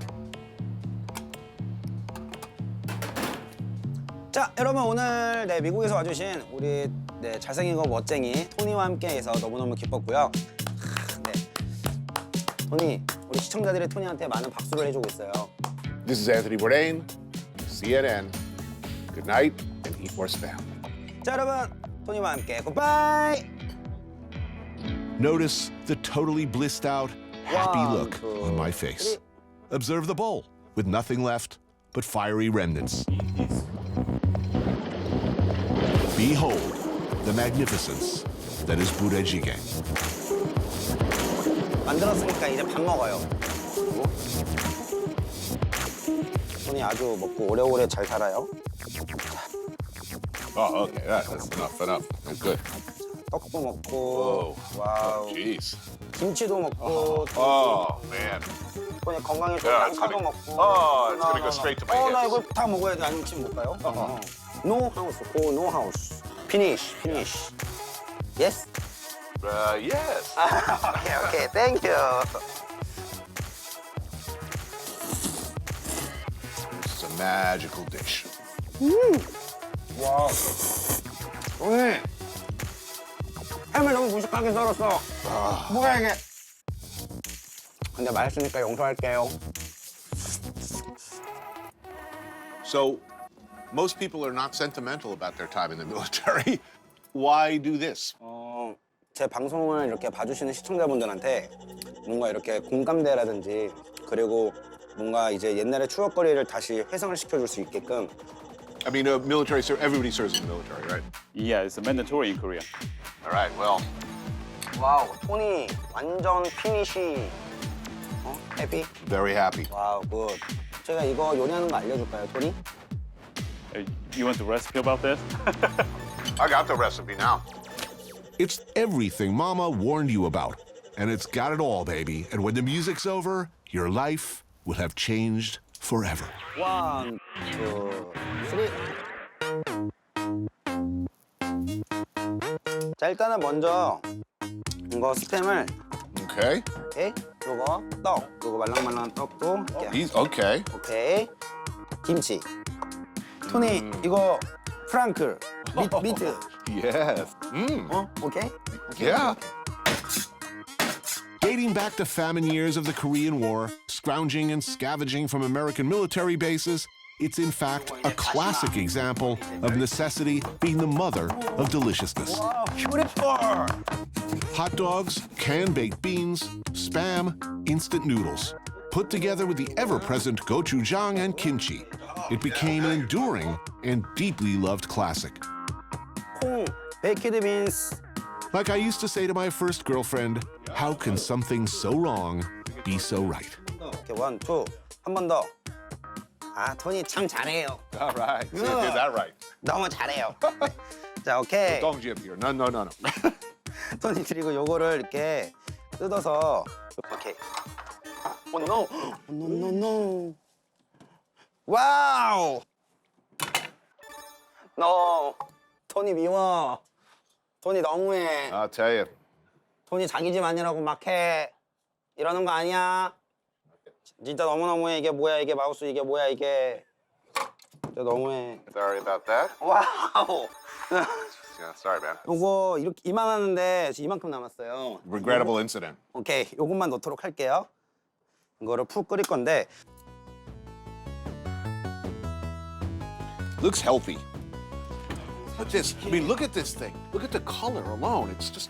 자, 여러분 오늘 미국에서 와주신 우리 잘생긴 거 멋쟁이 토니와 함께해서 너무너무 기뻤고요. 네, 토니, 우리 시청자들이 토니한테 많은 박수를 해주고 있어요. This is Anthony Bourdain, CNN. Good night and eat more spam. 자, 여러분 토니와 함께 굿바이. Notice the totally blissed out, happy look on my face. Observe the bowl with nothing left but fiery remnants. Behold the magnificence that is Budae Jigae. 만들었으니까 이제 밥 먹어요. 토니 아주 먹고 오래오래 잘 살아요. Oh, okay. That's enough. Good. 떡도 먹고. 와우. Jeez. 김치도 먹고. Oh, man. 토니 건강에 좋은 Yeah, it's 양파도 gonna- 먹고. Oh, it's gonna go straight to my 나 hips. 이거 다 먹어야 돼. 아니면 지금 못 가요? No house. Go no house. Finish. Yes? Yes. Okay. Thank you. It's a magical dish. 와우. 토니. 햄을 너무 무식하게 썰었어. 뭐야 이게? 근데 맛있으니까 용서할게요. So, most people are not sentimental about their time in the military. Why do this? 제 방송을 이렇게 봐주시는 시청자분들한테 뭔가 이렇게 공감대라든지 그리고 뭔가 이제 옛날의 추억거리를 다시 회상을 시켜줄 수 있게끔. I mean, military, everybody serves in the military, right? Yeah, it's mandatory in Korea. All right, well. 와우, 토니 완전 피니시. 해피? Very happy. 와우, 굿. 제가 이거 요리하는 거 알려줄까요, 토니? You want the recipe about this? I got the recipe now. It's everything Mama warned you about. And it's got it all, baby. And when the music's over, your life will have changed forever. 1, 2, 3. 자, 일단은 먼저 이거 스팸을 Okay. 오케이. 요거 떡. 요거 말랑말랑한 떡도 이렇게. Okay. 오케이. 김치. 토니 이거 프랑클. 미트. Yes. 오케이? Yeah. Dating back to famine years of the Korean War, scrounging and scavenging from American military bases, it's in fact a classic example of necessity being the mother of deliciousness. Wow, beautiful. Hot dogs, canned baked beans, Spam, instant noodles. Put together with the ever-present gochujang and kimchi, it became an enduring and deeply loved classic. 콩, baked beans. Like I used to say to my first girlfriend, how can something so wrong be so right? 오케이, 1, 2. 한 번 더. 아, 토니 참 잘해요. All right. So you did that right. 너무 잘해요. 자, 오케이. Don't jib here. No, no, no, no. 토니 그리고 요거를 이렇게 뜯어서 오케이. Oh no. Oh, no, no, no. 와우. No. 토니 미워. 토니 너무해. I'll tell you. 토니 자기 집 아니라고 막 해. 이러는 거 아니야. 진짜 너무너무해. 이게 뭐야 이게 마우스 이게 뭐야 이게. 진짜 너무해. Sorry about that. 와우. Yeah, sorry, man. 요거 이렇게 이만하는데 지금 이만큼 남았어요. Regrettable incident. 오케이, 요것만 넣도록 할게요. 이거를 푹 끓일 건데. Looks healthy. Look at this. I mean, look at this thing. Look at the color alone. It's just.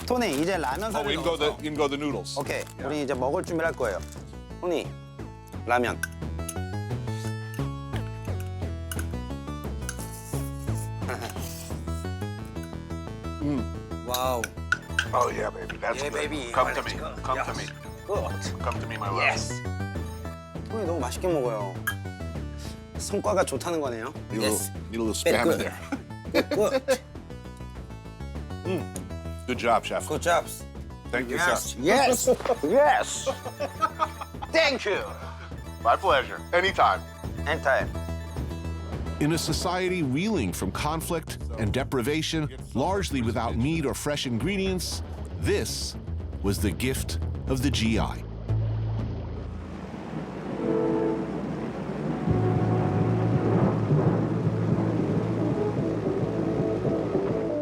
토니 이제 라면 Oh, 사를 in go 넣어서. the noodles. 오케이, 우리 이제 먹을 준비를 할 거예요. 토니, 라면. 와우. Oh yeah, baby. That's Yeah, good. baby. Come to Let's me. go. Come to Yes. me. Good. Come to me, my love. Yes. 토니 너무 맛있게 먹어요. 성과가 좋다는 거네요. Need Yes. a little Very spam in good. there. Good. Good job, chef. Good job. Thank you, Yes. sir. Yes. Yes. Thank you. My pleasure. Anytime. Anytime. In a society reeling from conflict and deprivation, largely without meat or fresh ingredients, this was the gift of the GI.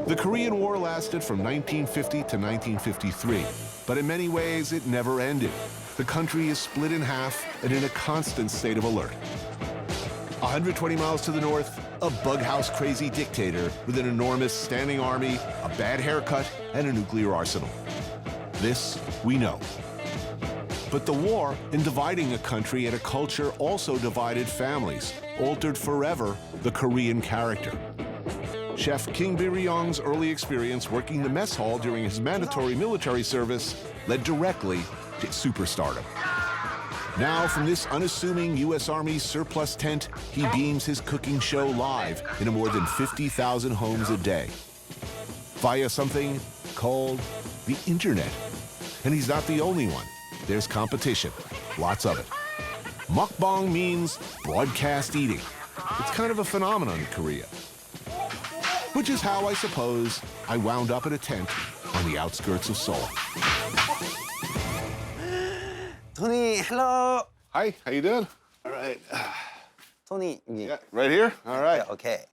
The Korean War lasted from 1950 to 1953, but in many ways it never ended. The country is split in half and in a constant state of alert. 120 miles to the north, a bughouse crazy dictator with an enormous standing army, a bad haircut, and a nuclear arsenal. This we know. But the war, in dividing a country and a culture, also divided families, altered forever the Korean character. Chef Kim Bir-young's early experience working the mess hall during his mandatory military service led directly to superstardom. Now, from this unassuming U.S. Army surplus tent, he beams his cooking show live in more than 50,000 homes a day via something called the internet. And he's not the only one. There's competition, lots of it. Mukbang means broadcast eating. It's kind of a phenomenon in Korea. Which is how, I suppose, I wound up at a tent on the outskirts of Seoul. 토니, hello. Hi, how you doing? All right. 토니, 여기. Yeah, right here? All right. Okay.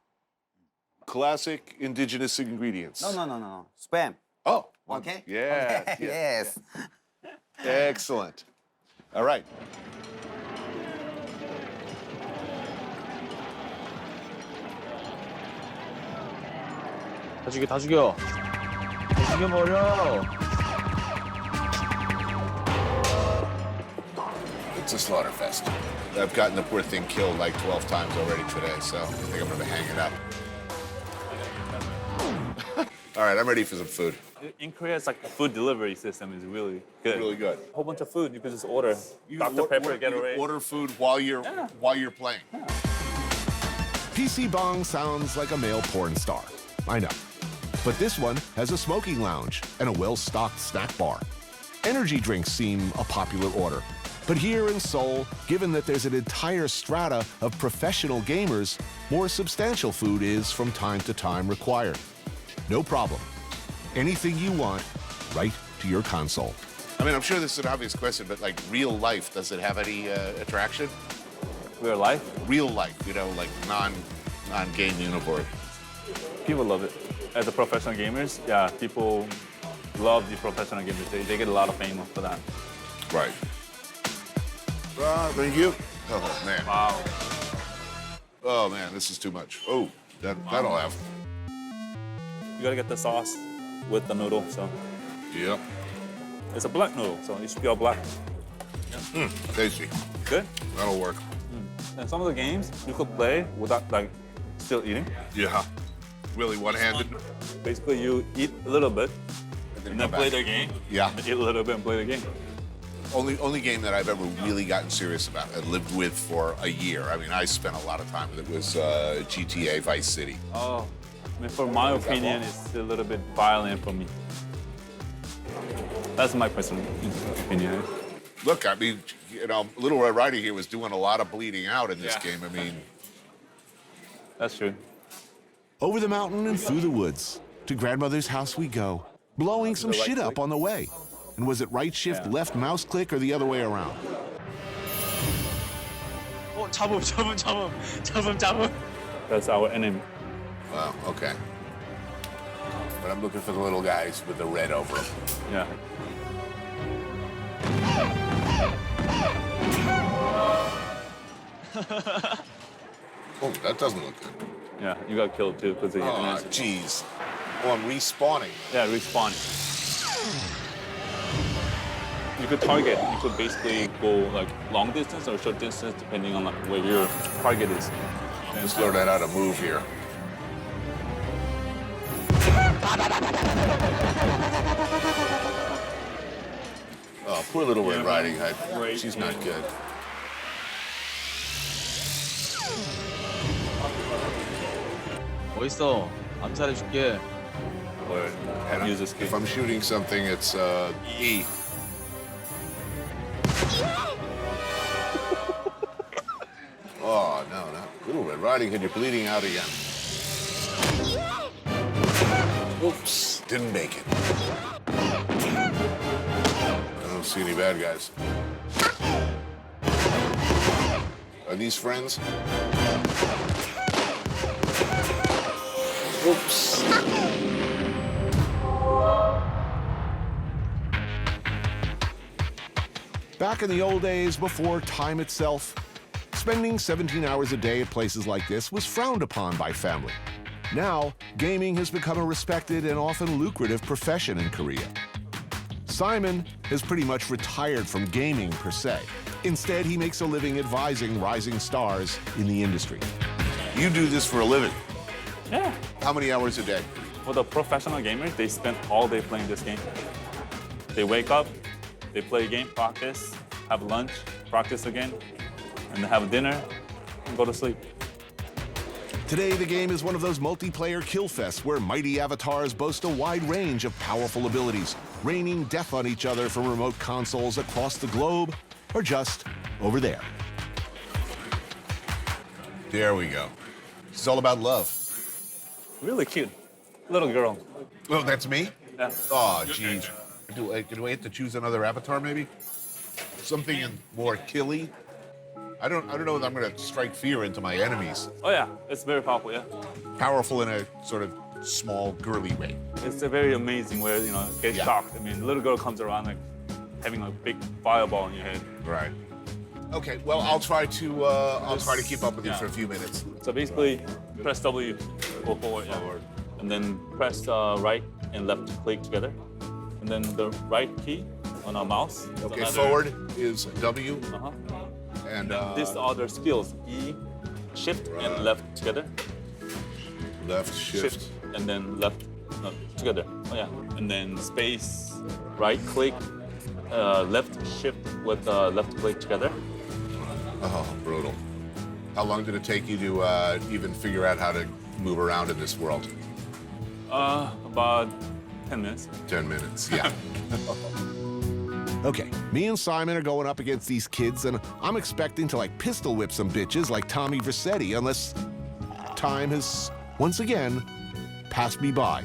Classic indigenous ingredients. No. Spam. Oh. Okay. Yeah. Okay. Yes. Excellent. All right. 다 죽여, 다 죽여. 다 죽여버려. It's a slaughter fest. I've gotten the poor thing killed like 12 times already today, so I think I'm gonna hang it up. All right, I'm ready for some food. In Korea, it's like the food delivery system is really good. Really good. A whole bunch of food you could just order. You Dr. Pepper, you Gatorade. order food while you're playing. PC Bong sounds like a male porn star. I know. But this one has a smoking lounge and a well-stocked snack bar. Energy drinks seem a popular order. But here in Seoul, given that there's an entire strata of professional gamers, more substantial food is from time to time required. No problem. Anything you want, right to your console. I mean, I'm sure this is an obvious question, but like real life, does it have any attraction? Real life? Real life, you know, like non-game universe. People love it. As a professional gamers, yeah, people love the professional gamers. They get a lot of fame for that. Right. Thank you. Oh, man. Wow. Oh, man, this is too much. Oh, that'll have. You gotta get the sauce with the noodle, so. Yep. It's a black noodle, so it should be all black. Yeah. Tasty. Good? That'll work. And some of the games you could play without, like, still eating. Yeah. Really one-handed. Basically, you eat a little bit, and then play back. the game. Yeah. And eat a little bit and play the game. Only game that I've ever really gotten serious about and lived with for a year. I mean, I spent a lot of time with it. Was GTA Vice City. Oh, I mean, for my opinion, it's a little bit violent for me. That's my personal opinion. Look, I mean, you know, Little Red Riding Hood was doing a lot of bleeding out in this game. I mean, that's true. Over the mountain and through the woods, to grandmother's house we go, blowing some shit up on the way. And was it right shift, left mouse click, or the other way around? Oh, 잡음. That's our enemy. Wow, okay. But I'm looking for the little guys with the red over them. Yeah. Oh, that doesn't look good. Yeah, you got killed too because of the Oh, jeez. Oh, I'm respawning. Yeah, respawning. You could target. You could basically go like long distance or short distance depending on like where your target is. Just learn how to move here. Oh, poor Little Red Riding Hood. Right. She's not good. 어딨어? 암살해줄게. And if I'm shooting something, it's E. Oh, no, not Little Red Riding Hood. You're bleeding out again. Oops, didn't make it. I don't see any bad guys. Are these friends? Oops. Back in the old days, before time itself, spending 17 hours a day at places like this was frowned upon by family. Now, gaming has become a respected and often lucrative profession in Korea. Simon has pretty much retired from gaming per se. Instead, he makes a living advising rising stars in the industry. You do this for a living? Yeah. How many hours a day? For the professional gamers, they spend all day playing this game. They wake up, they play a game, practice, have lunch, practice again, and then have dinner, and go to sleep. Today, the game is one of those multiplayer kill fests where mighty avatars boast a wide range of powerful abilities, raining death on each other from remote consoles across the globe, or just over there. There we go. It's all about love. Really cute. Little girl. Oh, that's me? Yeah. Oh, geez. Do I have to choose another avatar, maybe? Something more killy? I don't know if I'm going to strike fear into my enemies. Oh yeah, it's very powerful, yeah. Powerful in a sort of small, girly way. It's a very amazing where, you know, get shocked. I mean, the little girl comes around like having a big fireball in your head. Right. Okay, well, I'll try to keep up with you for a few minutes. So basically, press W, go forward, and then press right and left click together. And then the right key on our mouse. Okay, forward is W. Uh-huh. And these are the skills, E, shift, and left together. Left, shift. And then left, together. Oh yeah. And then space, right click, left shift with left click together. Oh, brutal. How long did it take you to even figure out how to move around in this world? About 10 minutes. 10 minutes, yeah. Okay, me and Simon are going up against these kids, and I'm expecting to like pistol whip some bitches like Tommy Vercetti, unless time has once again passed me by.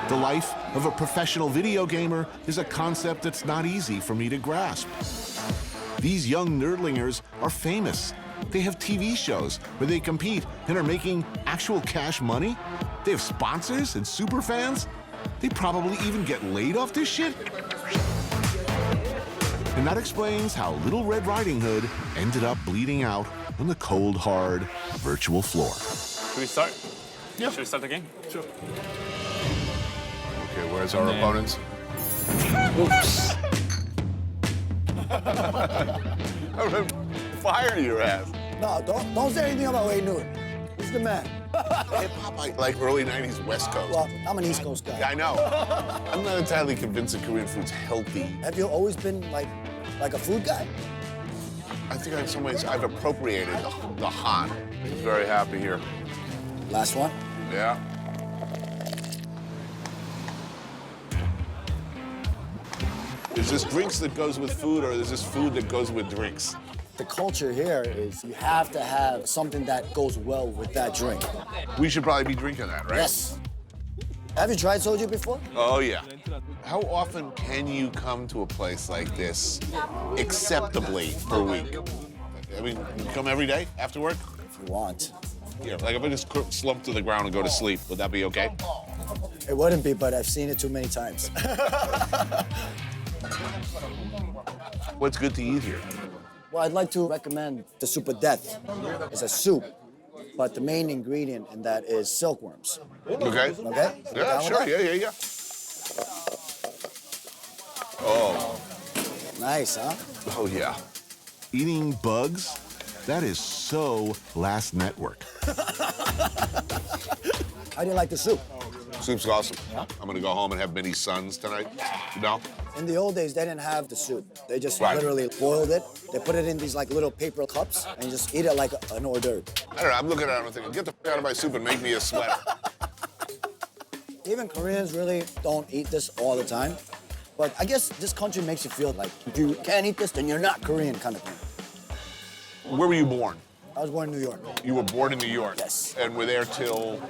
The life of a professional video gamer is a concept that's not easy for me to grasp. These young nerdlingers are famous. They have TV shows where they compete and are making actual cash money. They have sponsors and super fans. They probably even get laid off this shit. And that explains how Little Red Riding Hood ended up bleeding out on the cold, hard virtual floor. Should we start? Yeah. Should we start the game? Sure. Okay, where's our opponents? Oops. I'm gonna fire your ass. No, don't say anything about Wayne Newton. He's the man. Hip-hop, like early 90s West Coast. Well, I'm an East Coast guy. Yeah, I know. I'm not entirely convinced that Korean food's healthy. Have you always been like a food guy? I think in some ways I've appropriated the Han. He's very happy here. Last one? Yeah. Is this drinks that goes with food, or is this food that goes with drinks? The culture here is you have to have something that goes well with that drink. We should probably be drinking that, right? Yes. Have you tried soju before? Oh, yeah. How often can you come to a place like this acceptably per week? I mean, you come every day after work? If you want. Yeah, like if I just slump to the ground and go to sleep, would that be okay? It wouldn't be, but I've seen it too many times. What's good to eat here? Well, I'd like to recommend the soup of death. It's a soup, but the main ingredient in that is silkworms. Okay. Okay? Yeah, sure. Yeah. Oh. Nice, huh? Oh, yeah. Eating bugs? That is so last network. How do you like the soup? Soup's awesome. Yeah? I'm gonna go home and have mini suns tonight. No? In the old days, they didn't have the soup. They just literally boiled it. They put it in these like little paper cups and you just eat it like an hors d'oeuvre. I don't know. I'm looking at it and thinking, get the f out of my soup and make me a sweater. Even Koreans really don't eat this all the time. But I guess this country makes you feel like if you can't eat this, then you're not Korean kind of thing. Where were you born? I was born in New York. You were born in New York? Yes. And were there till?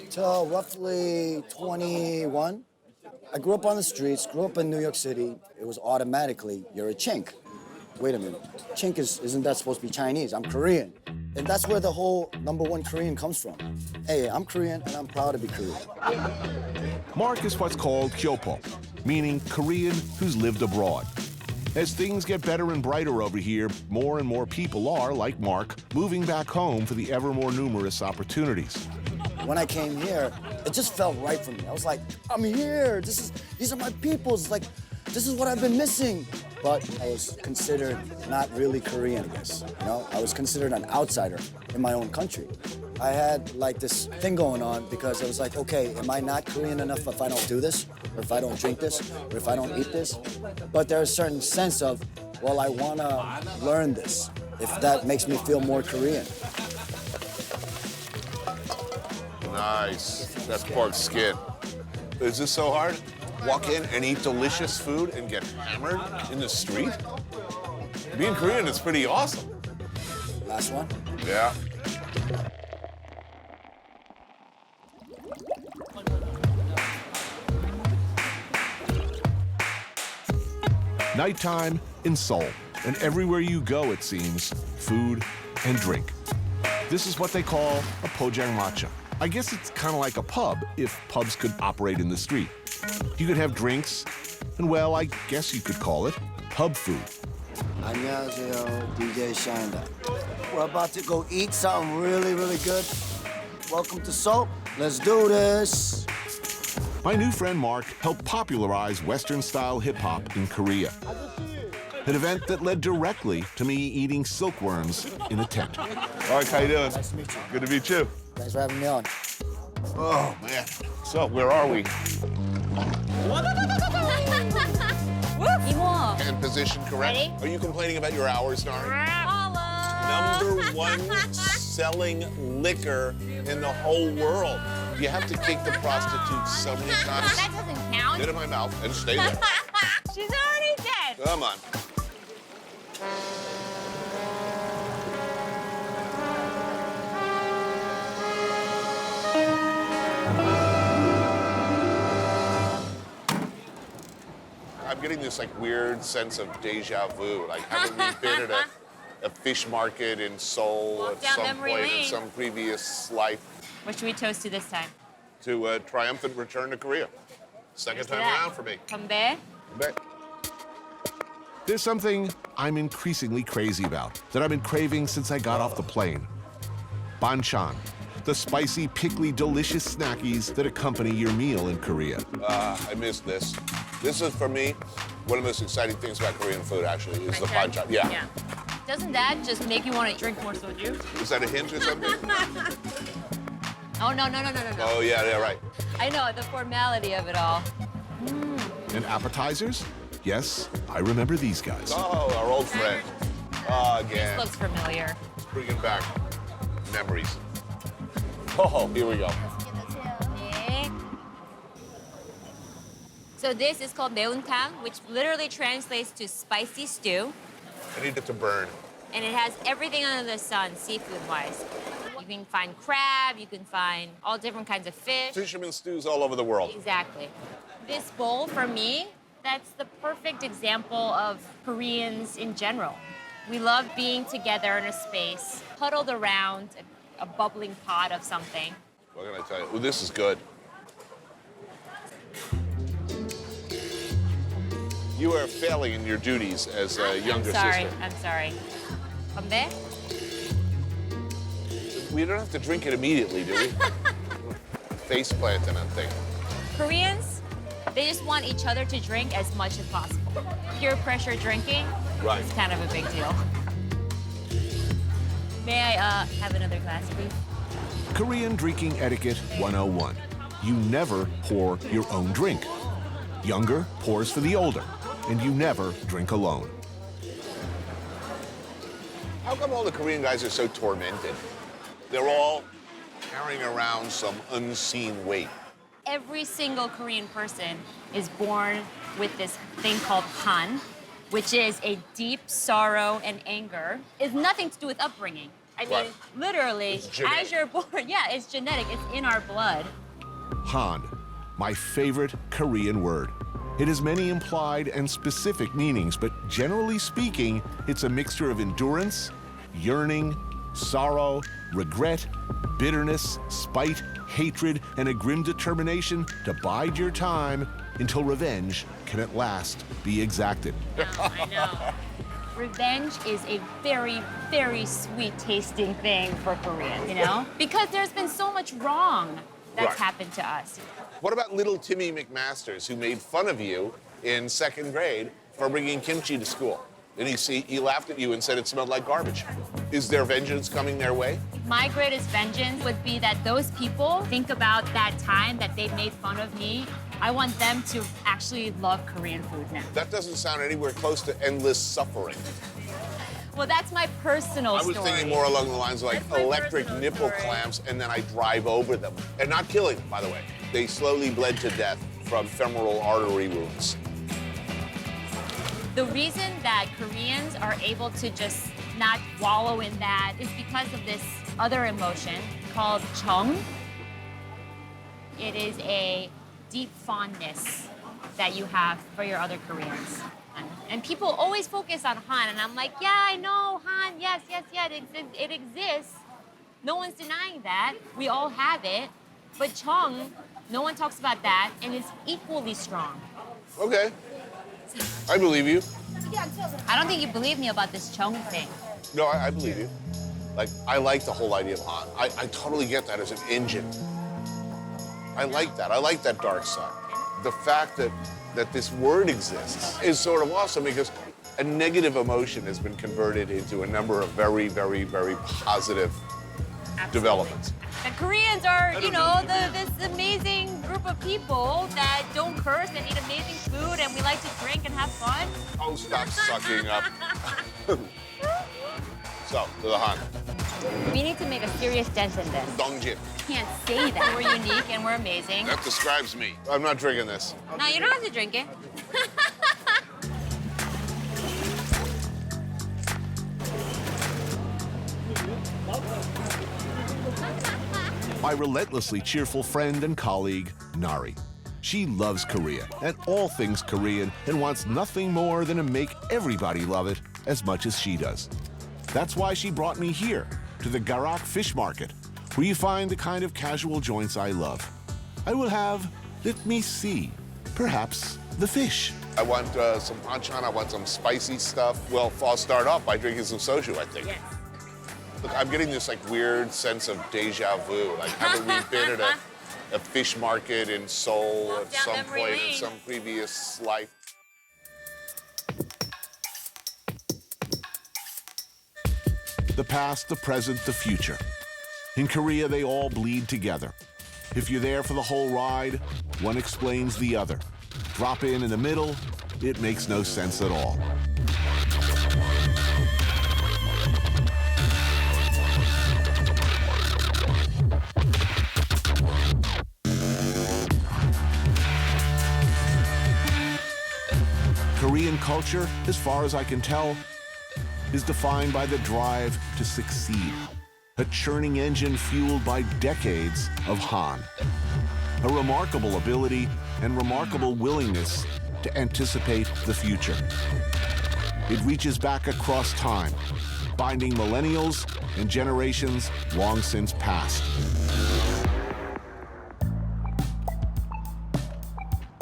Till roughly 21. I grew up on the streets, grew up in New York City. It was automatically, you're a chink. Wait a minute, chink isn't that supposed to be Chinese? I'm Korean. And that's where the whole #1 Korean comes from. Hey, I'm Korean and I'm proud to be Korean. Mark is what's called kyopo, meaning Korean who's lived abroad. As things get better and brighter over here, more and more people are, like Mark, moving back home for the ever more numerous opportunities. When I came here, it just felt right for me. I was like, I'm here. These are my peoples. Like, this is what I've been missing. But I was considered not really Korean, I guess. You know, I was considered an outsider in my own country. I had like this thing going on because I was like, okay, am I not Korean enough if I don't do this? Or if I don't drink this? Or if I don't eat this? But there's a certain sense of, well, I wanna learn this, if that makes me feel more Korean. Nice. That's pork skin. Is this so hard? Walk in and eat delicious food and get hammered in the street? Being Korean is pretty awesome. Last one? Yeah. Nighttime in Seoul, and everywhere you go, it seems, food and drink. This is what they call a pojangmatcha. I guess it's kind of like a pub, if pubs could operate in the street. You could have drinks, and well, I guess you could call it pub food. 안녕하세요, DJ Shanda. We're about to go eat something really, really good. Welcome to Seoul. Let's do this. My new friend Mark helped popularize Western-style hip-hop in Korea. An event that led directly to me eating silkworms in a tent. Mark, how you doing? Nice to meet you. Good to meet you. Thanks for having me on. Oh, man. So, where are we? 이모. And position correct? Ready? Are you complaining about your hours, Nari? Holla. #1 selling liquor in the whole world. You have to kick the prostitutes so many times. That doesn't count. Get in my mouth and stay there. She's already dead. Come on. I'm getting this like weird sense of deja vu. Like, haven't we been at a fish market in Seoul at down some memory point in lane. some previous life? What should we toast to this time? To a triumphant return to Korea. Second time around for me. Konbae. There's something I'm increasingly crazy about that I've been craving since I got off the plane. Banchan, the spicy, pickly, delicious snackies that accompany your meal in Korea. I miss this. This is, for me, one of the most exciting things about Korean food, actually, is the banchan. Yeah. Doesn't that just make you want to drink more soju? Is that a hint or something? Oh, no. Oh, yeah, right. I know, the formality of it all. And appetizers? Yes, I remember these guys. Oh, our old friend. Again. This looks familiar. It's bringing back memories. Oh, here we go. Okay. So this is called meunttang, which literally translates to spicy stew. I need it to burn. And it has everything under the sun, seafood-wise. You can find crab, you can find all different kinds of fish. Fisherman stews all over the world. Exactly. This bowl, for me, that's the perfect example of Koreans in general. We love being together in a space, huddled around a bubbling pot of something. What can I tell you? Ooh, this is good. You are failing in your duties as a younger sister. I'm sorry. Konbae? We don't have to drink it immediately, do we? Face planting that thing. Koreans, they just want each other to drink as much as possible. Peer pressure drinking is kind of a big deal. May I have another glass, please? Korean drinking etiquette 101. You never pour your own drink. Younger pours for the older, and you never drink alone. How come all the Korean guys are so tormented? They're all carrying around some unseen weight. Every single Korean person is born with this thing called han, which is a deep sorrow and anger. It's nothing to do with upbringing. I mean, literally, as you're born, it's genetic. It's in our blood. Han, my favorite Korean word. It has many implied and specific meanings, but generally speaking, it's a mixture of endurance, yearning, sorrow, regret, bitterness, spite, hatred, and a grim determination to bide your time until revenge can at last be exacted. I know. Revenge is a very, very sweet tasting thing for Koreans, you know? Because there's been so much wrong that's happened to us. What about little Timmy McMasters, who made fun of you in second grade for bringing kimchi to school? And he laughed at you and said it smelled like garbage. Is there vengeance coming their way? My greatest vengeance would be that those people think about that time that they made fun of me. I want them to actually love Korean food now. That doesn't sound anywhere close to endless suffering. Well, that's my personal story. I was thinking more along the lines of like electric nipple clamps, and then I drive over them. And not killing them, by the way. They slowly bled to death from femoral artery wounds. The reason that Koreans are able to just not wallow in that is because of this other emotion called Chong. It is a deep fondness that you have for your other Koreans. And people always focus on Han, and I'm like, yeah, I know, Han, yes, it exists. No one's denying that. We all have it. But Chong, no one talks about that, and it's equally strong. Okay. I believe you. I don't think you believe me about this Chong thing. No, I believe you. Like, I like the whole idea of Han. I totally get that as an engine. I like that. I like that dark side. The fact that this word exists is sort of awesome because a negative emotion has been converted into a number of very, very, very positive developments. The Koreans are, you know, this amazing group of people that don't curse and eat amazing food, and we like to drink and have fun. Oh, stop sucking up. So, to the Han. We need to make a serious dent in this. Dongjin. Can't say that. We're unique and we're amazing. That describes me. I'm not drinking this. No, you don't have to drink it. My relentlessly cheerful friend and colleague, Nari. She loves Korea and all things Korean and wants nothing more than to make everybody love it as much as she does. That's why she brought me here, to the Garak Fish Market, where you find the kind of casual joints I love. I will have, let me see, perhaps the fish. I want some banchan, I want some spicy stuff. Well, I'll start off by drinking some soju, I think. Yes. Look, I'm getting this like weird sense of deja vu. Like, haven't we been at a fish market in Seoul at some point in some previous life? The past, the present, the future. In Korea, they all bleed together. If you're there for the whole ride, one explains the other. Drop in the middle, it makes no sense at all. Korean culture, as far as I can tell, is defined by the drive to succeed. A churning engine fueled by decades of Han. A remarkable ability and remarkable willingness to anticipate the future. It reaches back across time, binding millennials and generations long since past.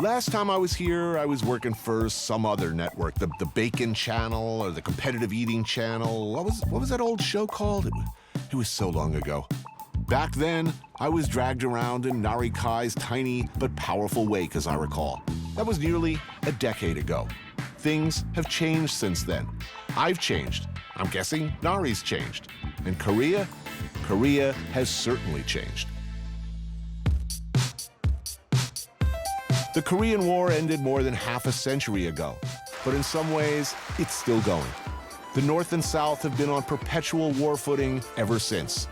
Last time I was here, I was working for some other network, the Bacon Channel or the Competitive Eating Channel. What was that old show called? It was so long ago. Back then, I was dragged around in Nari Kai's tiny but powerful wake, as I recall. That was nearly a decade ago. Things have changed since then. I've changed. I'm guessing Nari's changed. And Korea has certainly changed. The Korean War ended more than half a century ago, but in some ways, it's still going. The North and South have been on perpetual war footing ever since.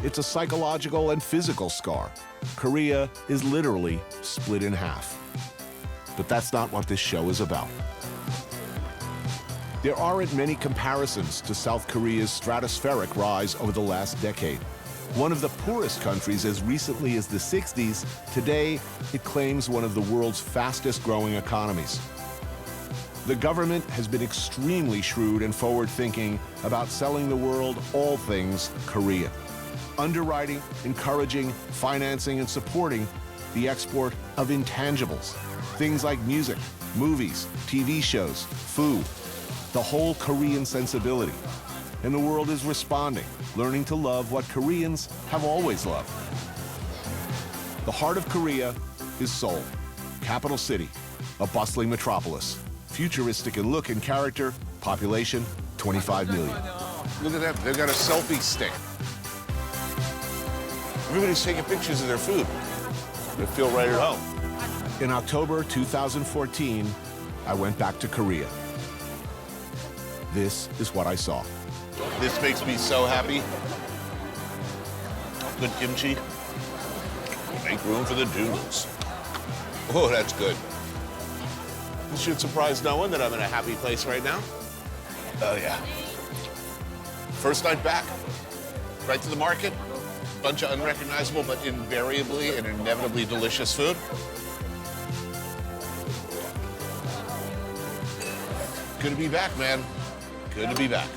It's a psychological and physical scar. Korea is literally split in half. But that's not what this show is about. There aren't many comparisons to South Korea's stratospheric rise over the last decade. One of the poorest countries as recently as the 60s, today it claims one of the world's fastest growing economies. The government has been extremely shrewd and forward-thinking about selling the world all things Korea. Underwriting, encouraging, financing, and supporting the export of intangibles. Things like music, movies, TV shows, food, the whole Korean sensibility. And the world is responding, learning to love what Koreans have always loved. The heart of Korea is Seoul, capital city, a bustling metropolis, futuristic in look and character, population 25 million. Look at that, they've got a selfie stick. Everybody's taking pictures of their food. They feel right at home. In October 2014, I went back to Korea. This is what I saw. This makes me so happy. Good kimchi. Make room for the noodles. Oh, that's good. This should surprise no one that I'm in a happy place right now. Oh, yeah. First night back. Right to the market. Bunch of unrecognizable but invariably and inevitably delicious food. Good to be back, man. Good to be back.